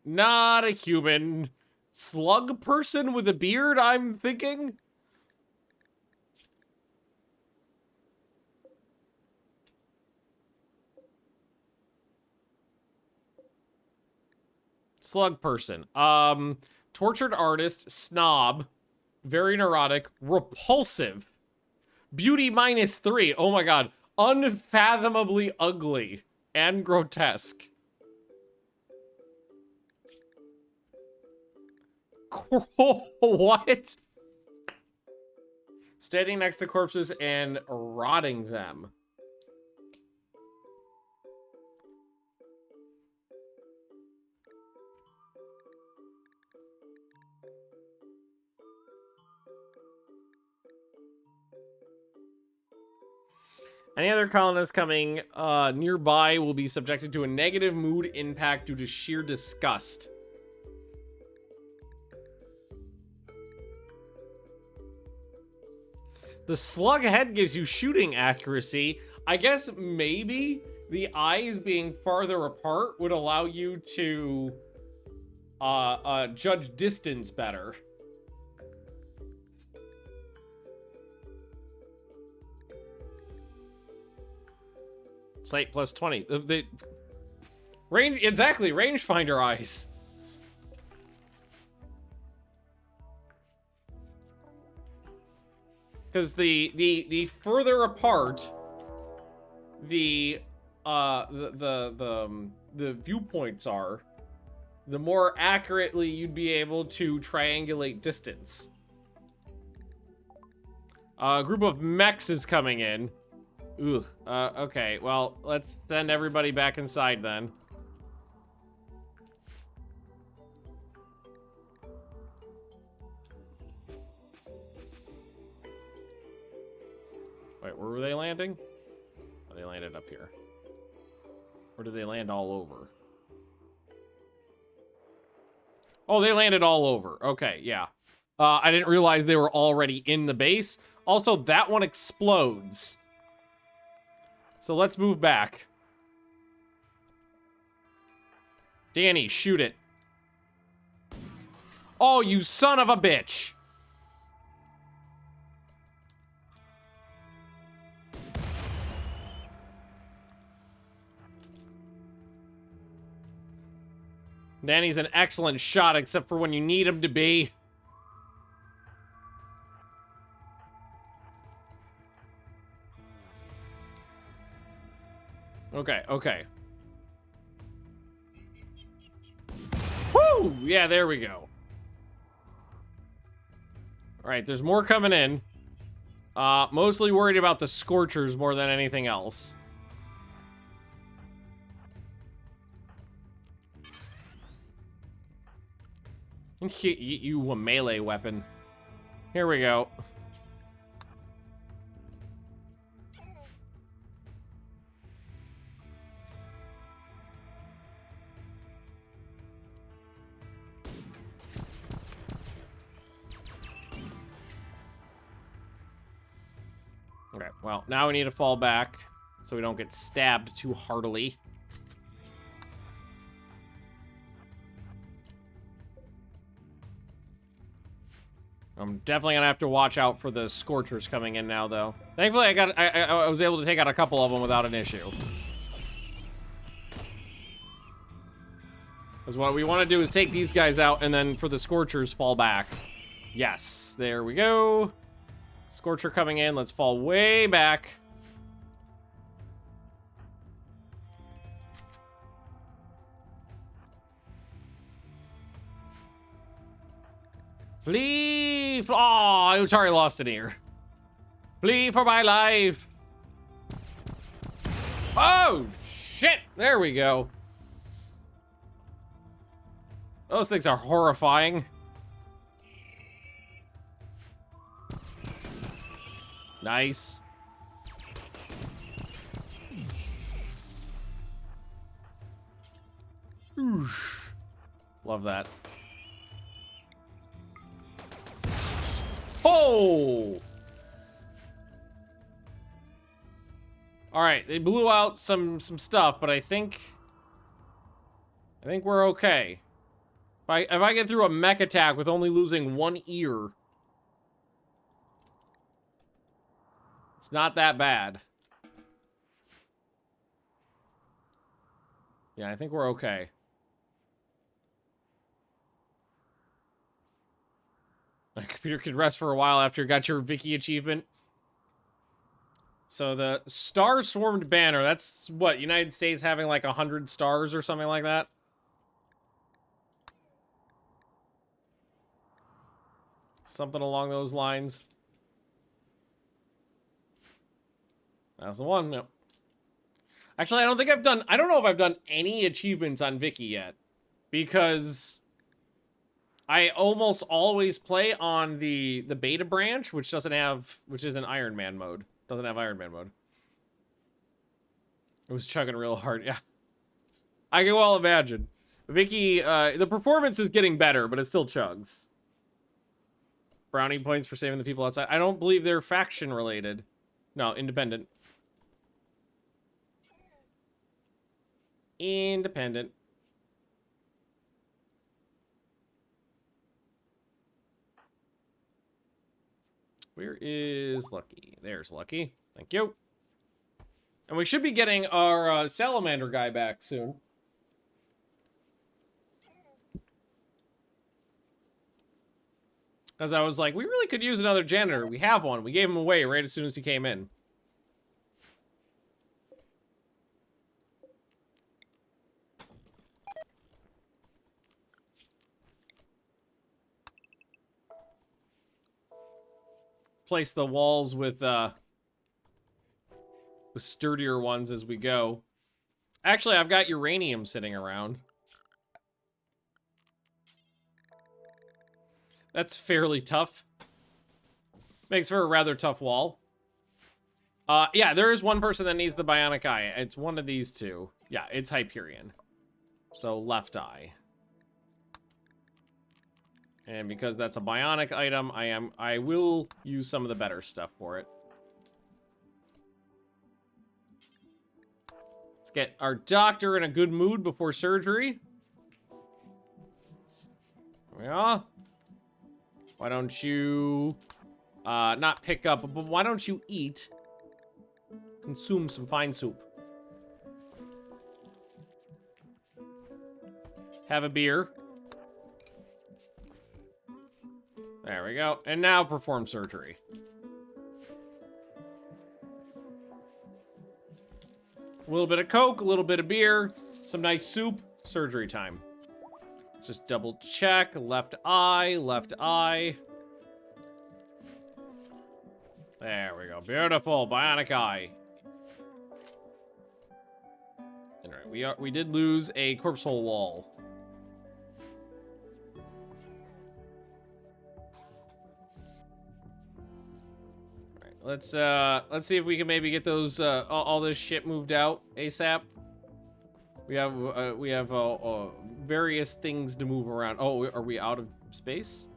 Not a human. Slug person with a beard, I'm thinking? Slug person. Tortured artist, snob, very neurotic, repulsive, beauty -3. Oh my god. Unfathomably ugly and grotesque. What? Standing next to corpses and rotting them. Any other colonists coming nearby will be subjected to a negative mood impact due to sheer disgust. The slug head gives you shooting accuracy. I guess maybe the eyes being farther apart would allow you to judge distance better. Sight plus 20. The range, exactly, rangefinder eyes. Because the further apart the viewpoints are, the more accurately you'd be able to triangulate distance. A group of mechs is coming in. Ugh. Okay, well, let's send everybody back inside then. Wait, where were they landing? Oh, they landed up here. Or did they land all over? Oh, they landed all over. Okay, yeah. I didn't realize they were already in the base. Also, that one explodes. So let's move back. Danny, shoot it. Oh, you son of a bitch. Danny's an excellent shot, except for when you need him to be. Okay, okay. Woo! Yeah, there we go. Alright, there's more coming in. Mostly worried about the Scorchers more than anything else. You a melee weapon. Here we go. Okay, well, now we need to fall back so we don't get stabbed too heartily. I'm definitely gonna have to watch out for the Scorchers coming in now, though. Thankfully, I was able to take out a couple of them without an issue. Because what we want to do is take these guys out, and then for the Scorchers, fall back. Yes, there we go. Scorcher coming in. Let's fall way back. Flee! Oh, Utari lost an ear. Flee for my life. Oh, shit. There we go. Those things are horrifying. Nice. Oosh. Love that. Oh! Alright, they blew out some stuff, but I think we're okay. If I get through a mech attack with only losing one ear, it's not that bad. Yeah, I think we're okay. Peter could rest for a while after you got your Vicky achievement. So the star-swarmed banner, that's what, United States having like 100 stars or something like that? Something along those lines. That's the one, yep. Actually, I don't know if I've done any achievements on Vicky yet. Because I almost always play on the beta branch, which isn't Iron Man mode. Doesn't have Iron Man mode. It was chugging real hard, yeah. I can well imagine. Vicky, the performance is getting better, but it still chugs. Brownie points for saving the people outside. I don't believe they're faction related. No, independent. Independent. Where is Lucky? There's Lucky. Thank you. And we should be getting our salamander guy back soon. Because I was like, we really could use another janitor. We have one. We gave him away right as soon as he came in. Place the walls with sturdier ones as we go. Actually, I've got uranium sitting around. That's fairly tough. Makes for a rather tough wall. Yeah, there is one person that needs the bionic eye. It's one of these two. Yeah, it's Hyperion. So left eye. And because that's a bionic item, I will use some of the better stuff for it. Let's get our doctor in a good mood before surgery. There we are. Why don't you not pick up, but why don't you eat? Consume some fine soup. Have a beer. There we go. And now perform surgery. A little bit of Coke, a little bit of beer, some nice soup, surgery time. Just double check. Left eye, left eye. There we go. Beautiful. Bionic eye. Alright, we did lose a corpse hole wall. Let's see if we can maybe get those all this shit moved out ASAP. We have various things to move around. Oh, are we out of space?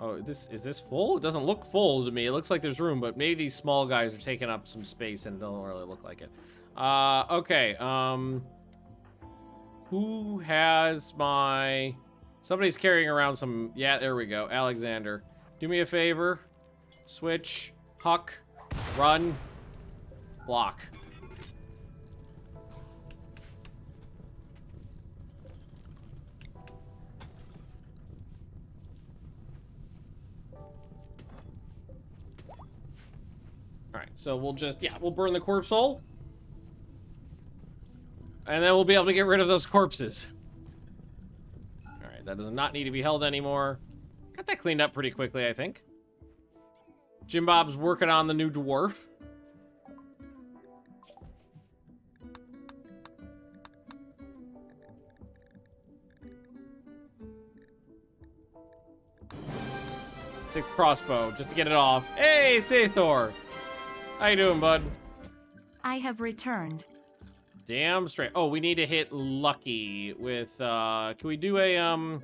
Oh, is this full? It doesn't look full to me. It looks like there's room, but maybe these small guys are taking up some space and don't really look like it. Okay. Who has my... Somebody's carrying around some... Yeah, there we go. Alexander. Do me a favor. Switch. Huck. Run. Block. Alright, so we'll just... Yeah, we'll burn the corpse hole. And then we'll be able to get rid of those corpses. That does not need to be held anymore. Got that cleaned up pretty quickly, I think. Jim Bob's working on the new dwarf. Take the crossbow just to get it off. Hey, Sathor! How you doing, bud? I have returned. Damn straight. Oh, we need to hit Lucky with, can we do a,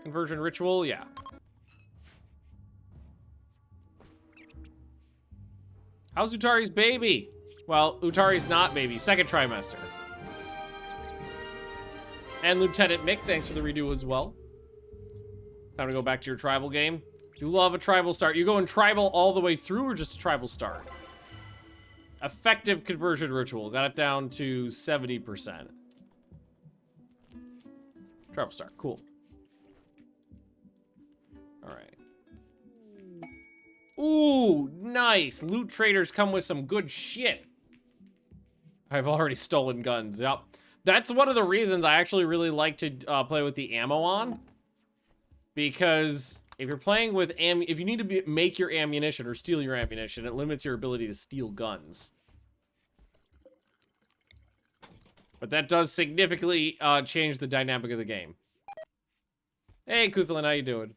conversion ritual? Yeah. How's Utari's baby? Well, Utari's not baby. Second trimester. And Lieutenant Mick, thanks for the redo as well. Time to go back to your tribal game. You love a tribal start. You going tribal all the way through or just a tribal start? Effective conversion ritual. Got it down to 70%. Travel star. Cool. Alright. Ooh, nice. Loot traders come with some good shit. I've already stolen guns. Yep. That's one of the reasons I actually really like to play with the ammo on. Because if you're playing with if you need to make your ammunition or steal your ammunition, it limits your ability to steal guns. But that does significantly change the dynamic of the game. Hey, Kuthlin, how you doing?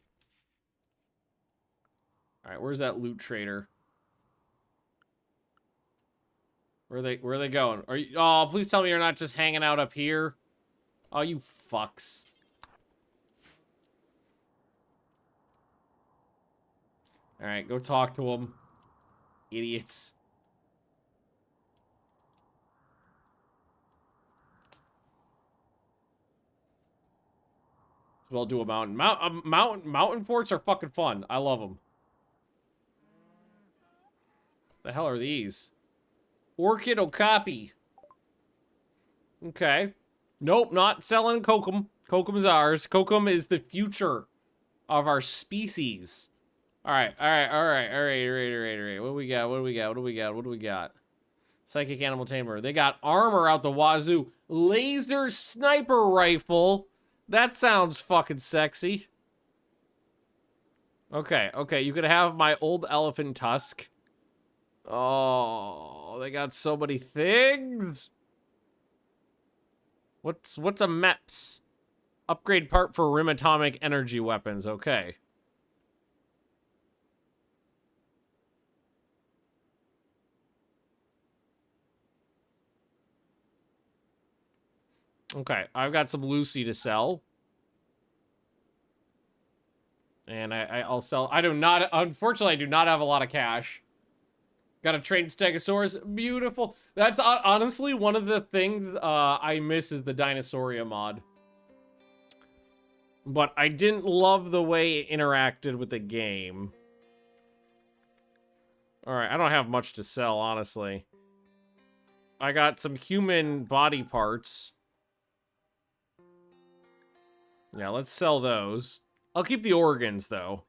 Alright, where's that loot trader? Where are they going? Are you? Oh, please tell me you're not just hanging out up here. Oh, you fucks. All right, go talk to them. Idiots. We'll do a mountain. Mountain forts are fucking fun. I love them. The hell are these? Orchid Okapi. Okay. Nope, not selling Kokum. Kokum is ours. Kokum is the future of our species. Alright. What do we got? Psychic Animal Tamer. They got armor out the wazoo. Laser sniper rifle. That sounds fucking sexy. Okay, you could have my old elephant tusk. Oh, they got so many things. What's a MEPS? Upgrade part for rim atomic energy weapons. Okay. Okay, I've got some Lucy to sell. And I'll sell. Unfortunately, I do not have a lot of cash. Got a trained Stegosaurus. Beautiful. That's honestly one of the things I miss is the Dinosauria mod. But I didn't love the way it interacted with the game. Alright, I don't have much to sell, honestly. I got some human body parts. Yeah, let's sell those. I'll keep the organs, though.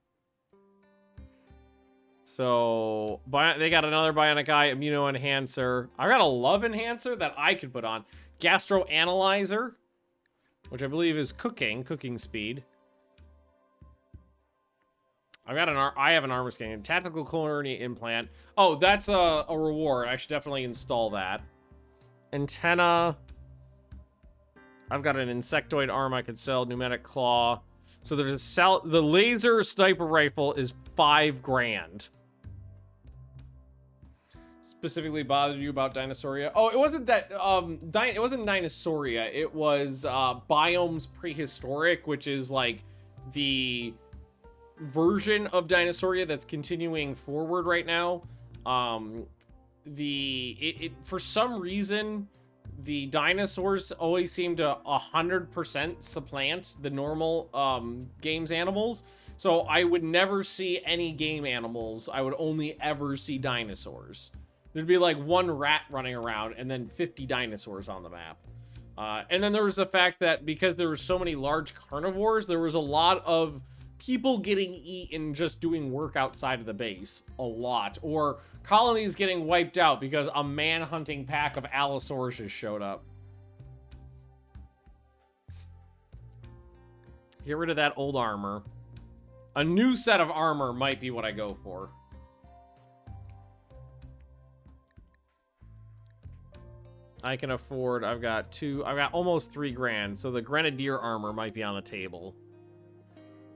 So, they got another bionic eye, immuno enhancer. I got a love enhancer that I could put on. Gastro analyzer, which I believe is cooking speed. I have an armor scanning. Tactical culinary implant. Oh, that's a reward. I should definitely install that. Antenna. I've got an insectoid arm I could sell. Pneumatic claw. So there's the laser sniper rifle is $5,000. Specifically bothered you about Dinosauria? Oh, it wasn't that, it wasn't Dinosauria. It was, Biomes Prehistoric, which is, like, the version of Dinosauria that's continuing forward right now. For some reason, the dinosaurs always seem to 100% supplant the normal, game's animals. So I would never see any game animals. I would only ever see dinosaurs. There'd be like one rat running around and then 50 dinosaurs on the map. And then there was the fact that because there were so many large carnivores, there was a lot of people getting eaten just doing work outside of the base. A lot. Or colonies getting wiped out because a man-hunting pack of Allosaurus showed up. Get rid of that old armor. A new set of armor might be what I go for. I can afford, I've got almost $3,000, so the Grenadier armor might be on the table.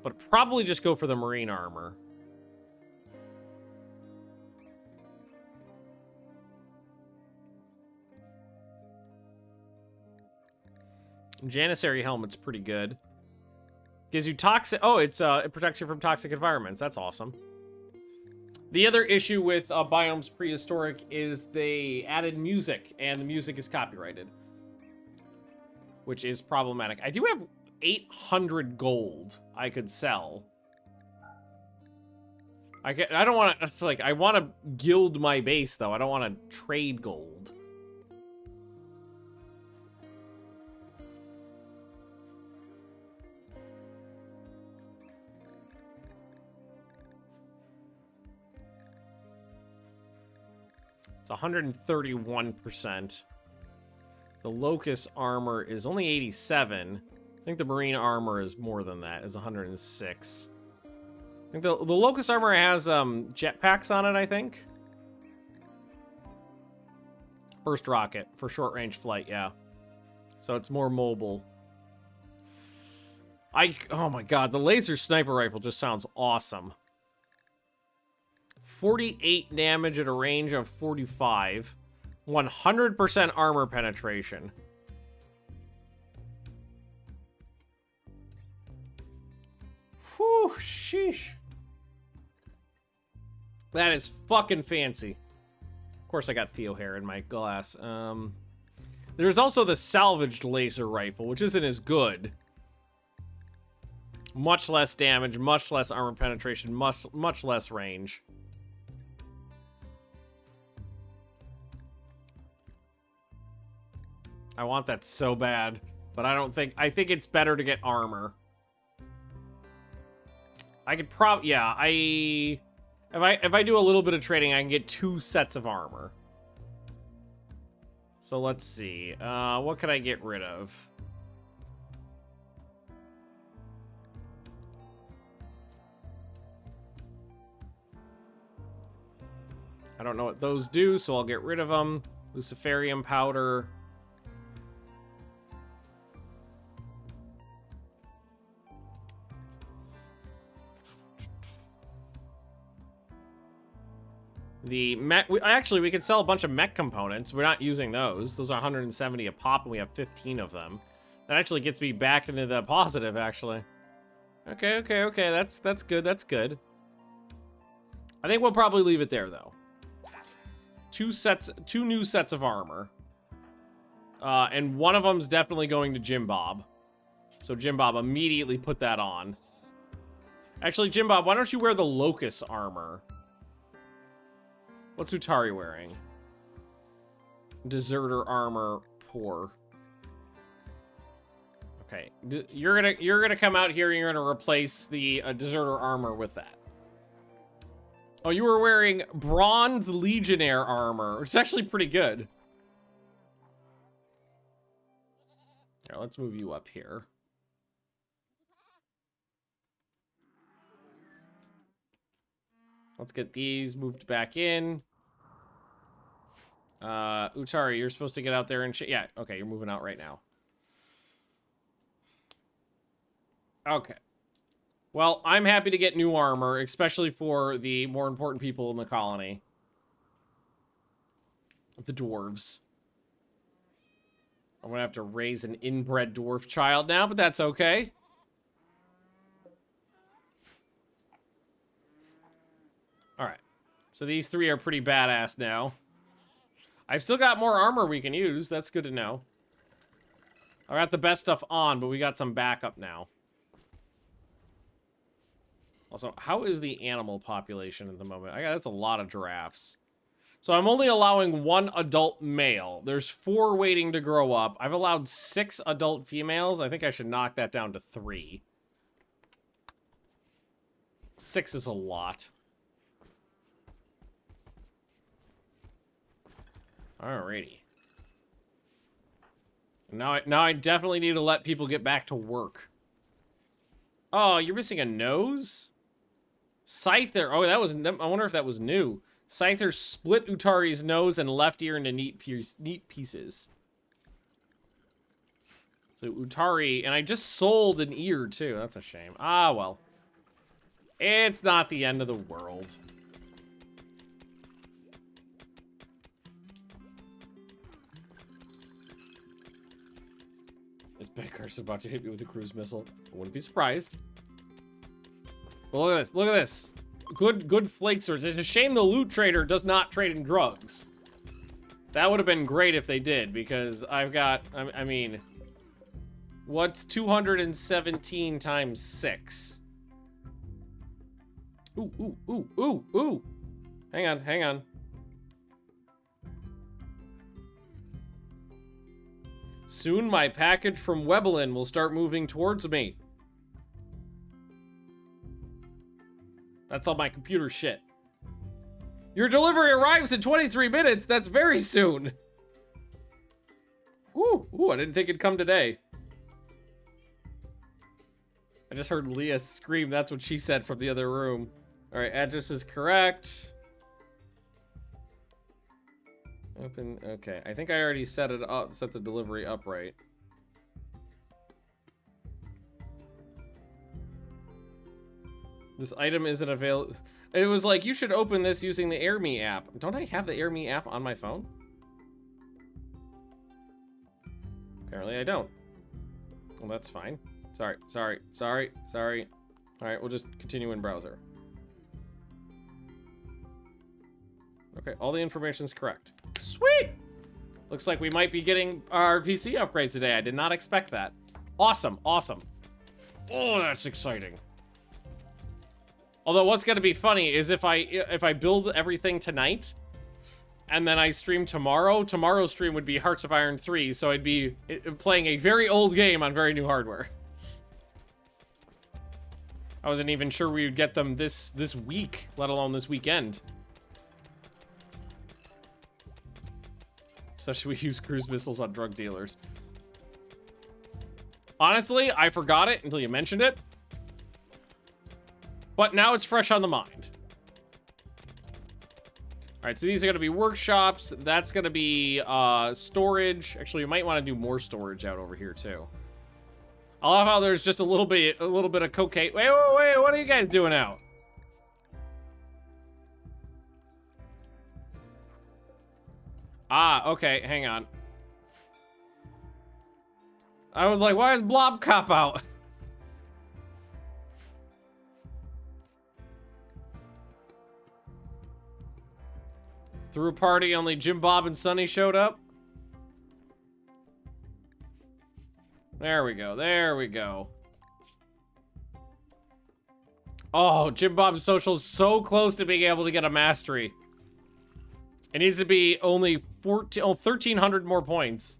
But probably just go for the Marine armor. Janissary helmet's pretty good. Gives you toxic, it protects you from toxic environments. That's awesome. The other issue with Biomes Prehistoric is they added music, and the music is copyrighted, which is problematic. I do have 800 gold I could sell. I don't want to, like, I want to guild my base, though. I don't want to trade gold. It's 131%. The Locust armor is only 87. I think the Marine armor is more than that. It's 106. I think the Locust armor has jetpacks on it, I think. Burst rocket for short-range flight, yeah. So it's more mobile. Oh my god, the laser sniper rifle just sounds awesome. 48 damage at a range of 45. 100% armor penetration. Whew, sheesh. That is fucking fancy. Of course I got Theo hair in my glass. There's also the salvaged laser rifle, which isn't as good. Much less damage, much less armor penetration, much less range. I want that so bad, but I think it's better to get armor. I could if I do a little bit of trading, I can get 2 sets of armor. So let's see. What could I get rid of? I don't know what those do, so I'll get rid of them. Luciferium powder. The mech, we could sell a bunch of mech components. We're not using those. Those are 170 a pop, and we have 15 of them. That actually gets me back into the positive, actually. Okay. That's good. That's good. I think we'll probably leave it there, though. 2 new sets of armor. And one of them's definitely going to Jim Bob. So Jim Bob, immediately put that on. Actually, Jim Bob, why don't you wear the Locust armor? What's Utari wearing? Deserter armor, poor. Okay, you're gonna come out here and you're gonna replace the deserter armor with that. Oh, you were wearing bronze legionnaire armor, which is actually pretty good. Here, let's move you up here. Let's get these moved back in. Utari, you're supposed to get out there and yeah, okay, you're moving out right now. Okay. Well, I'm happy to get new armor, especially for the more important people in the colony. The dwarves. I'm gonna have to raise an inbred dwarf child now, but that's okay. Alright. So these 3 are pretty badass now. I've still got more armor we can use. That's good to know. I got the best stuff on, but we got some backup now. Also, how is the animal population at the moment? That's a lot of giraffes. So I'm only allowing 1 adult male. There's 4 waiting to grow up. I've allowed 6 adult females. I think I should knock that down to 3. 6 is a lot. Alrighty. Now I definitely need to let people get back to work. Oh, you're missing a nose? Scyther. Oh, that was... I wonder if that was new. Scyther split Utari's nose and left ear into neat pieces. So Utari... And I just sold an ear, too. That's a shame. Ah, well. It's not the end of the world. This big curse is about to hit me with a cruise missile. I wouldn't be surprised. Well, look at this. Look at this. Good flake swords. It's a shame the loot trader does not trade in drugs. That would have been great if they did, because I've got... I mean... What's 217 times 6? Ooh. Hang on. Soon my package from Webelin will start moving towards me. That's all my computer shit. Your delivery arrives in 23 minutes. That's very soon. Whew. Ooh, I didn't think it'd come today. I just heard Leah scream. That's what she said from the other room. All right, address is correct. Open. Okay, I think I already set it up. Set the delivery up right. This item isn't available. It was like, you should open this using the AirMe app. Don't I have the AirMe app on my phone? Apparently I don't. Well, that's fine. Sorry. All right, we'll just continue in browser. Okay, all the information's correct. Sweet! Looks like we might be getting our PC upgrades today. I did not expect that. Awesome. Oh, that's exciting. Although what's gonna be funny is if I build everything tonight and then I stream tomorrow, tomorrow's stream would be Hearts of Iron 3, so I'd be playing a very old game on very new hardware. I wasn't even sure we would get them this week, let alone this weekend. Especially we use cruise missiles on drug dealers. Honestly, I forgot it until you mentioned it. But now it's fresh on the mind. All right, so these are going to be workshops. That's going to be storage. Actually, you might want to do more storage out over here too. I love how there's just a little bit of cocaine. Wait, what are you guys doing out? Ah, okay, hang on. I was like, why is Blob Cop out? Through a party, only Jim Bob and Sonny showed up. There we go. Oh, Jim Bob's social is so close to being able to get a mastery. It needs to be only 1,300 more points.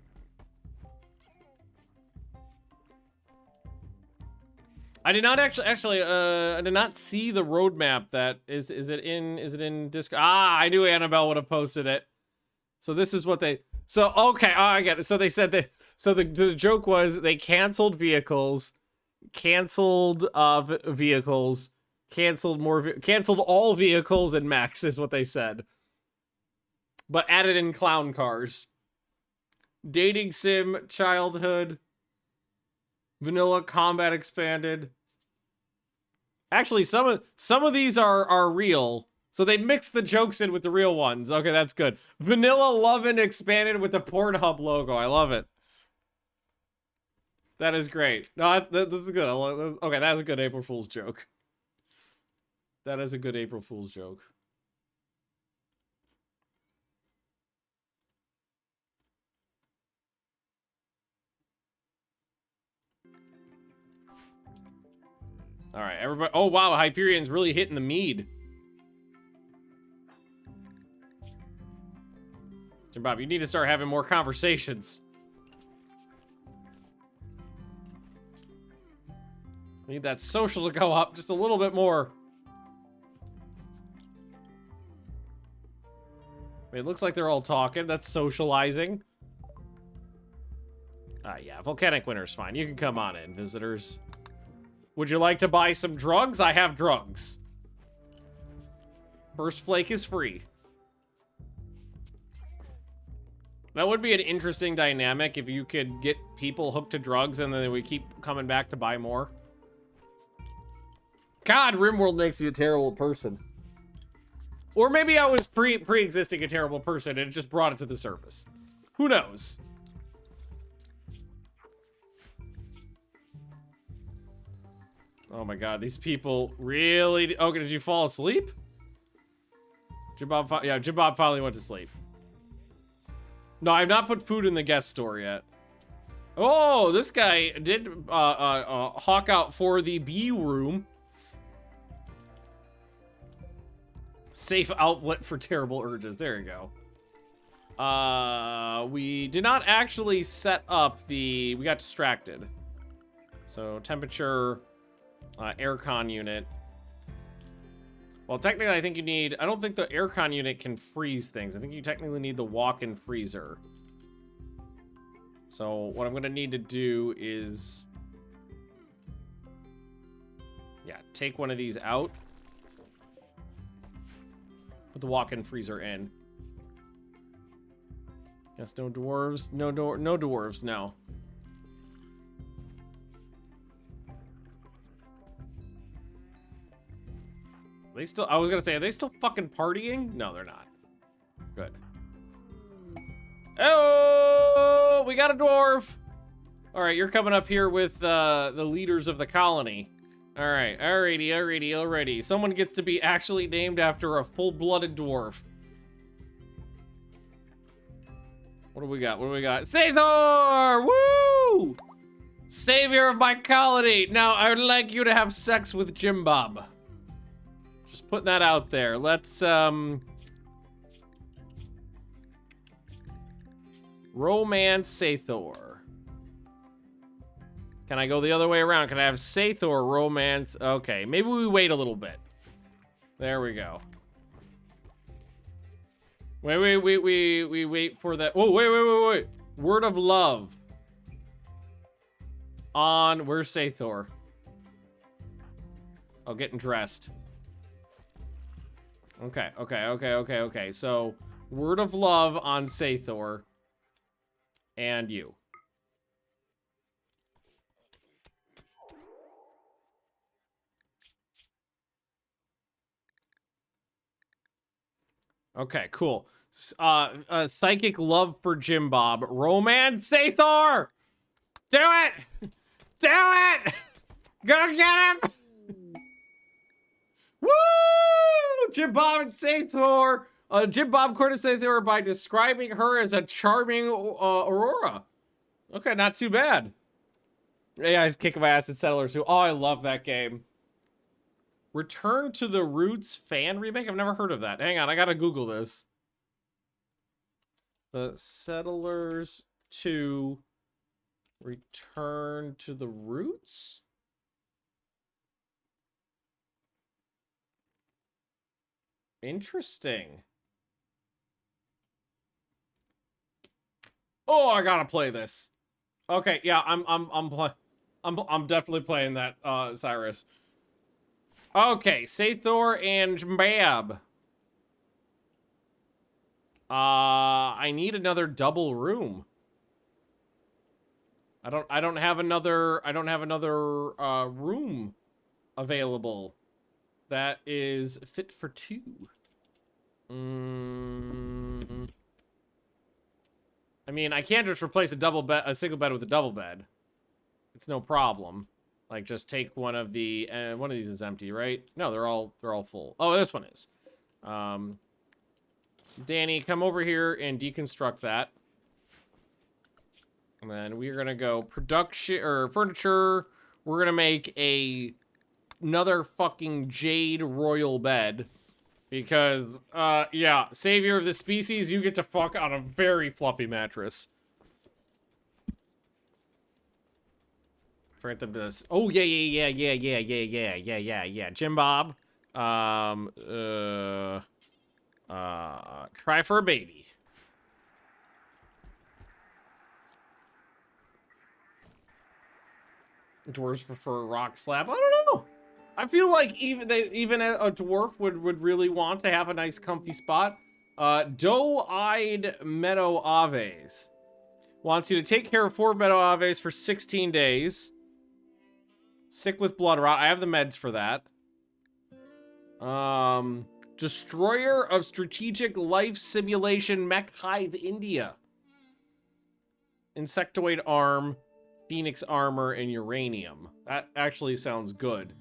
I did not actually I did not see the roadmap. That is it in Discord? Ah, I knew Annabelle would have posted it. So this is what they, so okay, oh, I get it. So they said that, so the joke was they canceled vehicles, canceled vehicles, canceled all vehicles and mechs is what they said. But added in clown cars. Dating sim, childhood, vanilla combat expanded. Actually, some of these are real. So they mixed the jokes in with the real ones. Okay, that's good. Vanilla Lovin' expanded with the Pornhub logo. I love it. That is great. No, this is good. Okay, that's a good April Fool's joke. That is a good April Fool's joke. All right, everybody. Oh, wow. Hyperion's really hitting the mead. Jim Bob, you need to start having more conversations. Need that social to go up just a little bit more. It looks like they're all talking. That's socializing. Yeah, Volcanic Winter's fine. You can come on in, visitors. Would you like to buy some drugs? I have drugs. First flake is free. That would be an interesting dynamic if you could get people hooked to drugs and then we keep coming back to buy more. God, Rimworld makes you a terrible person. Or maybe I was pre-existing a terrible person and it just brought it to the surface. Who knows? Oh my god, these people really... Okay, did you fall asleep? Jim Bob finally went to sleep. No, I've not put food in the guest store yet. Oh, this guy did hawk out for the B room. Safe outlet for terrible urges. There you go. We did not actually set up the... We got distracted. So, temperature... aircon unit. Well, technically, I think you need... I don't think the aircon unit can freeze things. I think you technically need the walk-in freezer. So, what I'm going to need to do is... yeah, take one of these out. Put the walk-in freezer in. Yes, no dwarves. No dwarves, no. They still... I was gonna say, are they still fucking partying? No, they're not. Good. Oh, we got a dwarf. All right, you're coming up here with the leaders of the colony. All right, alrighty. Someone gets to be actually named after a full-blooded dwarf. What do we got? Sathor! Woo! Savior of my colony. Now, I would like you to have sex with Jim Bob. Just putting that out there. Let's, romance Sathor. Can I go the other way around? Can I have Sathor romance? Okay, maybe we wait a little bit. There we go. We wait for that. Oh, wait. Word of love. On, where's Sathor? Oh, getting dressed. Okay. So, word of love on Sathor. And you. Okay, cool. Psychic love for Jim Bob. Romance Sathor! Do it! Do it! Go get him! Woo! Jim Bob and Sathor. Jim Bob courted Sathor by describing her as a charming Aurora. Okay, not too bad. Yeah, he's kicking my ass at Settlers too. Oh, I love that game. Return to the Roots fan remake? I've never heard of that. Hang on, I gotta Google this. The Settlers 2 Return to the Roots? Interesting. Oh, I gotta play this. Okay, yeah, I'm definitely playing that, Cyrus. Okay, Sathor and Jmbab. I need another double room. I don't have another room available that is fit for two. I mean, I can't just replace a single bed with a double bed. It's no problem. Like, just take one of the... one of these is empty, right? No, they're all full. Oh, this one is. Danny, come over here and deconstruct that. And then we're going to go production... or furniture. We're going to make another fucking jade royal bed. Because, yeah, savior of the species, you get to fuck on a very fluffy mattress. Forget this. Oh, yeah. Jim Bob. Try for a baby. Dwarves prefer rock slab. I don't know. I feel like even a dwarf would really want to have a nice comfy spot. Doe-eyed meadow aves wants you to take care of 4 meadow aves for 16 days. Sick with blood rot. I have the meds for that. Destroyer of strategic life simulation mech hive India. Insectoid arm, phoenix armor, and uranium. That actually sounds good.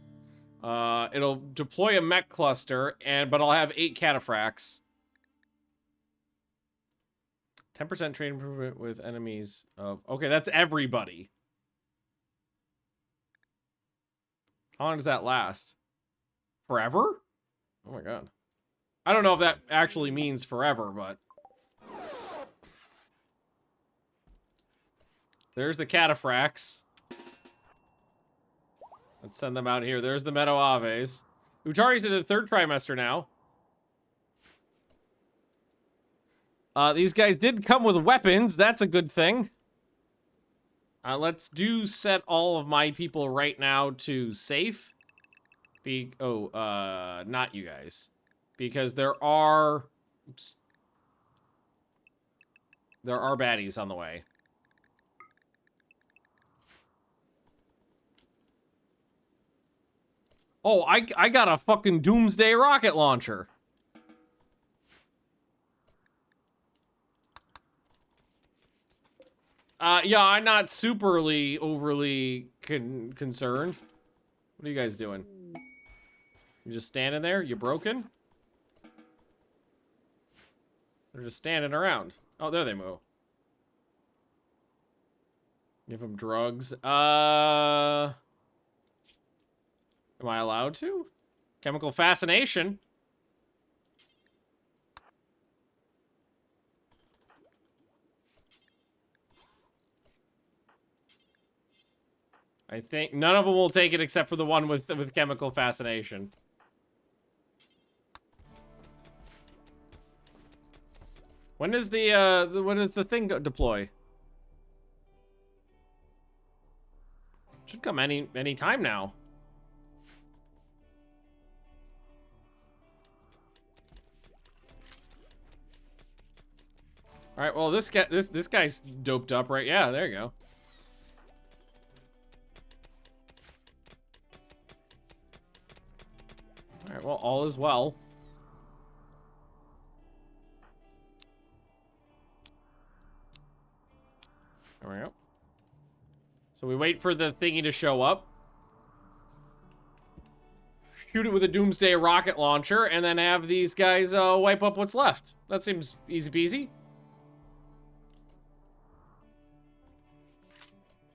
It'll deploy a mech cluster, but I'll have 8 cataphracts. 10% trade improvement with enemies of... Okay, that's everybody. How long does that last? Forever? Oh my god. I don't know if that actually means forever, but... There's the cataphracts. Let's send them out here. There's the meadow aves. Utari's in the 3rd trimester now. These guys did come with weapons. That's a good thing. Let's set all of my people right now to safe. Not you guys. Because there are... Oops. There are baddies on the way. Oh, I got a fucking doomsday rocket launcher. Yeah, I'm not overly concerned. What are you guys doing? You just standing there? You broken? They're just standing around. Oh, there they move. Give them drugs. Am I allowed to? Chemical fascination. I think none of them will take it except for the one with chemical fascination. When does when does the thing deploy? Should come any time now. All right, well this guy's doped up, right? Yeah, there you go. All right, well, all is well. There we go. So we wait for the thingy to show up. Shoot it with a doomsday rocket launcher, and then have these guys wipe up what's left. That seems easy peasy.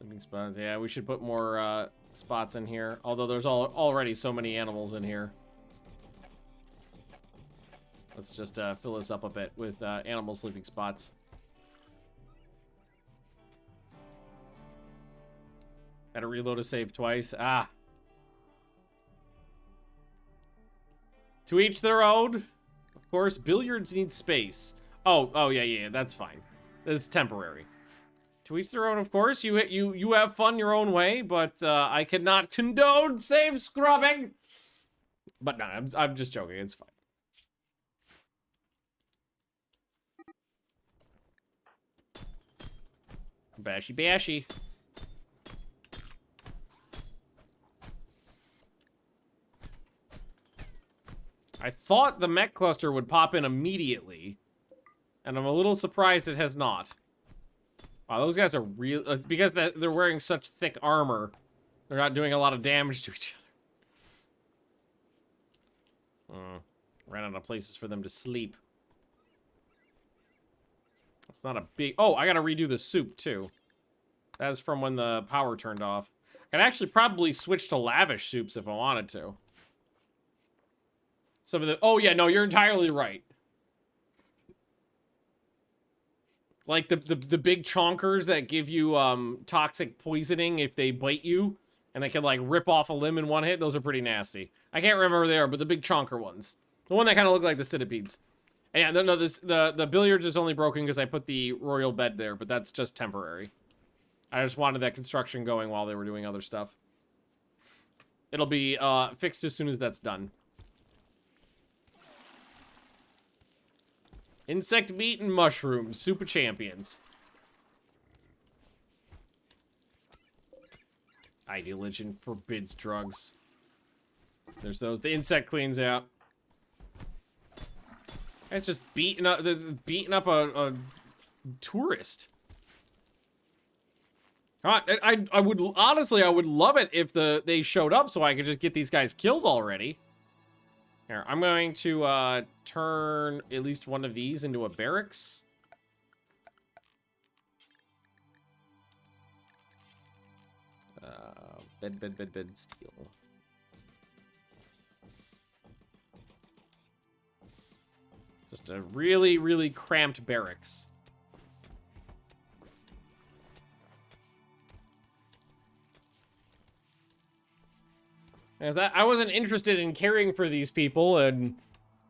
Living spots. Yeah, we should put more spots in here. Although there's already so many animals in here. Let's just fill this up a bit with animal sleeping spots. Gotta reload a save twice. Ah. To each their own. Of course, billiards need space. Oh, yeah, that's fine. This is temporary. To each their own, of course. You have fun your own way, but I cannot condone save scrubbing. But no, I'm just joking. It's fine. Bashy bashy. I thought the mech cluster would pop in immediately, and I'm a little surprised it has not. Wow, those guys are real because they're wearing such thick armor. They're not doing a lot of damage to each other. Ran out of places for them to sleep. That's not a big... Oh, I gotta redo the soup, too. That's from when the power turned off. I could actually probably switch to lavish soups if I wanted to. Some of the... Oh, yeah, no, you're entirely right. Like the big chonkers that give you toxic poisoning if they bite you. And they can, like, rip off a limb in one hit. Those are pretty nasty. I can't remember where they are, but the big chonker ones. The one that kind of look like the centipedes. And yeah, no, the billiards is only broken because I put the royal bed there, but that's just temporary. I just wanted that construction going while they were doing other stuff. It'll be fixed as soon as that's done. Insect meat and mushrooms. Super champions. Ideology forbids drugs. There's those. The insect queen's out. It's just beating up a tourist. I would honestly, I would love it if they showed up so I could just get these guys killed already. Here, I'm going to turn at least one of these into a barracks. Bed, steel. Just a really, really cramped barracks. As that, I wasn't interested in caring for these people and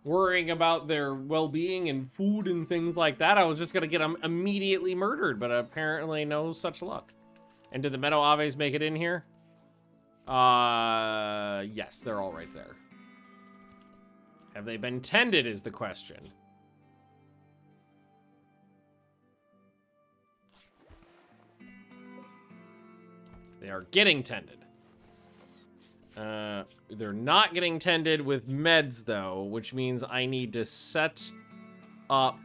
worrying about their well-being and food and things like that. I was just gonna get them immediately murdered, but apparently no such luck. And did the Meadow Aves make it in here? Yes, they're all right there. Have they been tended is the question. They are getting tended. They're not getting tended with meds, though, which means I need to set up...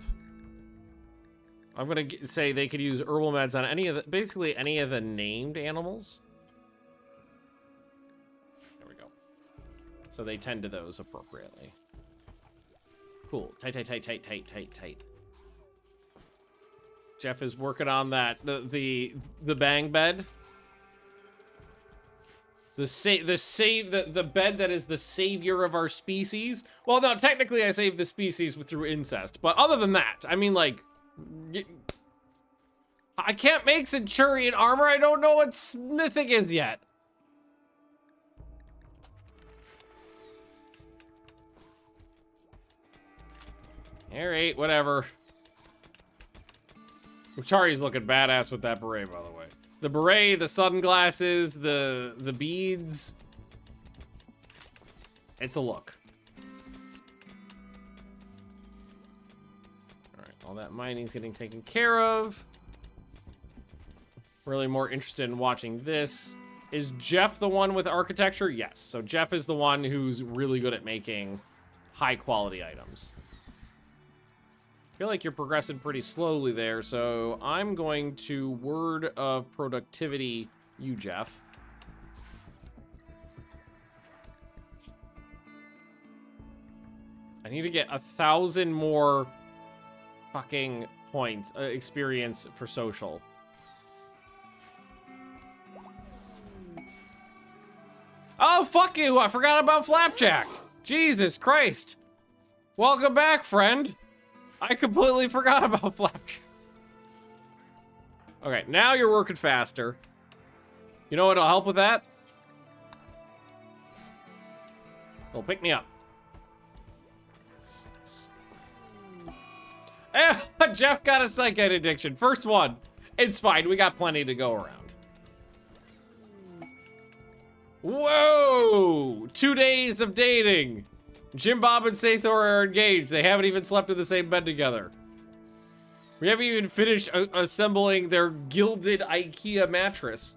I'm going to say they could use herbal meds on any of the... basically any of the named animals. There we go. So they tend to those appropriately. Cool. Tight, tight, tight, tight, tight, tight, tight. Jeff is working on that. The bang bed. The bed that is the savior of our species. Well, no, technically I saved the species through incest. But other than that, I mean, like... I can't make Centurion armor. I don't know what smithing is yet. Alright, whatever. Uchari's looking badass with that beret, by the way. The beret, the sunglasses, the beads. It's a look. Alright, all that mining's getting taken care of. Really more interested in watching this. Is Jeff the one with architecture? Yes. So Jeff is the one who's really good at making high quality items. I feel like you're progressing pretty slowly there, so I'm going to word of productivity you, Jeff. I need to get 1,000 more fucking points, experience for social. Oh, fuck you! I forgot about Flapjack! Jesus Christ! Welcome back, friend! I completely forgot about Flapjack. Okay, now you're working faster. You know what'll help with that? They'll pick me up. Jeff got a psychite addiction. First one. It's fine. We got plenty to go around. Whoa! 2 days of dating. Jim Bob and Sathor are engaged. They haven't even slept in the same bed together. We haven't even finished assembling their gilded IKEA mattress.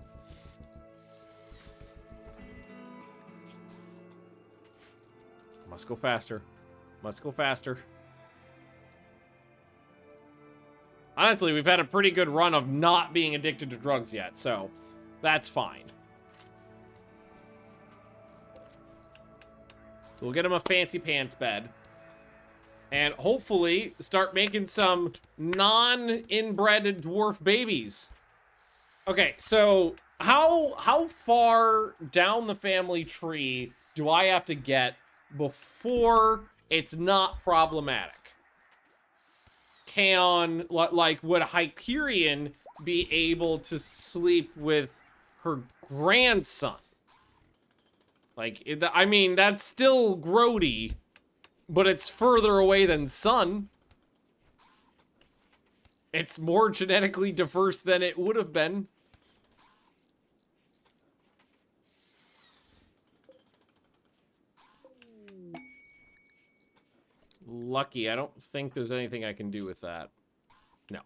Must go faster. Must go faster. Honestly, we've had a pretty good run of not being addicted to drugs yet, so that's fine. So we'll get him a fancy pants bed. And hopefully start making some non-inbred dwarf babies. Okay, so how far down the family tree do I have to get before it's not problematic? Would Hyperion be able to sleep with her grandson? Like, I mean, that's still grody, but it's further away than Sun. It's more genetically diverse than it would have been. Lucky, I don't think there's anything I can do with that. No.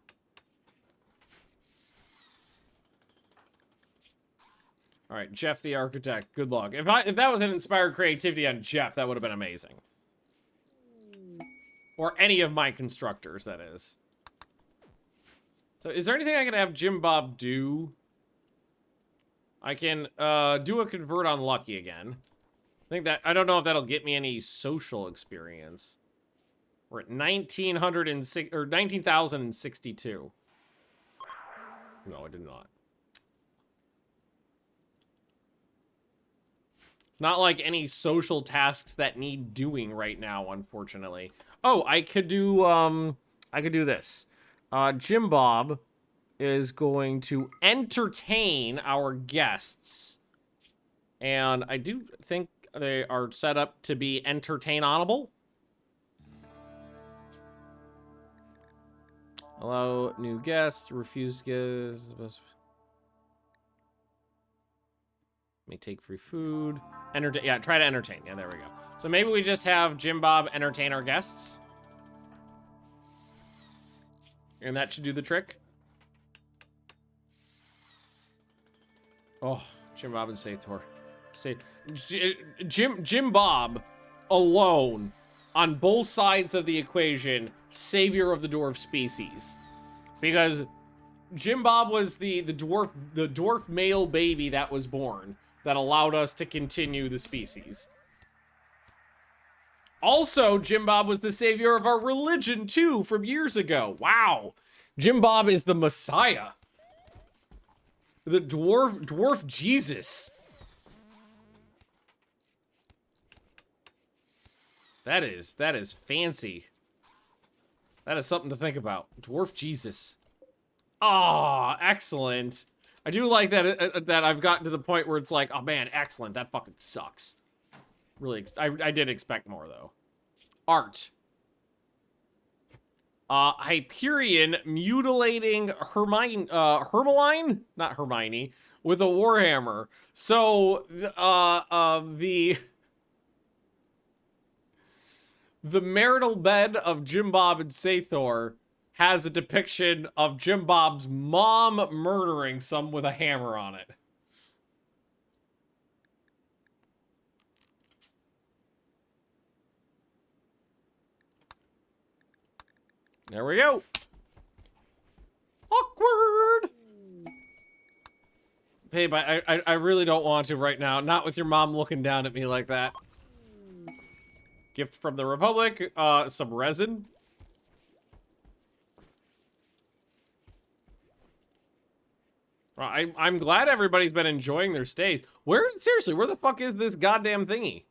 All right, Jeff the architect. Good luck. If that was an inspired creativity on Jeff, that would have been amazing. Or any of my constructors, that is. So, is there anything I can have Jim Bob do? I can do a convert on Lucky again. I don't know if that'll get me any social experience. We're at 1906 or 19,062. No, it did not. Not like any social tasks that need doing right now, unfortunately. Oh, I could do this. Jim Bob is going to entertain our guests And I do think they are set up to be entertainable. Allow new guests, refuse guests. May take free food. Entertain. Yeah, try to entertain. Yeah, there we go. So maybe we just have Jim Bob entertain our guests. And that should do the trick. Oh, Jim Bob and Sathor. Jim Bob alone on both sides of the equation, savior of the dwarf species. Because Jim Bob was the dwarf male baby that was born that allowed us to continue the species. Also, Jim Bob was the savior of our religion too from years ago. Wow. Jim Bob is the Messiah. The dwarf Jesus. That is fancy. That is something to think about. Dwarf Jesus. Ah, excellent. I do like that that I've gotten to the point where it's like, oh man, excellent. That fucking sucks. Really, I did expect more though. Art. Hyperion mutilating Hermeline? Not Hermione. With a warhammer. So, the marital bed of Jim Bob and Sathor has a depiction of Jim Bob's mom murdering some with a hammer on it. There we go. Awkward. Babe, I really don't want to right now. Not with your mom looking down at me like that. Gift from the Republic. Some resin. I'm glad everybody's been enjoying their stays. Seriously, where the fuck is this goddamn thingy?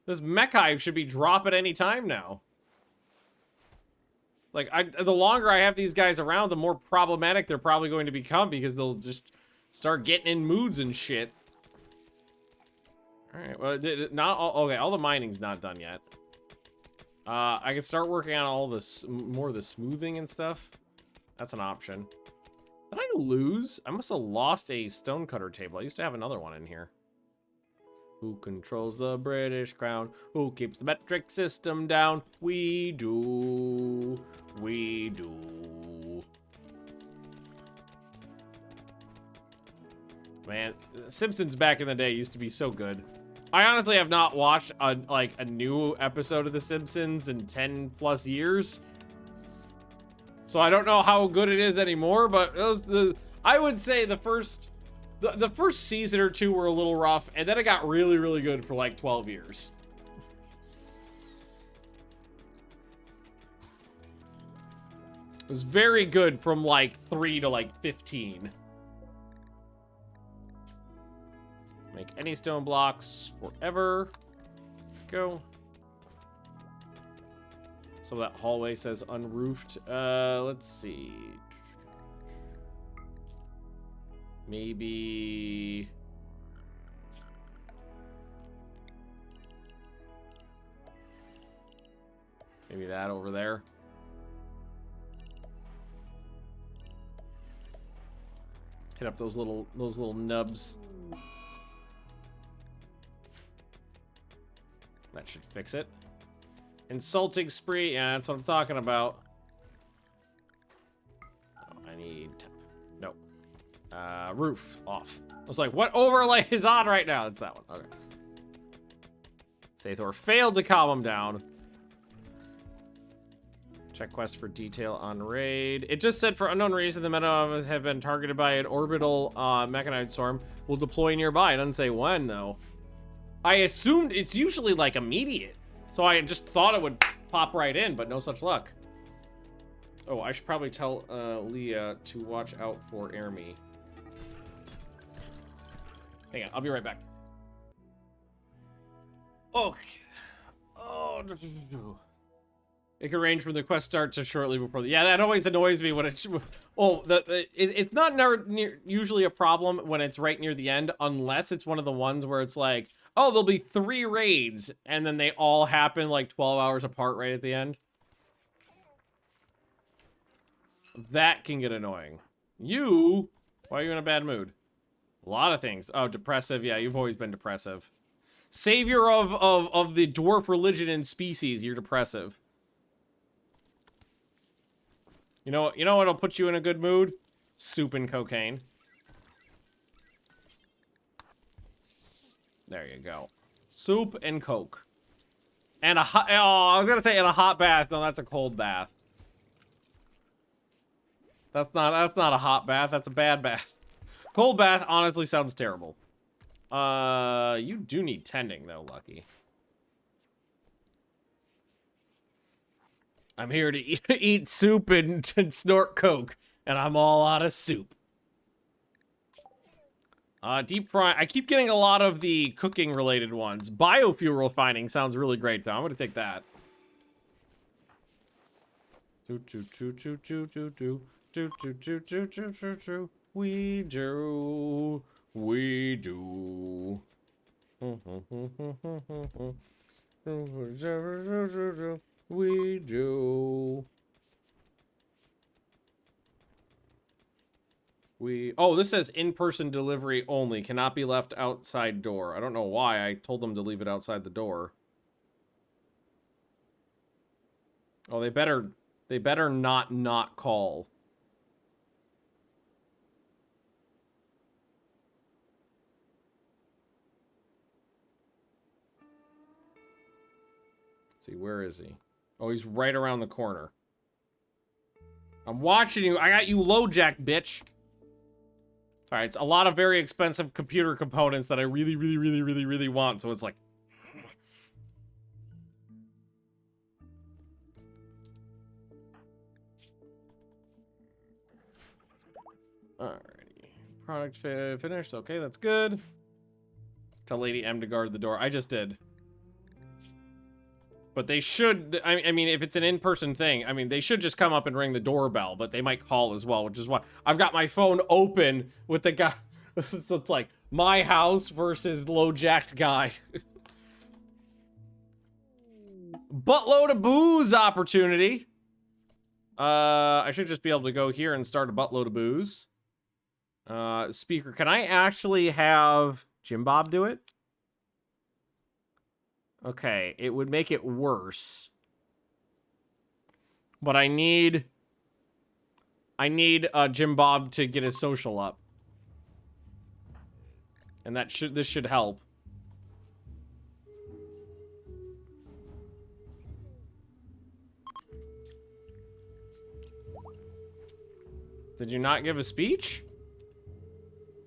This mech hive should be dropping any time now. Like, the longer I have these guys around, the more problematic they're probably going to become because they'll just start getting in moods and shit. Alright, well, okay, all the mining's not done yet. I can start working on all this, more of the smoothing and stuff. That's an option. Did I lose? I must have lost a stonecutter table. I used to have another one in here. Who controls the British crown? Who keeps the metric system down? We do. We do. Man, Simpsons back in the day used to be so good. I honestly have not watched a new episode of The Simpsons in 10 plus years. So I don't know how good it is anymore, but I would say the first season or two were a little rough, and then it got really, really good for like 12 years. It was very good from like 3 to like 15. Make any stone blocks forever. Go. So that hallway says unroofed. Let's see. Maybe... maybe that over there. Hit up those little nubs. That should fix it. Insulting spree. Yeah, that's what I'm talking about. Oh, I need... nope. Roof off. I was like, what overlay is on right now? It's that one. Okay. Sathor failed to calm him down. Check quest for detail on raid. It just said for unknown reason the meta have been targeted by an orbital mechanite storm. Will deploy nearby. It doesn't say when though. I assumed it's usually like immediate. So I just thought it would pop right in, but no such luck. Oh, I should probably tell Leah to watch out for Ermi. Hang on, I'll be right back. Okay. Oh, It can range from the quest start to shortly before the... Yeah, that always annoys me when it's... Oh, it's not usually a problem when it's right near the end, unless it's one of the ones where it's like, oh, there'll be 3 raids, and then they all happen like 12 hours apart right at the end. That can get annoying. You? Why are you in a bad mood? A lot of things. Oh, depressive. Yeah, you've always been depressive. Savior of the dwarf religion and species, you're depressive. You know what'll put you in a good mood? Soup and cocaine. There you go. Soup and coke. And a hot... Oh, I was gonna say and a hot bath. No, that's a cold bath. That's not a hot bath. That's a bad bath. Cold bath honestly sounds terrible. You do need tending though, Lucky. I'm here to eat soup and snort coke, and I'm all out of soup. Deep fry. I keep getting a lot of the cooking related ones. Biofuel refining sounds really great though. I'm gonna take that. We do. We do. We do. Oh, this says in-person delivery only. Cannot be left outside door. I don't know why. I told them to leave it outside the door. Oh, they better not call. Let's see, where is he? Oh, he's right around the corner. I'm watching you. I got you low jack, bitch. All right, it's a lot of very expensive computer components that I really want. So it's like... Alrighty. Product finished. Okay, that's good. Tell Lady M to guard the door. I just did. But they should, I mean, if it's an in-person thing, I mean, they should just come up and ring the doorbell, but they might call as well, which is why I've got my phone open with the guy. So it's like my house versus low-jacked guy. Buttload of booze opportunity. I should just be able to go here and start a buttload of booze. Speaker, can I actually have Jim Bob do it? Okay, it would make it worse. But I need Jim Bob to get his social up. And this should help. Did you not give a speech?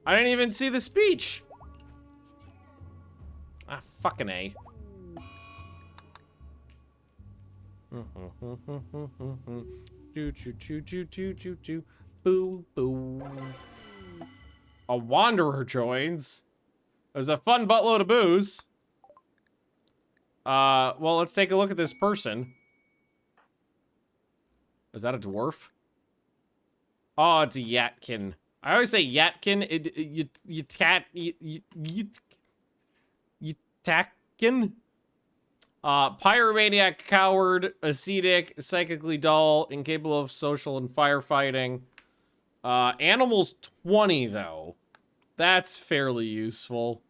I didn't even see the speech. Ah, fucking A. Boo boo. A wanderer joins. There's a fun buttload of booze. Well, let's take a look at this person. Is that a dwarf? Oh, it's a Yatkin. I always say Yatkin. Yatkin. Pyromaniac, coward, ascetic, psychically dull, incapable of social and firefighting. Animals 20 though. That's fairly useful.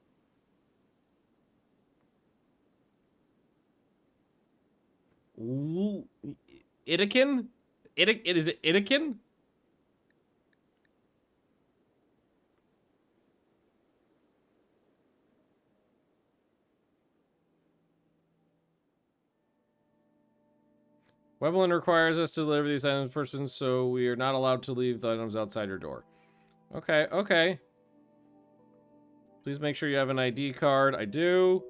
Itakin? Is it Itakin? Webland requires us to deliver these items to persons, so we are not allowed to leave the items outside your door. Okay, okay. Please make sure you have an ID card. I do.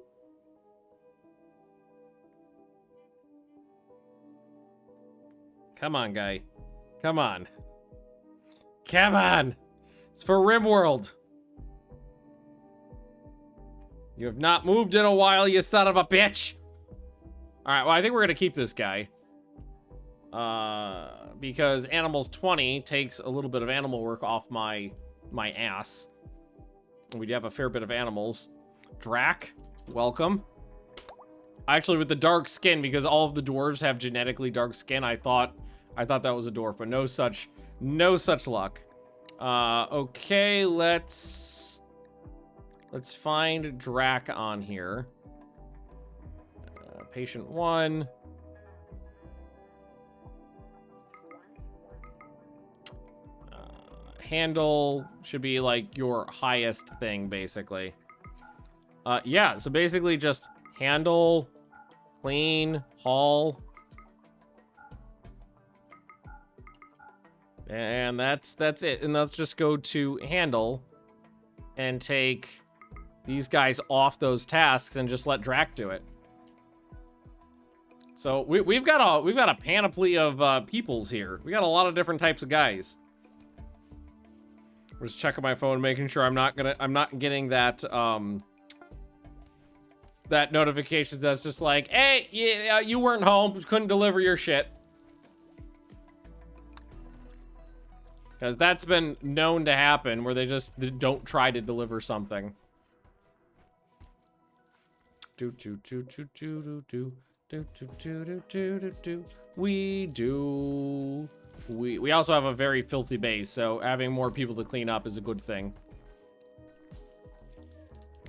Come on, guy. Come on. Come on. It's for Rimworld. You have not moved in a while, you son of a bitch. All right, well, I think we're going to keep this guy. Because animals 20 takes a little bit of animal work off my ass. We do have a fair bit of animals. Drac, welcome. Actually, with the dark skin, because all of the dwarves have genetically dark skin, I thought that was a dwarf, but no such luck. Okay, let's find Drac on here. Patient 1. Handle should be like your highest thing, basically. Yeah, so basically just handle, clean, haul. And that's it. And let's just go to handle and take these guys off those tasks and just let Drac do it. So we've got a panoply of peoples here. We got a lot of different types of guys. I'm just checking my phone, making sure I'm not getting that that notification that's just like, hey, you weren't home, couldn't deliver your shit. Because that's been known to happen, where they just don't try to deliver something. We also have a very filthy base, so having more people to clean up is a good thing.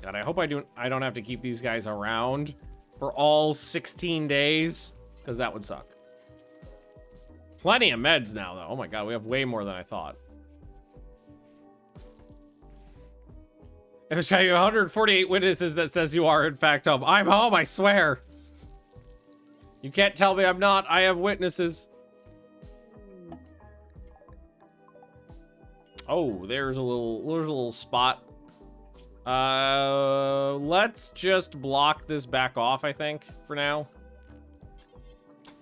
God, I hope I don't have to keep these guys around for all 16 days, because that would suck. Plenty of meds now, though. Oh my god, we have way more than I thought. If I have 148 witnesses that says you are in fact home. I'm home, I swear. You can't tell me I'm not. I have witnesses. Oh, there's a little spot. Let's just block this back off, I think, for now.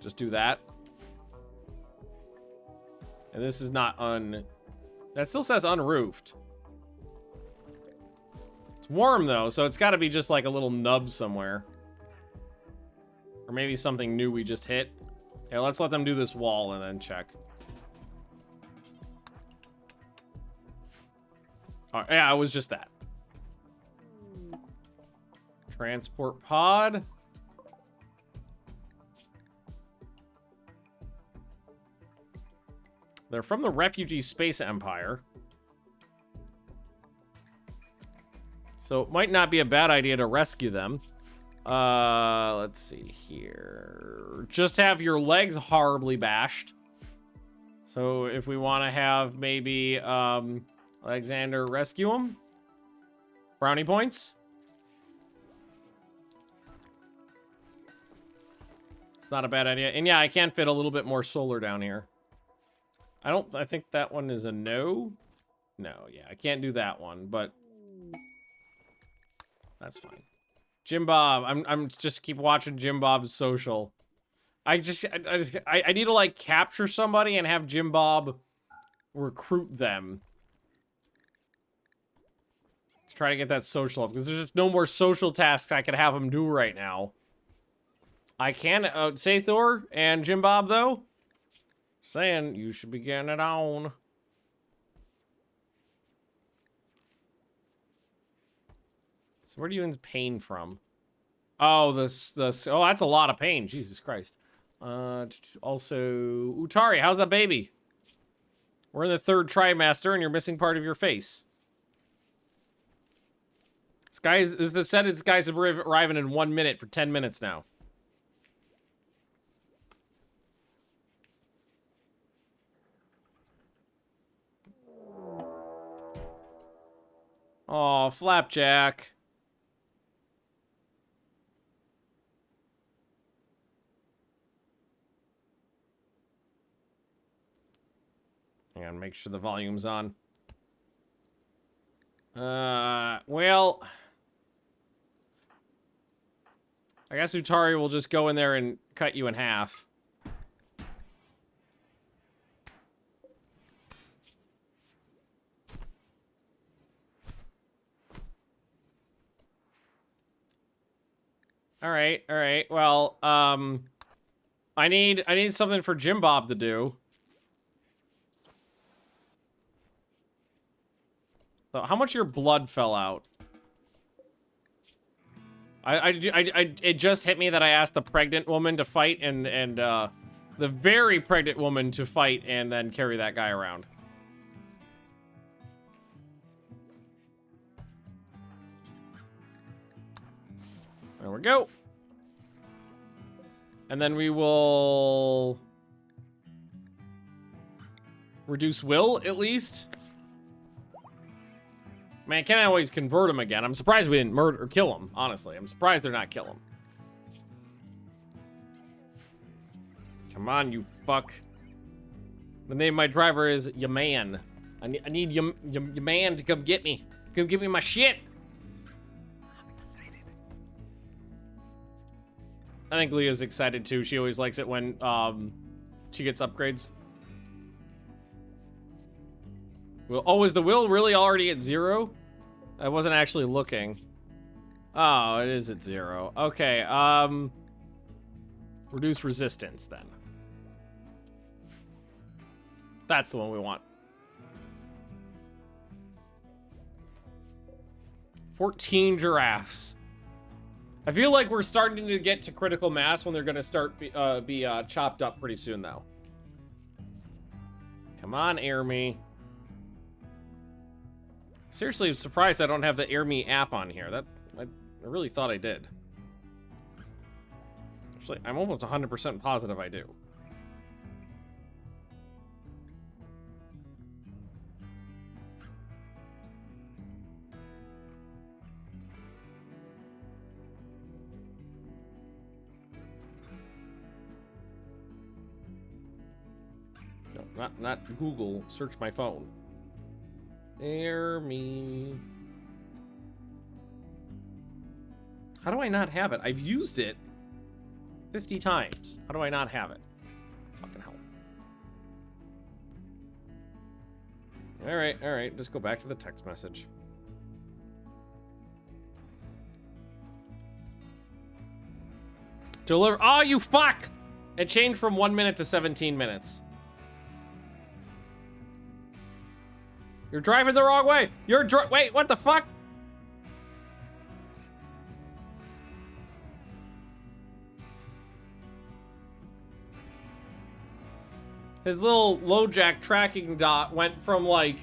Just do that. And this is not that still says unroofed. It's warm, though, so it's got to be just like a little nub somewhere. Or maybe something new we just hit. Yeah, let's let them do this wall and then check. Oh, yeah, it was just that. Transport pod. They're from the Refugee Space Empire. So it might not be a bad idea to rescue them. Let's see here. Just have your legs horribly bashed. So if we want to have maybe Alexander rescue him. Brownie points. It's not a bad idea. And yeah, I can fit a little bit more solar down here. I think that one is a no. No, yeah, I can't do that one, but that's fine. Jim Bob, I'm just keep watching Jim Bob's social. I need to like capture somebody and have Jim Bob recruit them. To try to get that social up, because there's just no more social tasks I could have him do right now. I can say Thor and Jim Bob though. Saying you should be getting it on. So where do you in pain from? Oh, this oh, that's a lot of pain. Jesus Christ. Also, Utari, how's that baby? We're in the 3rd trimester and you're missing part of your face. This said this guy's arriving in 1 minute for 10 minutes now. Oh, Flapjack. Hang on, make sure the volume's on. Well, I guess Utari will just go in there and cut you in half. All right. Well, I need something for Jim Bob to do. So how much of your blood fell out? It just hit me that I asked the pregnant woman to fight and the very pregnant woman to fight and then carry that guy around. There we go. And then we will reduce will, at least. Man, can't I always convert him again? I'm surprised we didn't murder or kill him, honestly. I'm surprised they're not killing him. Come on, you fuck. The name of my driver is Yaman. I need Yaman to come get me. Come get me my shit. I'm excited. I think Leah's excited too. She always likes it when she gets upgrades. Well, oh, is the will really already at 0? I wasn't actually looking. Oh, it is at 0. Okay, reduce resistance then. That's the one we want. 14 giraffes. I feel like we're starting to get to critical mass when they're gonna start be chopped up pretty soon, though. Come on, Air Me. Seriously, I'm surprised I don't have the Air Me app on here. I really thought I did. Actually, I'm almost 100% positive I do. No, not Google. Search my phone. Air Me. How do I not have it? I've used it 50 times. How do I not have it? Fucking hell. Alright. Just go back to the text message. Deliver. Oh, you fuck! It changed from 1 minute to 17 minutes. You're driving the wrong way. Wait, what the fuck? His little LoJack tracking dot went from like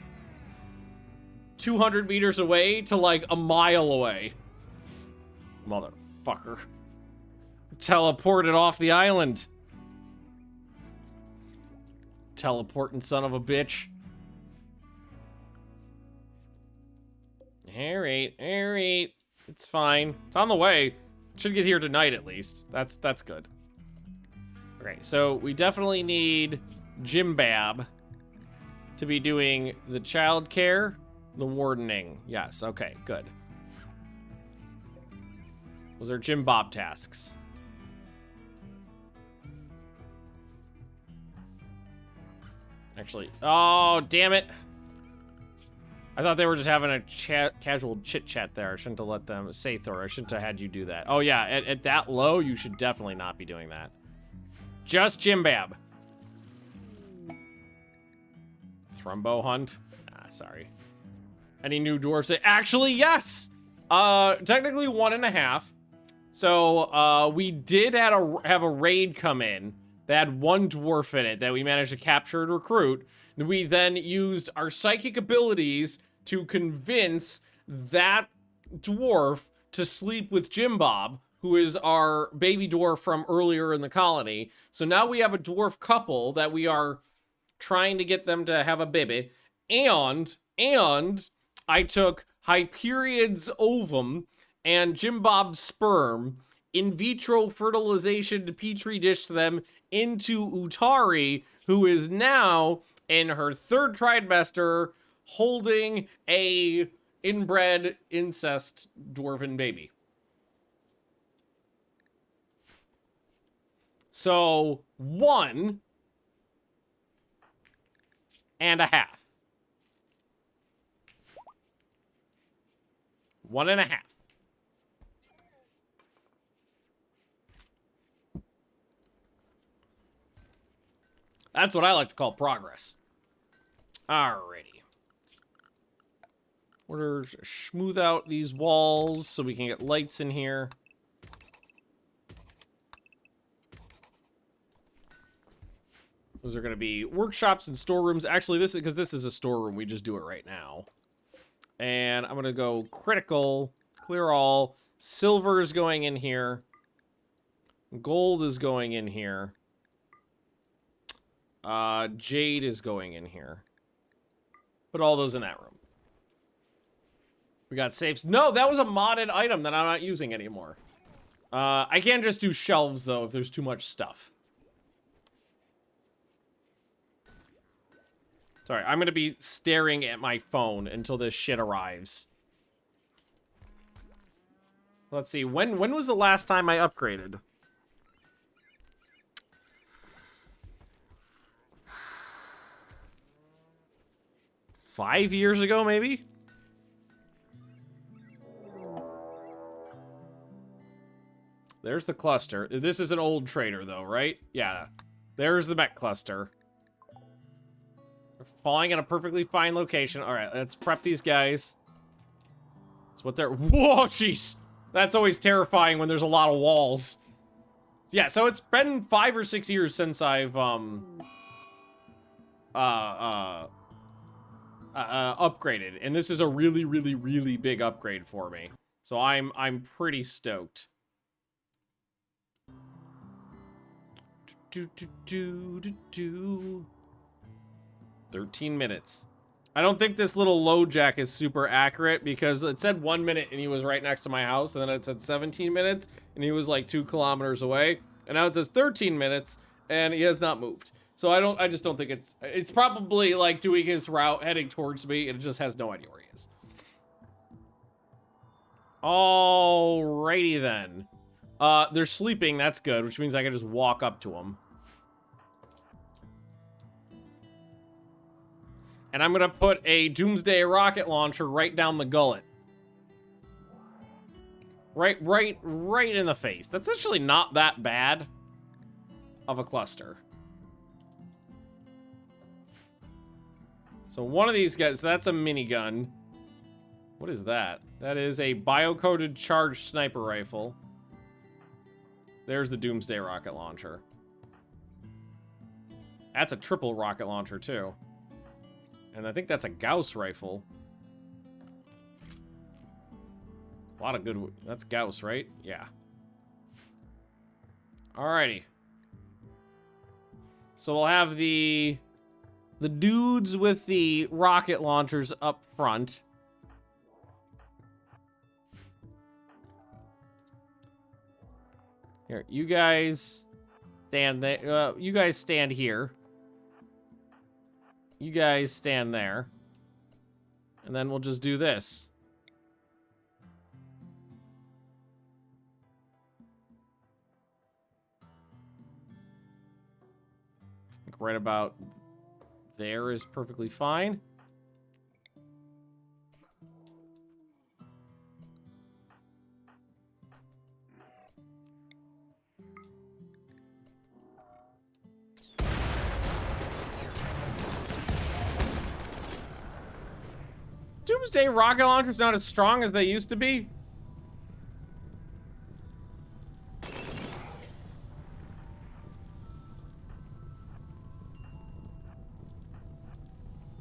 200 meters away to like a mile away. Motherfucker. Teleported off the island. Teleporting son of a bitch. Alright. It's fine. It's on the way. Should get here tonight at least. That's good. Okay, so we definitely need Jim Bab to be doing the child care, the wardening. Yes, okay, good. Those are Jim Bob tasks. Actually, oh, damn it. I thought they were just having a casual chit-chat there. I shouldn't have let them say Thor. I shouldn't have had you do that. Oh, yeah, at that low, you should definitely not be doing that. Just Jim Bab. Thrumbo hunt? Ah, sorry. Any new dwarves? Actually, yes! Technically 1.5. So, we did have a raid come in that had 1 dwarf in it that we managed to capture and recruit. We then used our psychic abilities to convince that dwarf to sleep with Jim Bob, who is our baby dwarf from earlier in the colony. So now we have a dwarf couple that we are trying to get them to have a baby. And I took Hyperion's ovum and Jim Bob's sperm, in vitro fertilization petri dish them into Utari, who is now in her 3rd trimester holding a inbred incest dwarven baby. So 1.5. 1.5. That's what I like to call progress. Alrighty. We're smooth out these walls so we can get lights in here. Those are going to be workshops and storerooms. Actually, this is because this is a storeroom. We just do it right now. And I'm going to go critical, clear all. Silver is going in here. Gold is going in here. Jade is going in here. Put all those in that room. We got safes. No, that was a modded item that I'm not using anymore. I can't just do shelves, though, if there's too much stuff. Sorry, I'm going to be staring at my phone until this shit arrives. Let's see. When was the last time I upgraded? $5 years ago, maybe? There's the cluster. This is an old trader, though, right? Yeah. There's the mech cluster. They're falling in a perfectly fine location. All right, let's prep these guys. That's what they're... Whoa, jeez! That's always terrifying when there's a lot of walls. Yeah, so it's been 5 or 6 years since I've, upgraded. And this is a really, really, really big upgrade for me. So I'm pretty stoked. 13 minutes. I don't think this little low jack is super accurate because it said 1 minute and he was right next to my house, and then it said 17 minutes and he was like 2 kilometers away, and now it says 13 minutes and he has not moved. So I just don't think it's probably like doing his route heading towards me, and it just has no idea where he is. Alrighty then. They're sleeping, that's good, which means I can just walk up to them. And I'm gonna put a Doomsday rocket launcher right down the gullet. Right in the face. That's actually not that bad of a cluster. So one of these guys, that's a minigun. What is that? That is a bio-coded charged sniper rifle. There's the Doomsday rocket launcher. That's a triple rocket launcher, too. And I think that's a Gauss rifle. A lot of good... That's Gauss, right? Yeah. Alrighty. So we'll have the dudes with the rocket launchers up front. Here, you guys stand there. You guys stand here. You guys stand there. And then we'll just do this. I think right about there is perfectly fine. Doomsday rocket launchers not as strong as they used to be.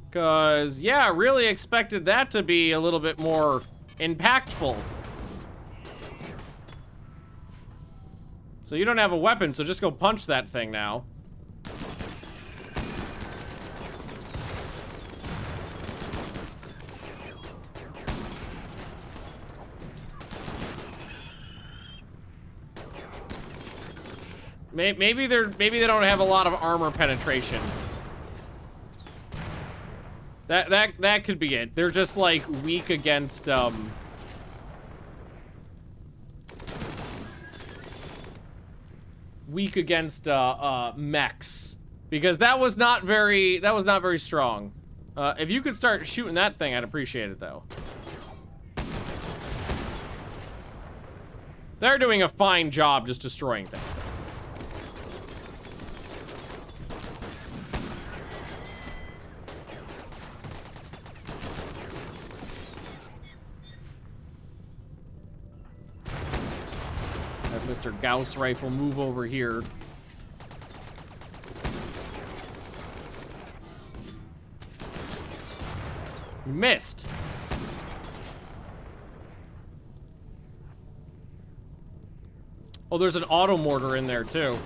Because, yeah, I really expected that to be a little bit more impactful. So you don't have a weapon, so just go punch that thing now. Maybe they don't have a lot of armor penetration. That could be it. They're just like weak against mechs, because that was not very strong. If you could start shooting that thing, I'd appreciate it though. They're doing a fine job just destroying things though. Mr. Gauss Rifle, move over here. You missed. Oh, there's an auto mortar in there, too.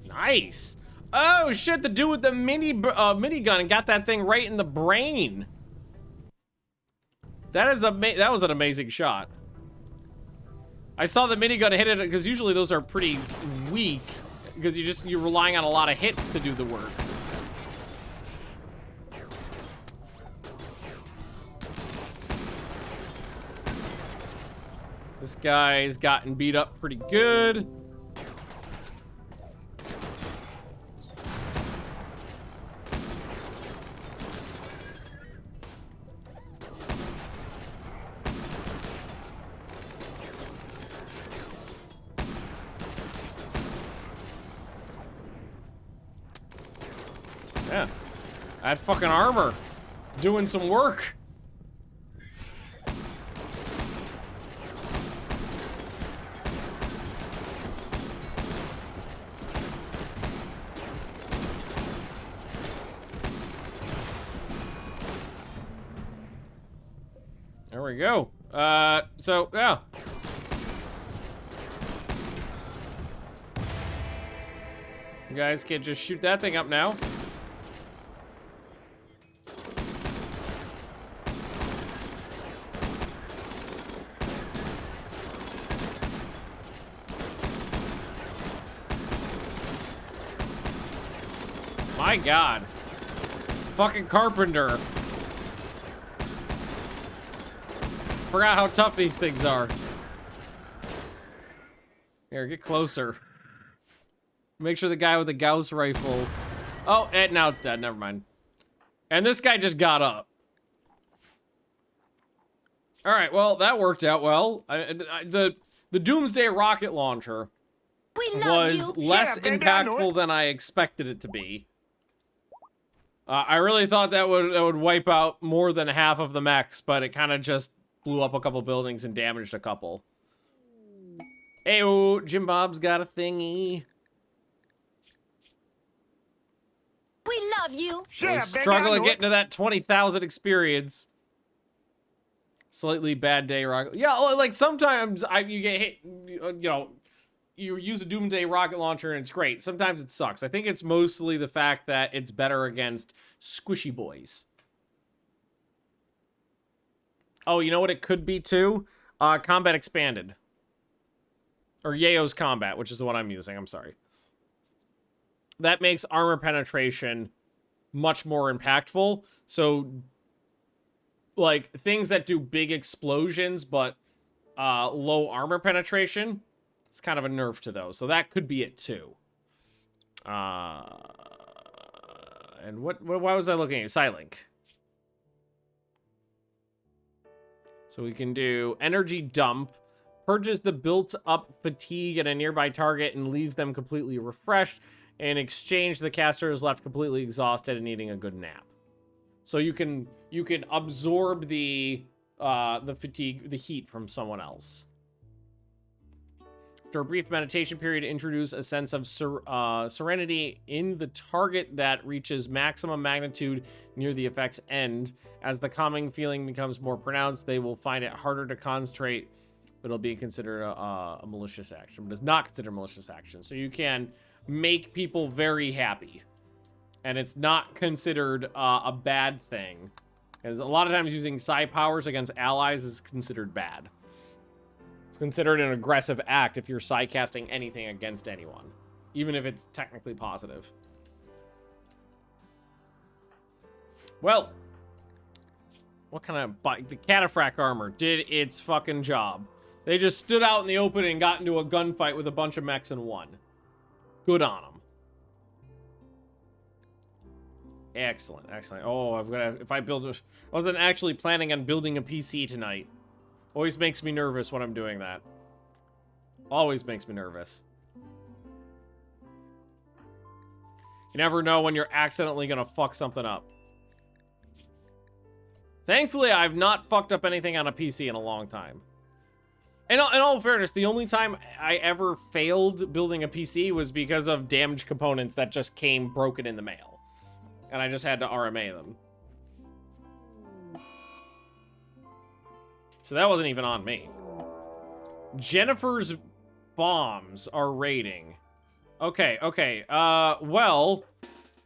Nice. Oh, shit, the dude with the minigun and got that thing right in the brain. That was an amazing shot. I saw the minigun hit it, because usually those are pretty weak, because you're relying on a lot of hits to do the work. This guy's gotten beat up pretty good. Yeah. That fucking armor. Doing some work. There we go. So, yeah. You guys can't just shoot that thing up now. My God. Fucking Carpenter. Forgot how tough these things are. Here, get closer. Make sure the guy with the Gauss rifle... Oh, and now it's dead. Never mind. And this guy just got up. Alright, well, that worked out well. The Doomsday rocket launcher was less impactful than I expected it to be. I really thought that would wipe out more than half of the mechs, but it kind of just blew up a couple buildings and damaged a couple. Ayo, Jim Bob's got a thingy. We love you. Sure, Struggling getting to that 20,000 experience. Slightly bad day rocket. Yeah, like sometimes you get hit, you know, you use a Doomsday rocket launcher and it's great. Sometimes it sucks. I think it's mostly the fact that it's better against squishy boys. Oh, you know what it could be too? Combat Expanded. Or Yao's Combat, which is the one I'm using. I'm sorry. That makes armor penetration much more impactful. So, like, things that do big explosions but low armor penetration, it's kind of a nerf to those. So that could be it too. And what was I looking at? Silink. So we can do Energy Dump. Purges the built-up fatigue at a nearby target and leaves them completely refreshed. In exchange, the caster is left completely exhausted and needing a good nap. So you can absorb the fatigue, the heat from someone else. After a brief meditation period, introduce a sense of serenity in the target that reaches maximum magnitude near the effect's end. As the calming feeling becomes more pronounced, they will find it harder to concentrate, but it'll be considered a malicious action. But it's not considered a malicious action. So you can make people very happy. And it's not considered a bad thing. Because a lot of times using psi powers against allies is considered bad. It's considered an aggressive act if you're psi casting anything against anyone. Even if it's technically positive. Well. What kind of... The Cataphract armor did its fucking job. They just stood out in the open and got into a gunfight with a bunch of mechs and won. Good on them. Excellent, excellent. Oh, I've got to... If I build... I wasn't actually planning on building a PC tonight. Always makes me nervous when I'm doing that. Always makes me nervous. You never know when you're accidentally gonna fuck something up. Thankfully, I've not fucked up anything on a PC in a long time. In all fairness, the only time I ever failed building a PC was because of damaged components that just came broken in the mail. And I just had to RMA them. So that wasn't even on me. Jennifer's bombs are raiding. Okay, okay. Well,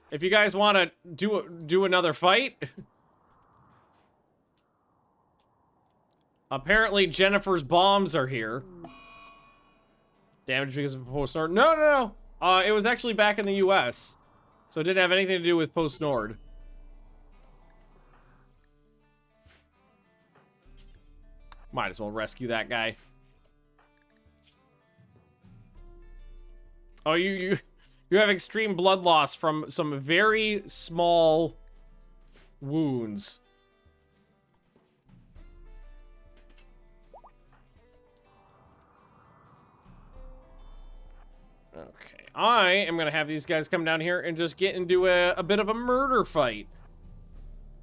if you guys want to do another fight... Apparently, Jennifer's bombs are here. Damage because of post-Nord. No. It was actually back in the US. So it didn't have anything to do with post-Nord. Might as well rescue that guy. Oh, you have extreme blood loss from some very small wounds. Okay, I am gonna have these guys come down here and just get into a bit of a murder fight.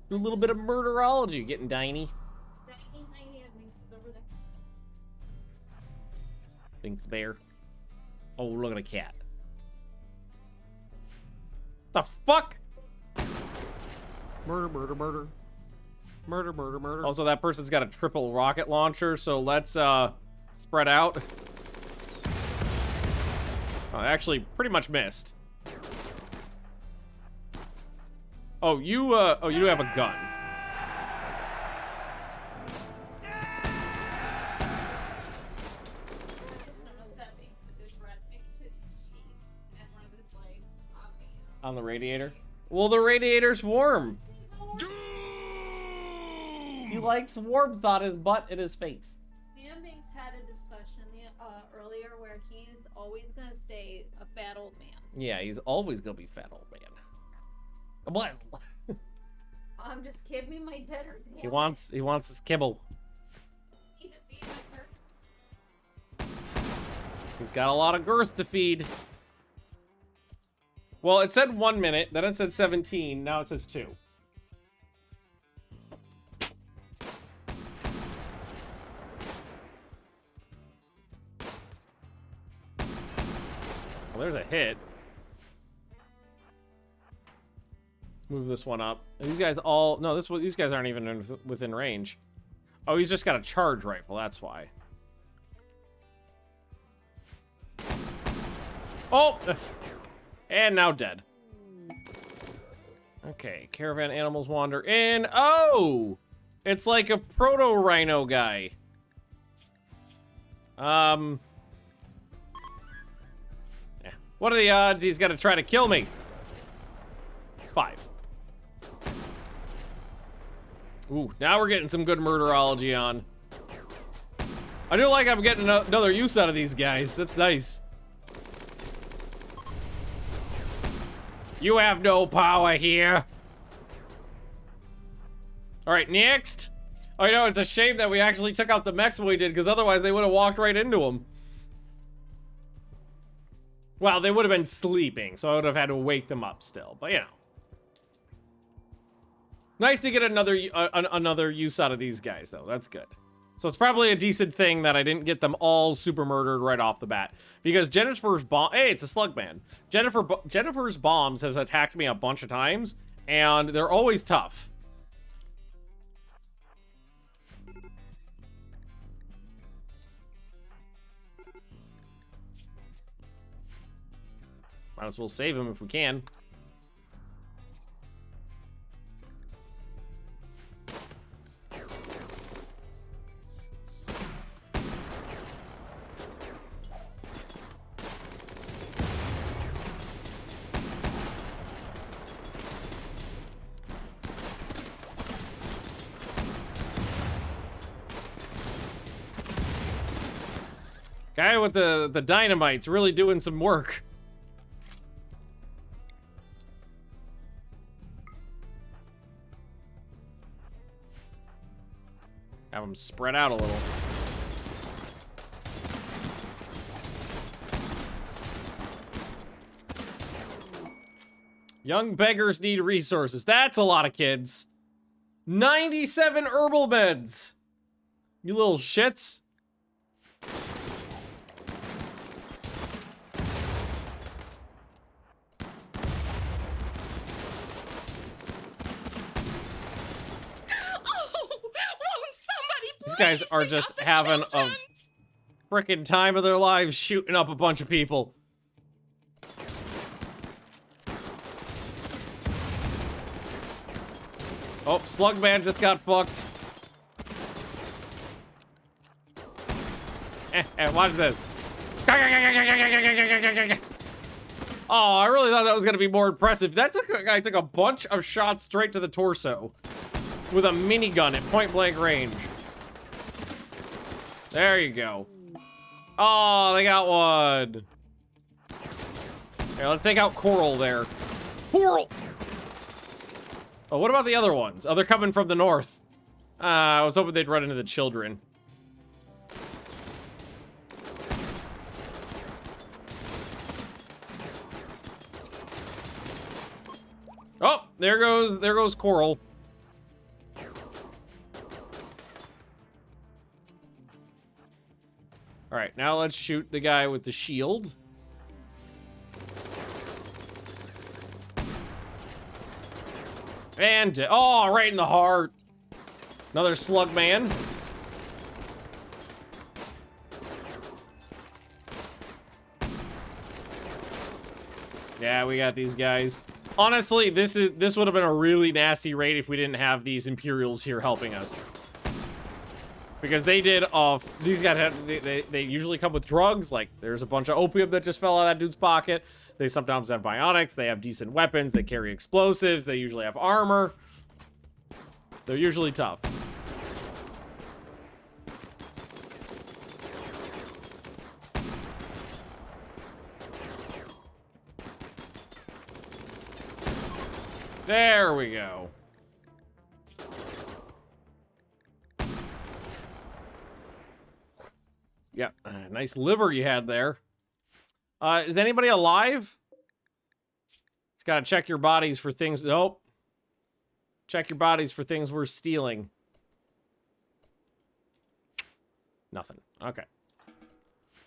Do a little bit of murderology, getting Diney. Minx is over there. Minx bear. Oh, look at a cat. The fuck? Murder, murder, murder. Murder, murder, murder. Also, that person's got a triple rocket launcher, so let's spread out. Oh, actually, pretty much missed. Oh, you do have a gun. On the radiator? Well, the radiator's warm. He likes warmth on his butt and his face. Me and Minx had a discussion earlier where he's always gonna stay a fat old man. Yeah, he's always gonna be fat old man. What? I'm just give me my dinner. He wants his kibble. I need to feed my person. He's got a lot of girth to feed. Well, it said 1 minute, then it said 17, now it says 2. Well, there's a hit. Let's move this one up. These guys all... No, these guys aren't even within range. Oh, he's just got a charge rifle, that's why. Oh! And now dead. Okay, caravan animals wander in. Oh! It's like a proto-rhino guy. Yeah. What are the odds he's gonna try to kill me? It's 5. Ooh, now we're getting some good murderology on. I do like I'm getting another use out of these guys. That's nice. You have no power here. All right, next. Oh, you know, it's a shame that we actually took out the mechs when we did, because otherwise they would have walked right into them. Well, they would have been sleeping, so I would have had to wake them up still, but you know. Nice to get another use out of these guys, though. That's good. So it's probably a decent thing that I didn't get them all super murdered right off the bat. Because Jennifer's bomb... Hey, it's a slug man. Jennifer's bombs has attacked me a bunch of times, and they're always tough. Might as well save him if we can. Guy with the dynamite's really doing some work. Have them spread out a little. Young beggars need resources. That's a lot of kids. 97 herbal beds. You little shits. These guys are just having a frickin' time of their lives shooting up a bunch of people. Oh, Slugman just got fucked. Watch this. Oh, I really thought that was gonna be more impressive. That guy took a bunch of shots straight to the torso with a minigun at point blank range. There you go. Oh, they got one. Here, let's take out Coral there. Coral! Oh, what about the other ones? Oh, they're coming from the north. I was hoping they'd run into the children. Oh, there goes Coral. All right, now let's shoot the guy with the shield. And, oh, right in the heart. Another slug man. Yeah, we got these guys. Honestly, this would have been a really nasty raid if we didn't have these Imperials here helping us. Because they did these guys have, they usually come with drugs. Like, there's a bunch of opium that just fell out of that dude's pocket. They sometimes have bionics. They have decent weapons. They carry explosives. They usually have armor. They're usually tough. There we go. Yeah, nice liver you had there. Is anybody alive? Just gotta check your bodies for things. Nope. Check your bodies for things we're stealing. Nothing. Okay.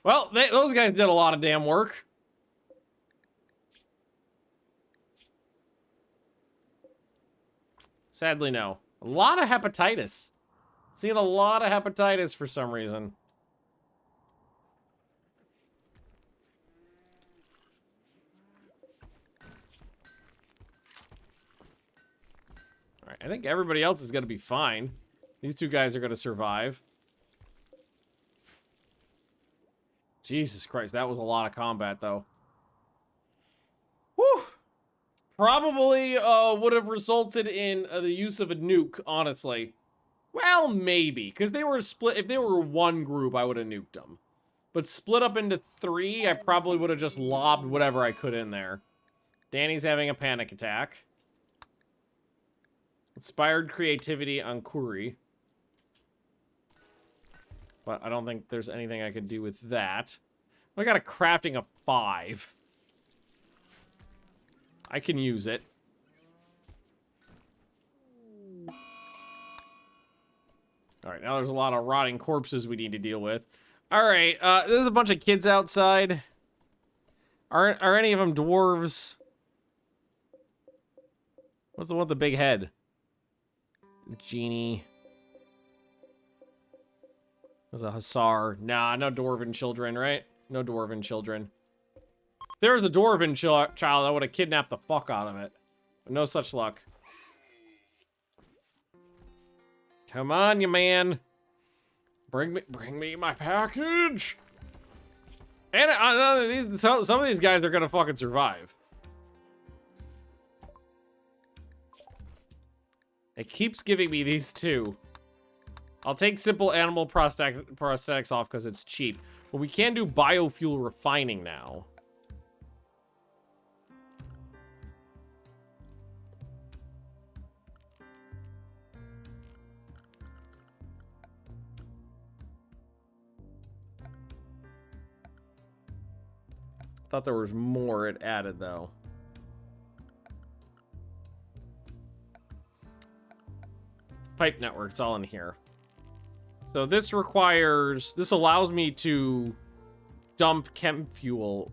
Well, those guys did a lot of damn work. Sadly, no. A lot of hepatitis. Seeing a lot of hepatitis for some reason. All right, I think everybody else is going to be fine. These two guys are going to survive. Jesus Christ, that was a lot of combat, though. Whew. Probably would have resulted in the use of a nuke, honestly. Well, maybe, because they were split. If they were one group, I would have nuked them. But split up into three, I probably would have just lobbed whatever I could in there. Danny's having a panic attack. Inspired creativity on Kuri. But I don't think there's anything I could do with that. I got a crafting of 5. I can use it. Alright, now there's a lot of rotting corpses we need to deal with. Alright, there's a bunch of kids outside. Are any of them dwarves? What's the one with the big head? Genie. There's a hussar. Nah, no dwarven children, right? No dwarven children. If there was a dwarven child, I would have kidnapped the fuck out of it. But no such luck. Come on, you man. Bring me my package. And some of these guys are gonna fucking survive. It keeps giving me these two. I'll take simple animal prosthetics off because it's cheap. But we can do biofuel refining now. Thought there was more it added, though. pipe network. It's all in here. So this allows me to dump chem fuel,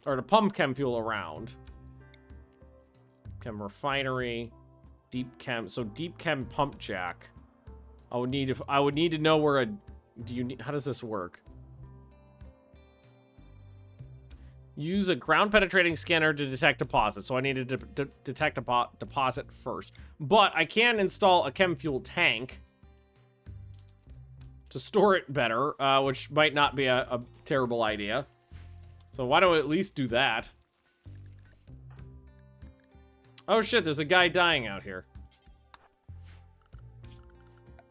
or to pump chem fuel around. Chem refinery, deep chem. So deep chem pump jack. I would need to know where how does this work? Use a ground penetrating scanner to detect deposits. So I need to detect a deposit first. But I can install a chem fuel tank to store it better, which might not be a terrible idea. So why don't we at least do that? Oh shit, there's a guy dying out here.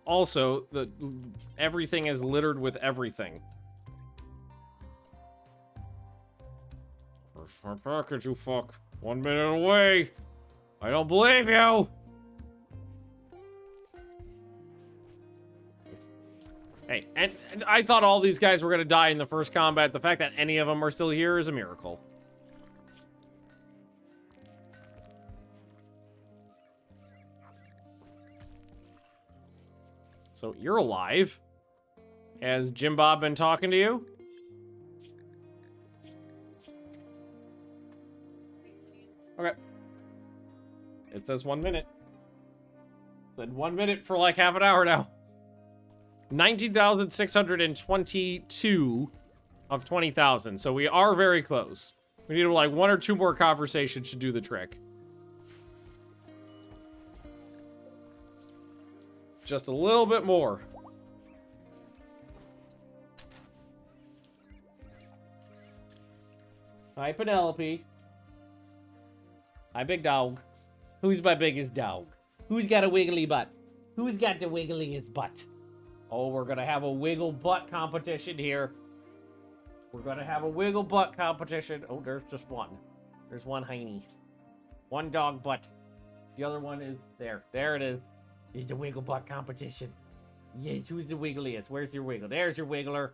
Also, everything is littered with everything. Where's my package, you fuck? 1 minute away. I don't believe you. Hey, and I thought all these guys were gonna die in the first combat. The fact that any of them are still here is a miracle. So you're alive. Has Jim Bob been talking to you? Okay. It says 1 minute. It said 1 minute for like half an hour now. 19,622 of 20,000. So we are very close. We need like 1 or 2 more conversations to do the trick. Just a little bit more. Hi, Penelope. Hi, big dog. Who's my biggest dog? Who's got a wiggly butt? Who's got the wiggliest butt? Oh, we're gonna have a wiggle butt competition here. We're gonna have a wiggle butt competition. Oh, there's just one. There's one hiney. One dog butt. The other one is there. There it is. It's a wiggle butt competition. Yes, who's the wiggliest? Where's your wiggle? There's your wiggler.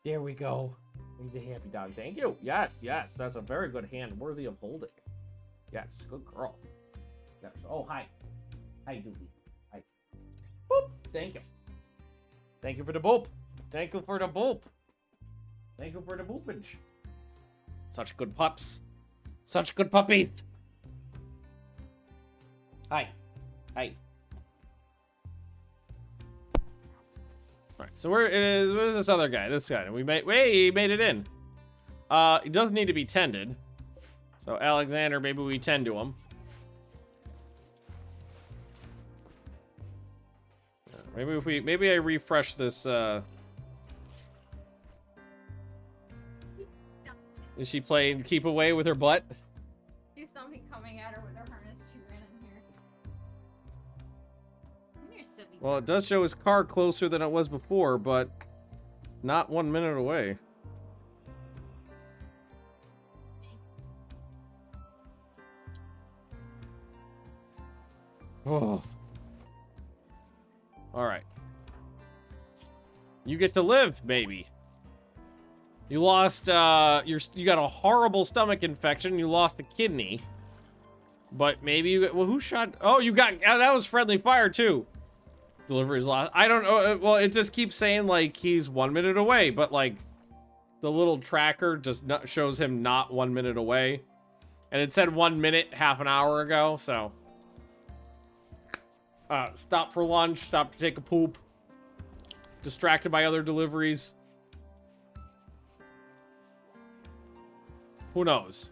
There we go. He's a happy dog. Thank you. Yes, yes. That's a very good hand worthy of holding. Yes, good girl. Yes. Oh, hi. Hi, Doobie. Hi. Boop. Thank you. Thank you for the boop. Thank you for the boop. Thank you for the boopage. Such good pups. Such good puppies. Hi. Hi. Alright, so where's this other guy? This guy. He made it in. He does need to be tended. So Alexander, maybe we tend to him. Maybe I refresh this. Is she playing keep away with her butt? She saw me coming at her with her harness. She ran in here. Come here, silly. Well, it does show his car closer than it was before, but not 1 minute away. Oh. All right. You get to live, baby. You lost, you got a horrible stomach infection. You lost a kidney. But maybe you, well, who shot? Oh, you got, that was friendly fire too. Delivery's lost. I don't know. Well, it just keeps saying like he's 1 minute away, but like the little tracker just shows him not 1 minute away. And it said 1 minute half an hour ago, so. Stop for lunch, stop to take a poop. Distracted by other deliveries. Who knows?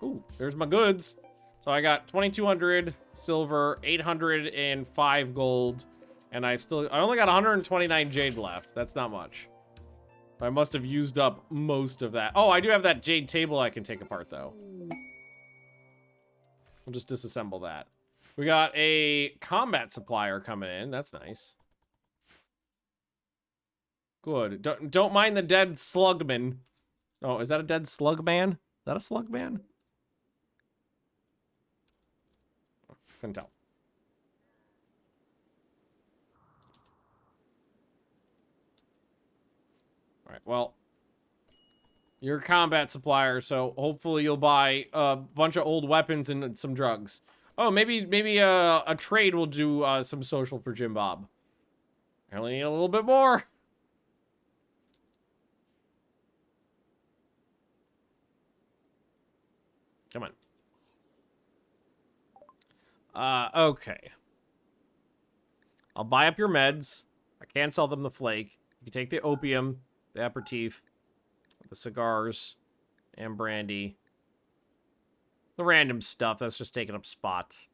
Ooh, there's my goods. So I got 2,200 silver, 805 gold, and I only got 129 jade left. That's not much. I must have used up most of that. Oh, I do have that jade table I can take apart, though. We'll just disassemble that. We got a combat supplier coming in. That's nice. Good. Don't mind the dead slugman. Oh, is that a dead slugman? Is that a slugman? Couldn't tell. All right, well, you're a combat supplier, so hopefully you'll buy a bunch of old weapons and some drugs. Oh, maybe a trade will do some social for Jim Bob. I only need a little bit more. Come on. Okay. I'll buy up your meds. I can't sell them the flake. You can take the opium, the aperitif, the cigars, and brandy. The random stuff that's just taking up spots.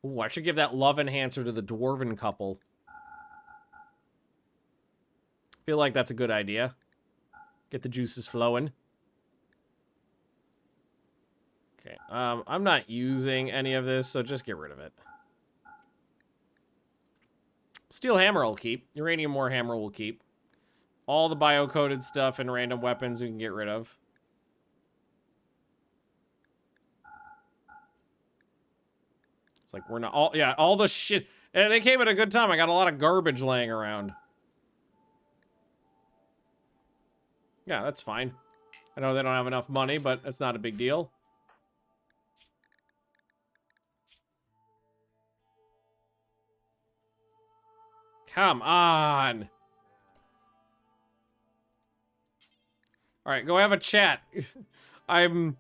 Ooh, I should give that love enhancer to the dwarven couple. Feel like that's a good idea. Get the juices flowing. Okay, I'm not using any of this, so just get rid of it. Steel hammer will keep. Uranium ore hammer will keep. All the bio-coded stuff and random weapons we can get rid of. It's like we're not all, yeah, all the shit. And they came at a good time. I got a lot of garbage laying around. Yeah, that's fine. I know they don't have enough money, but that's not a big deal. Come on. All right, go have a chat. I'm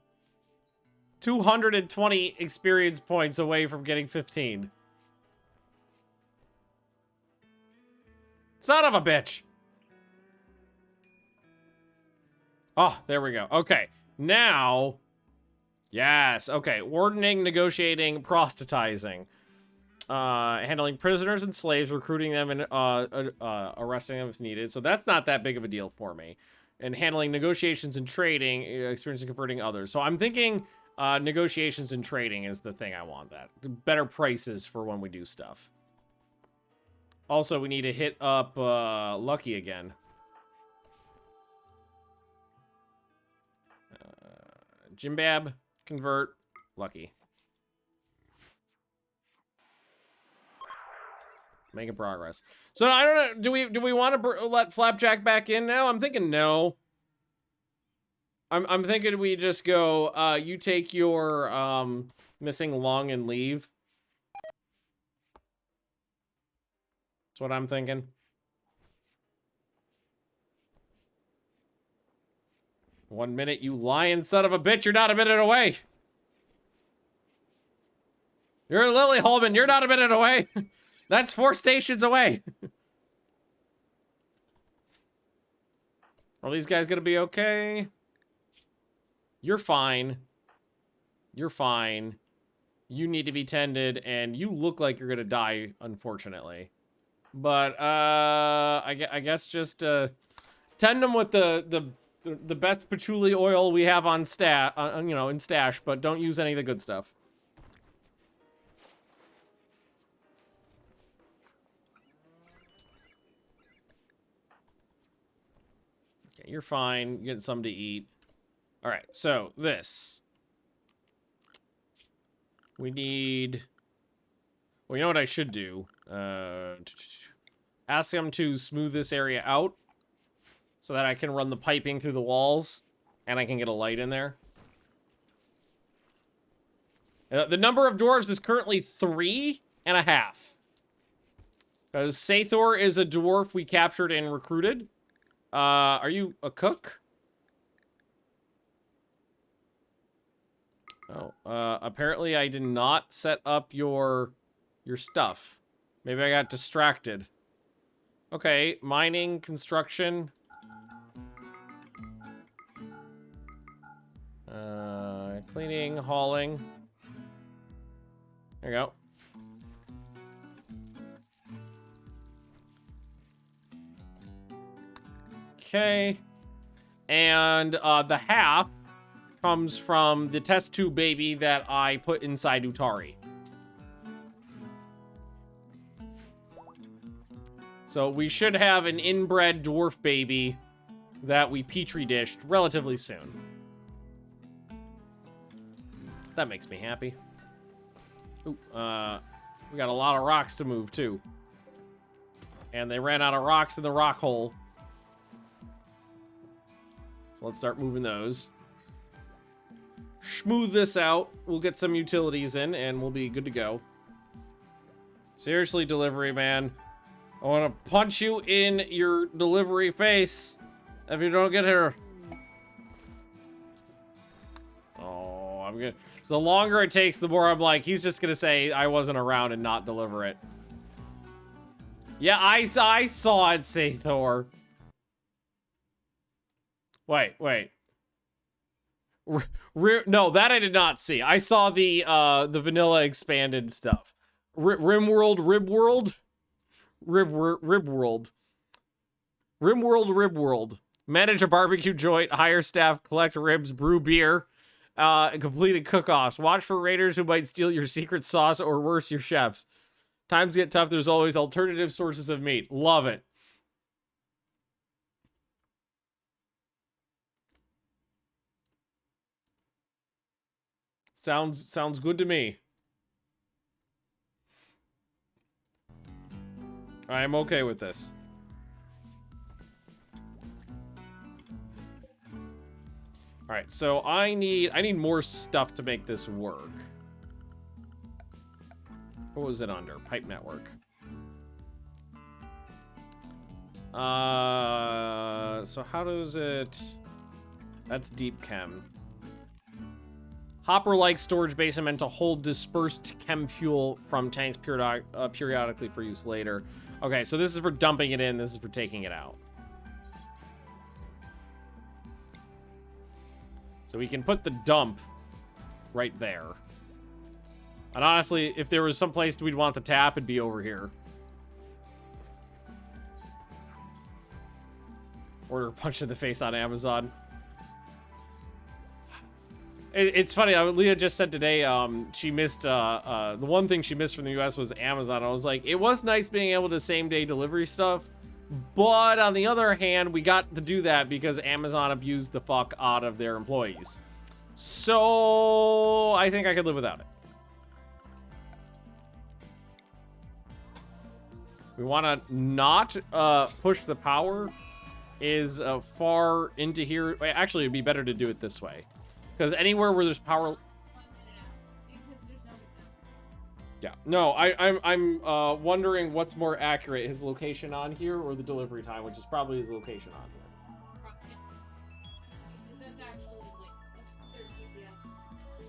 220 experience points away from getting 15. Son of a bitch. Oh, there we go. Okay, now... Yes, okay. Wardening, negotiating, prosthetizing. Handling prisoners and slaves, recruiting them, and arresting them if needed. So that's not that big of a deal for me. And handling negotiations and trading, experiencing converting others. So I'm thinking negotiations and trading is the thing I want that. Better prices for when we do stuff. Also, we need to hit up Lucky again. Jimbab, convert, Lucky. Making progress. So I don't know. Do we want to let Flapjack back in now? I'm thinking no. I'm thinking we just go. You take your missing lung and leave. That's what I'm thinking. One minute, you lying son of a bitch. You're not a minute away. You're Lily Holman. You're not a minute away. That's 4 stations away. Are these guys gonna be okay? You're fine. You're fine. You need to be tended, and you look like you're gonna die, unfortunately. But I guess just tend them with the best patchouli oil we have on you know, in stash, but don't use any of the good stuff. Okay, you're fine. You're getting something to eat. All right, so this. We need... Well, you know what I should do? Ask them to smooth this area out so that I can run the piping through the walls and I can get a light in there. The number of dwarves is currently 3.5. Because Sathor is a dwarf we captured and recruited. Are you a cook? Oh, apparently I did not set up your stuff. Maybe I got distracted. Okay, mining, construction. Cleaning, hauling. There you go. Okay. And the half comes from the test tube baby that I put inside Utari. So we should have an inbred dwarf baby that we petri dished relatively soon. That makes me happy. Ooh, we got a lot of rocks to move too. And they ran out of rocks in the rock hole. So let's start moving those. smooth this out. We'll get some utilities in, and we'll be good to go. Seriously, delivery man. I want to punch you in your delivery face if you don't get here. Oh, I'm gonna... The longer it takes, the more I'm like, he's just gonna say I wasn't around and not deliver it. Yeah, I saw it say Thor. Wait. No, that I did not see. I saw the vanilla expanded stuff. Rimworld. Manage a barbecue joint, hire staff, collect ribs, brew beer, and completed cook-offs. Watch for raiders who might steal your secret sauce or worse, your chefs. Times get tough. There's always alternative sources of meat. Love it. Sounds good to me. I am okay with this. All right, so I need more stuff to make this work. What was it under? Pipe network. So how does it... That's deep chem. Hopper-like storage basin meant to hold dispersed chem fuel from tanks periodically for use later. Okay, so this is for dumping it in. This is for taking it out. So we can put the dump right there. And honestly, if there was some place we'd want the tap, it'd be over here. Order a punch in the face on Amazon. It's funny, Leah just said today she missed, the one thing she missed from the US was Amazon. I was like, it was nice being able to same-day delivery stuff, but on the other hand, we got to do that because Amazon abused the fuck out of their employees. So, I think I could live without it. We want to not push the power is far into here. Actually, it'd be better to do it this way. Because anywhere where there's power... Yeah. No, I'm wondering what's more accurate, his location on here or the delivery time, which is probably his location on here.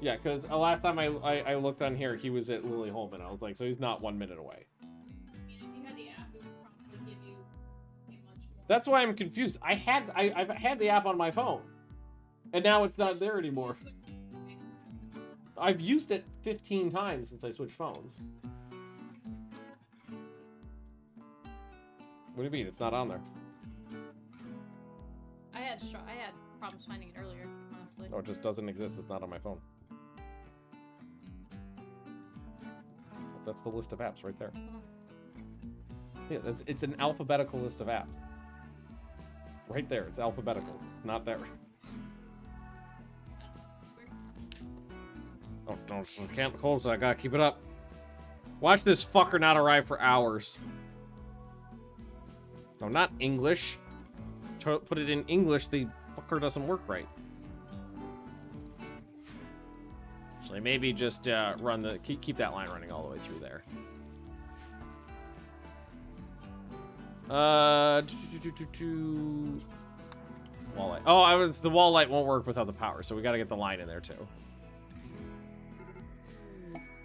Yeah, because last time I looked on here, he was at Lily Holman. I was like, so he's not 1 minute away. That's why I'm confused. I've had the app on my phone. And now it's not there anymore. I've used it 15 times since I switched phones. What do you mean? It's not on there. I had problems finding it earlier, honestly. No, it just doesn't exist. It's not on my phone. That's the list of apps right there. Yeah, it's an alphabetical list of apps. Right there. It's alphabetical. It's not there. Oh, can't close it. I gotta keep it up. Watch this fucker not arrive for hours. No, not English. Put it in English, the fucker doesn't work right. Actually, maybe just run the... Keep that line running all the way through there. Wall light. Oh, the wall light won't work without the power, so we gotta get the line in there, too.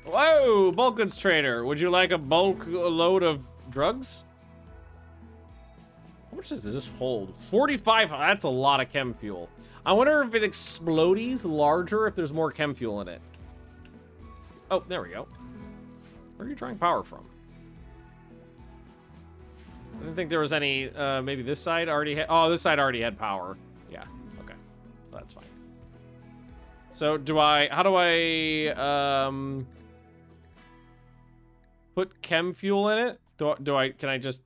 Whoa, bulk goods trader. Would you like a bulk load of drugs? How much does this hold? 45. That's a lot of chem fuel. I wonder if it explodes larger if there's more chem fuel in it. Oh, there we go. Where are you drawing power from? I didn't think there was any. Maybe this side already had. Oh, this side already had power. Yeah. Okay. That's fine. So how do I put chem fuel in it? Can I just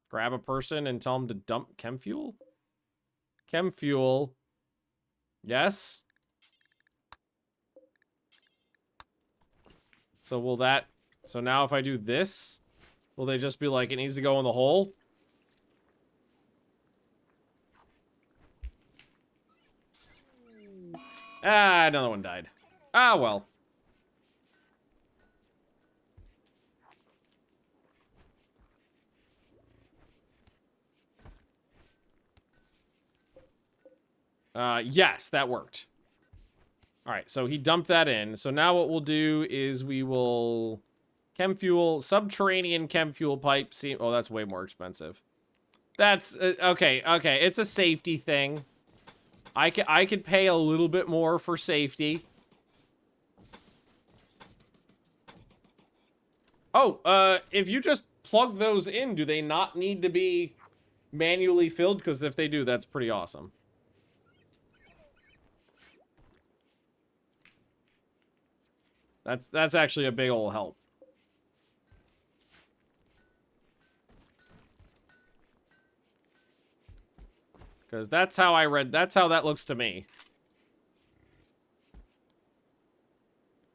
grab a person and tell them to dump chem fuel? Chem fuel. Yes. So so now if I do this, will they just be like, it needs to go in the hole? Ah, another one died. Ah, well. Yes, that worked. All right, so he dumped that in. So now what we'll do is we will chem fuel, subterranean chem fuel pipe. See, oh, that's way more expensive. That's okay. Okay, it's a safety thing. I could pay a little bit more for safety. Oh, if you just plug those in, do they not need to be manually filled? Because if they do, that's pretty awesome. That's actually a big ol' help. Because that's how that looks to me.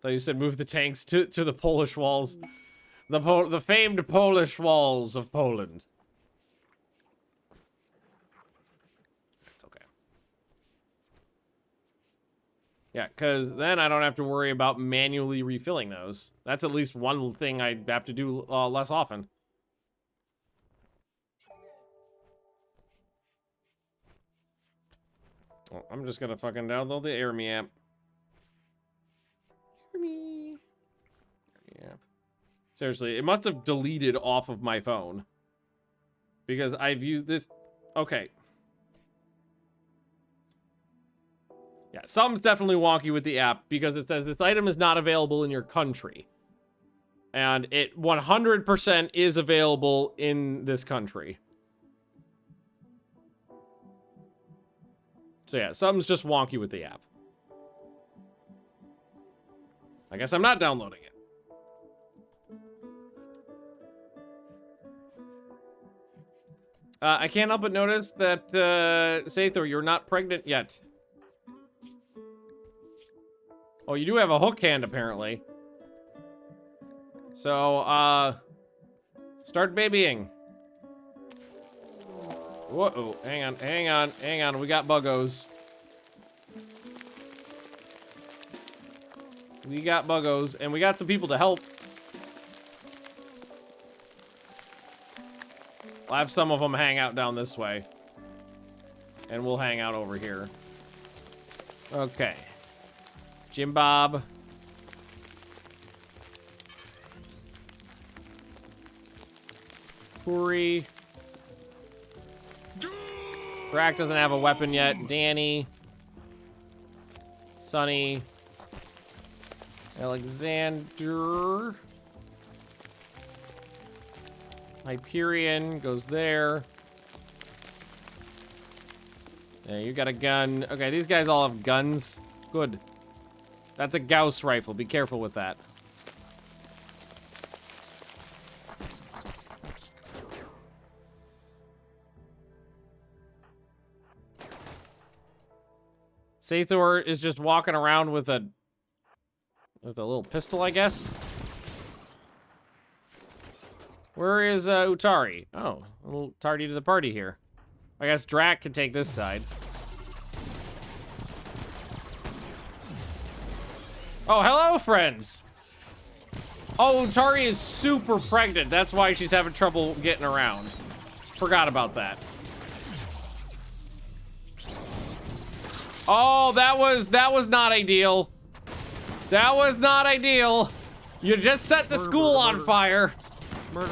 Thought you said move the tanks to the Polish walls. The famed Polish walls of Poland. That's okay. Yeah, because then I don't have to worry about manually refilling those. That's at least one thing I have to do less often. Oh, I'm just gonna fucking download the AirMe app. AirMe app. Seriously, it must have deleted off of my phone. Because I've used this... Okay. Yeah, something's definitely wonky with the app because it says this item is not available in your country. And it 100% is available in this country. So yeah, something's just wonky with the app. I guess I'm not downloading it. I can't help but notice that, Sathor, you're not pregnant yet. Oh, you do have a hook hand, apparently. So, start babying. Whoa, hang on. We got buggos. And we got some people to help. I'll have some of them hang out down this way. And we'll hang out over here. Okay. Jim Bob. Puri. Brack doesn't have a weapon yet. Danny. Sonny. Alexander. Hyperion goes there. Yeah, you got a gun. Okay, these guys all have guns. Good. That's a Gauss rifle. Be careful with that. Sathor is just walking around with a little pistol, I guess. Where is Utari? Oh, a little tardy to the party here. I guess Drac can take this side. Oh, hello, friends. Oh, Utari is super pregnant. That's why she's having trouble getting around. Forgot about that. Oh, that was not ideal. That was not ideal. You just set the school on fire. Murder.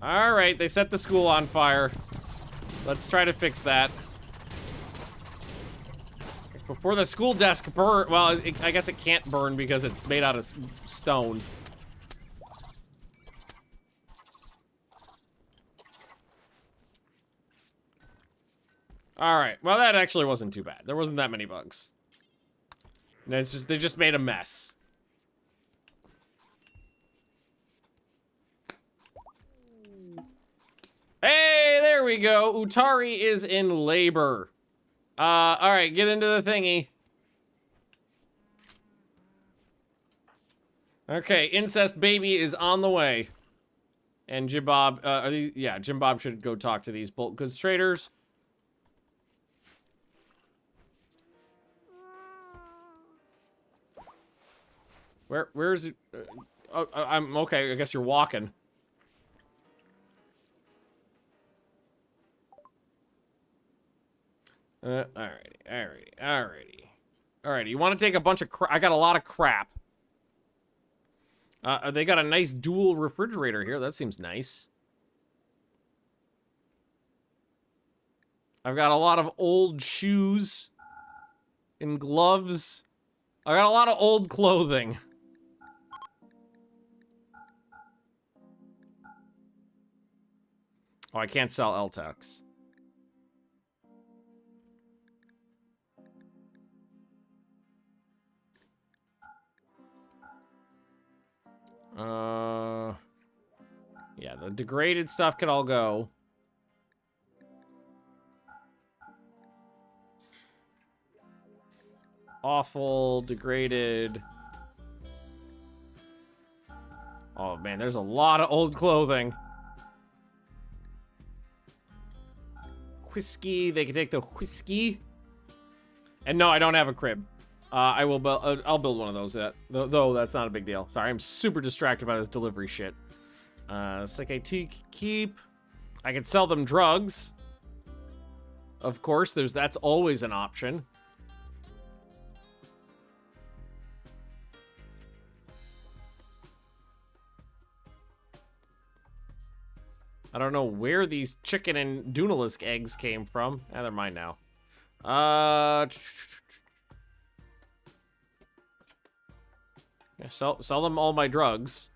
All right, they set the school on fire. Let's try to fix that. Before the school desk burn, well, I guess it can't burn because it's made out of stone. All right, well, that actually wasn't too bad. There wasn't that many bugs. And it's just, they just made a mess. Hey, there we go. Utari is in labor. All right, get into the thingy. Okay, incest baby is on the way. And Jim Bob, are these, yeah, Jim Bob should go talk to these bulk goods traders. Where's it? I'm okay. I guess you're walking. Alrighty. You want to take a bunch of crap? I got a lot of crap. They got a nice dual refrigerator here. That seems nice. I've got a lot of old shoes and gloves. I got a lot of old clothing. Oh, I can't sell LTEX. Yeah, the degraded stuff can all go. Awful, degraded. Oh man, there's a lot of old clothing. Whiskey, they can take the whiskey. And no, I don't have a crib. I will build. I'll build one of those. Though that's not a big deal. Sorry, I'm super distracted by this delivery shit. Psych keep. I can sell them drugs. Of course, that's always an option. I don't know where these chicken and Dunalisk eggs came from. They're mine now. Yeah, sell them all my drugs.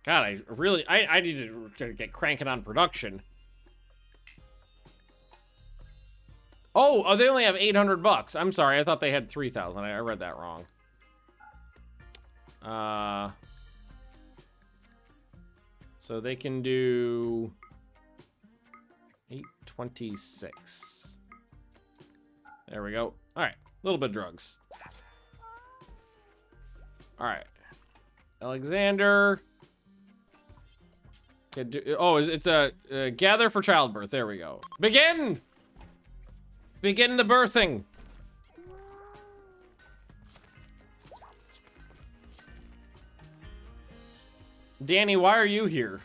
God, I need to get cranking on production. Oh, they only have 800 bucks. I'm sorry, I thought they had 3,000. I read that wrong. So they can do 826. There we go. All right, a little bit of drugs. All right, Alexander. Oh, it's a gather for childbirth. There we go. Begin the birthing. Danny, why are you here?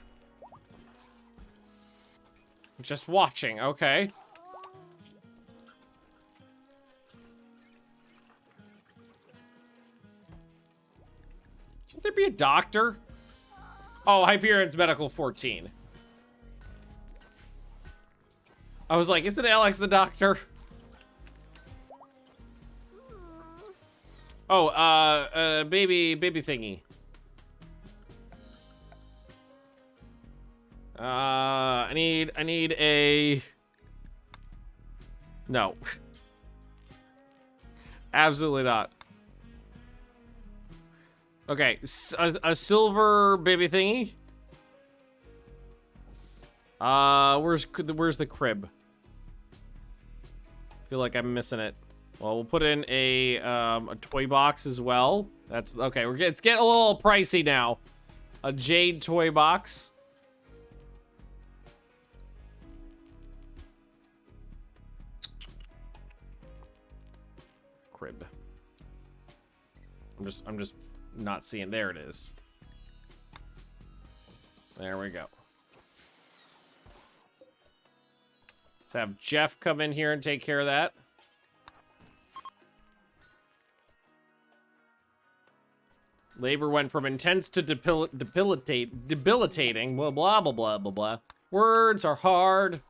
Just watching, okay. Should there be a doctor? Oh, Hyperion's Medical 14. I was like, isn't Alex the doctor? Oh, baby thingy. I need a... No. Absolutely not. Okay, a silver baby thingy. Where's the crib? I feel like I'm missing it. Well, we'll put in a toy box as well. That's okay. It's getting a little pricey now. A jade toy box. Crib. I'm just not seeing. There it is. There we go. Let's have Jeff come in here and take care of that. Labor went from intense to debilitating. Well, blah, blah, blah, blah, blah. Words are hard.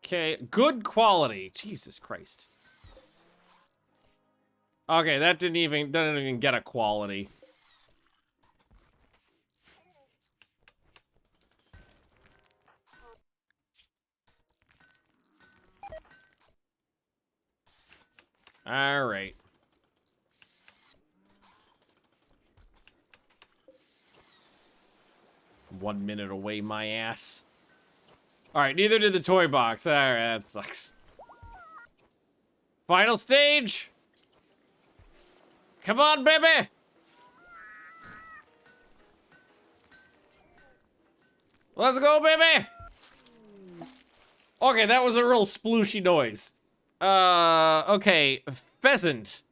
Okay, good quality. Jesus Christ. Okay, that doesn't even get a quality. All right. One minute away, my ass. All right, neither did the toy box. All right, that sucks. Final stage. Come on, baby. Let's go, baby. Okay, that was a real splooshy noise. Okay, pheasant.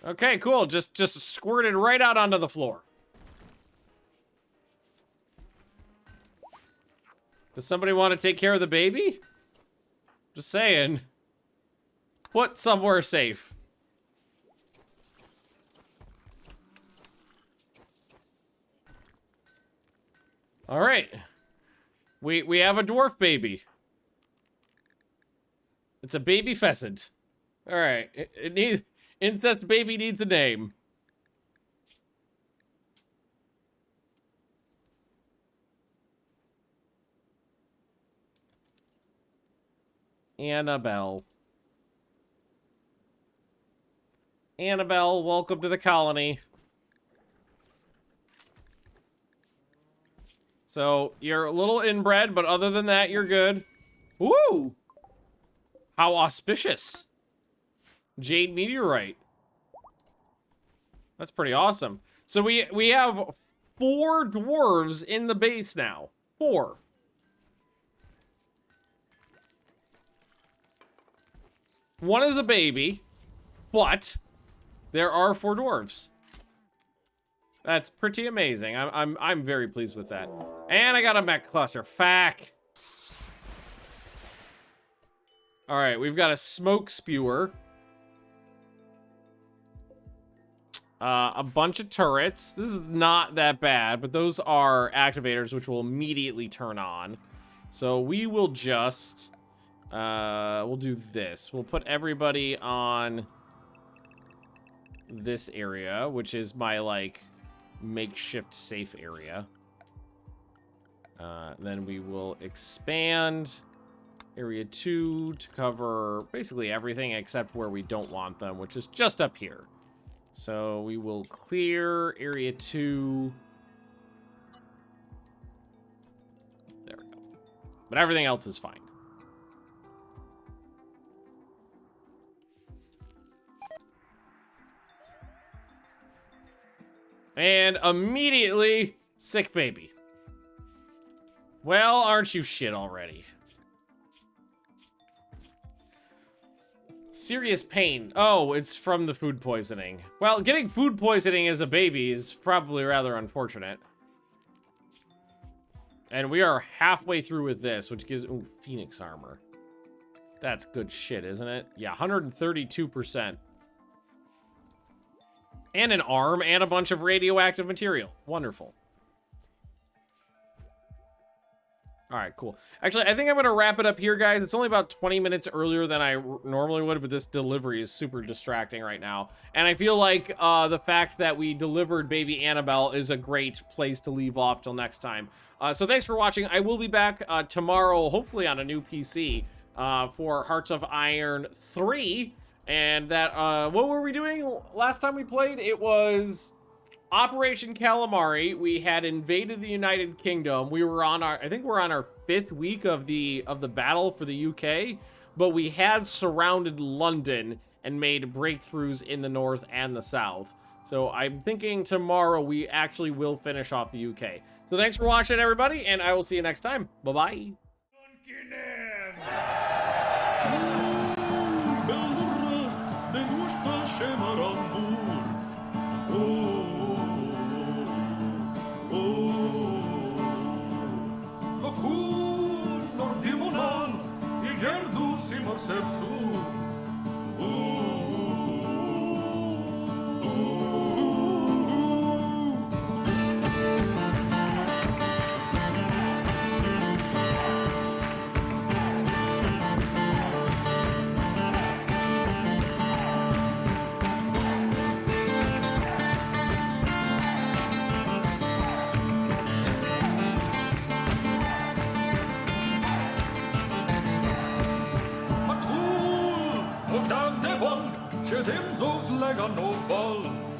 Okay, cool. Just squirted right out onto the floor. Does somebody want to take care of the baby? Just saying. Put somewhere safe. All right. We have a dwarf baby. It's a baby pheasant. All right. It needs incest baby needs a name. Annabelle. Annabelle, welcome to the colony. So, you're a little inbred, but other than that, you're good. Woo! How auspicious. Jade meteorite. That's pretty awesome. So we have 4 dwarves in the base now. 4. One is a baby, but there are 4 dwarves. That's pretty amazing. I'm very pleased with that. And I got a mech cluster. Fuck. All right, we've got a smoke spewer. A bunch of turrets. This is not that bad, but those are activators which will immediately turn on. So we will just we'll do this. We'll put everybody on this area, which is my like makeshift safe area. Then we will expand area 2 to cover basically everything except where we don't want them, which is just up here. So we will clear area 2. There we go. But everything else is fine. And immediately, sick baby. Well, aren't you shit already? Serious pain. Oh, it's from the food poisoning. Well, getting food poisoning as a baby is probably rather unfortunate. And we are halfway through with this, which gives... Ooh, Phoenix armor. That's good shit, isn't it? Yeah, 132%. And an arm and a bunch of radioactive material. Wonderful. All right, cool. Actually, I think I'm going to wrap it up here, guys. It's only about 20 minutes earlier than I normally would, but this delivery is super distracting right now. And I feel like the fact that we delivered baby Annabelle is a great place to leave off till next time. So thanks for watching. I will be back tomorrow, hopefully on a new PC, for Hearts of Iron 3. And that, what were we doing last time we played? It was Operation Calamari. We had invaded the United Kingdom. We were on our, I think we're on our 5th week of the battle for the UK, but we had surrounded London and made breakthroughs in the north and the south. So I'm thinking tomorrow we actually will finish off the UK. So thanks for watching, everybody, and I will see you next time. Bye-bye. Temos os lega no bal.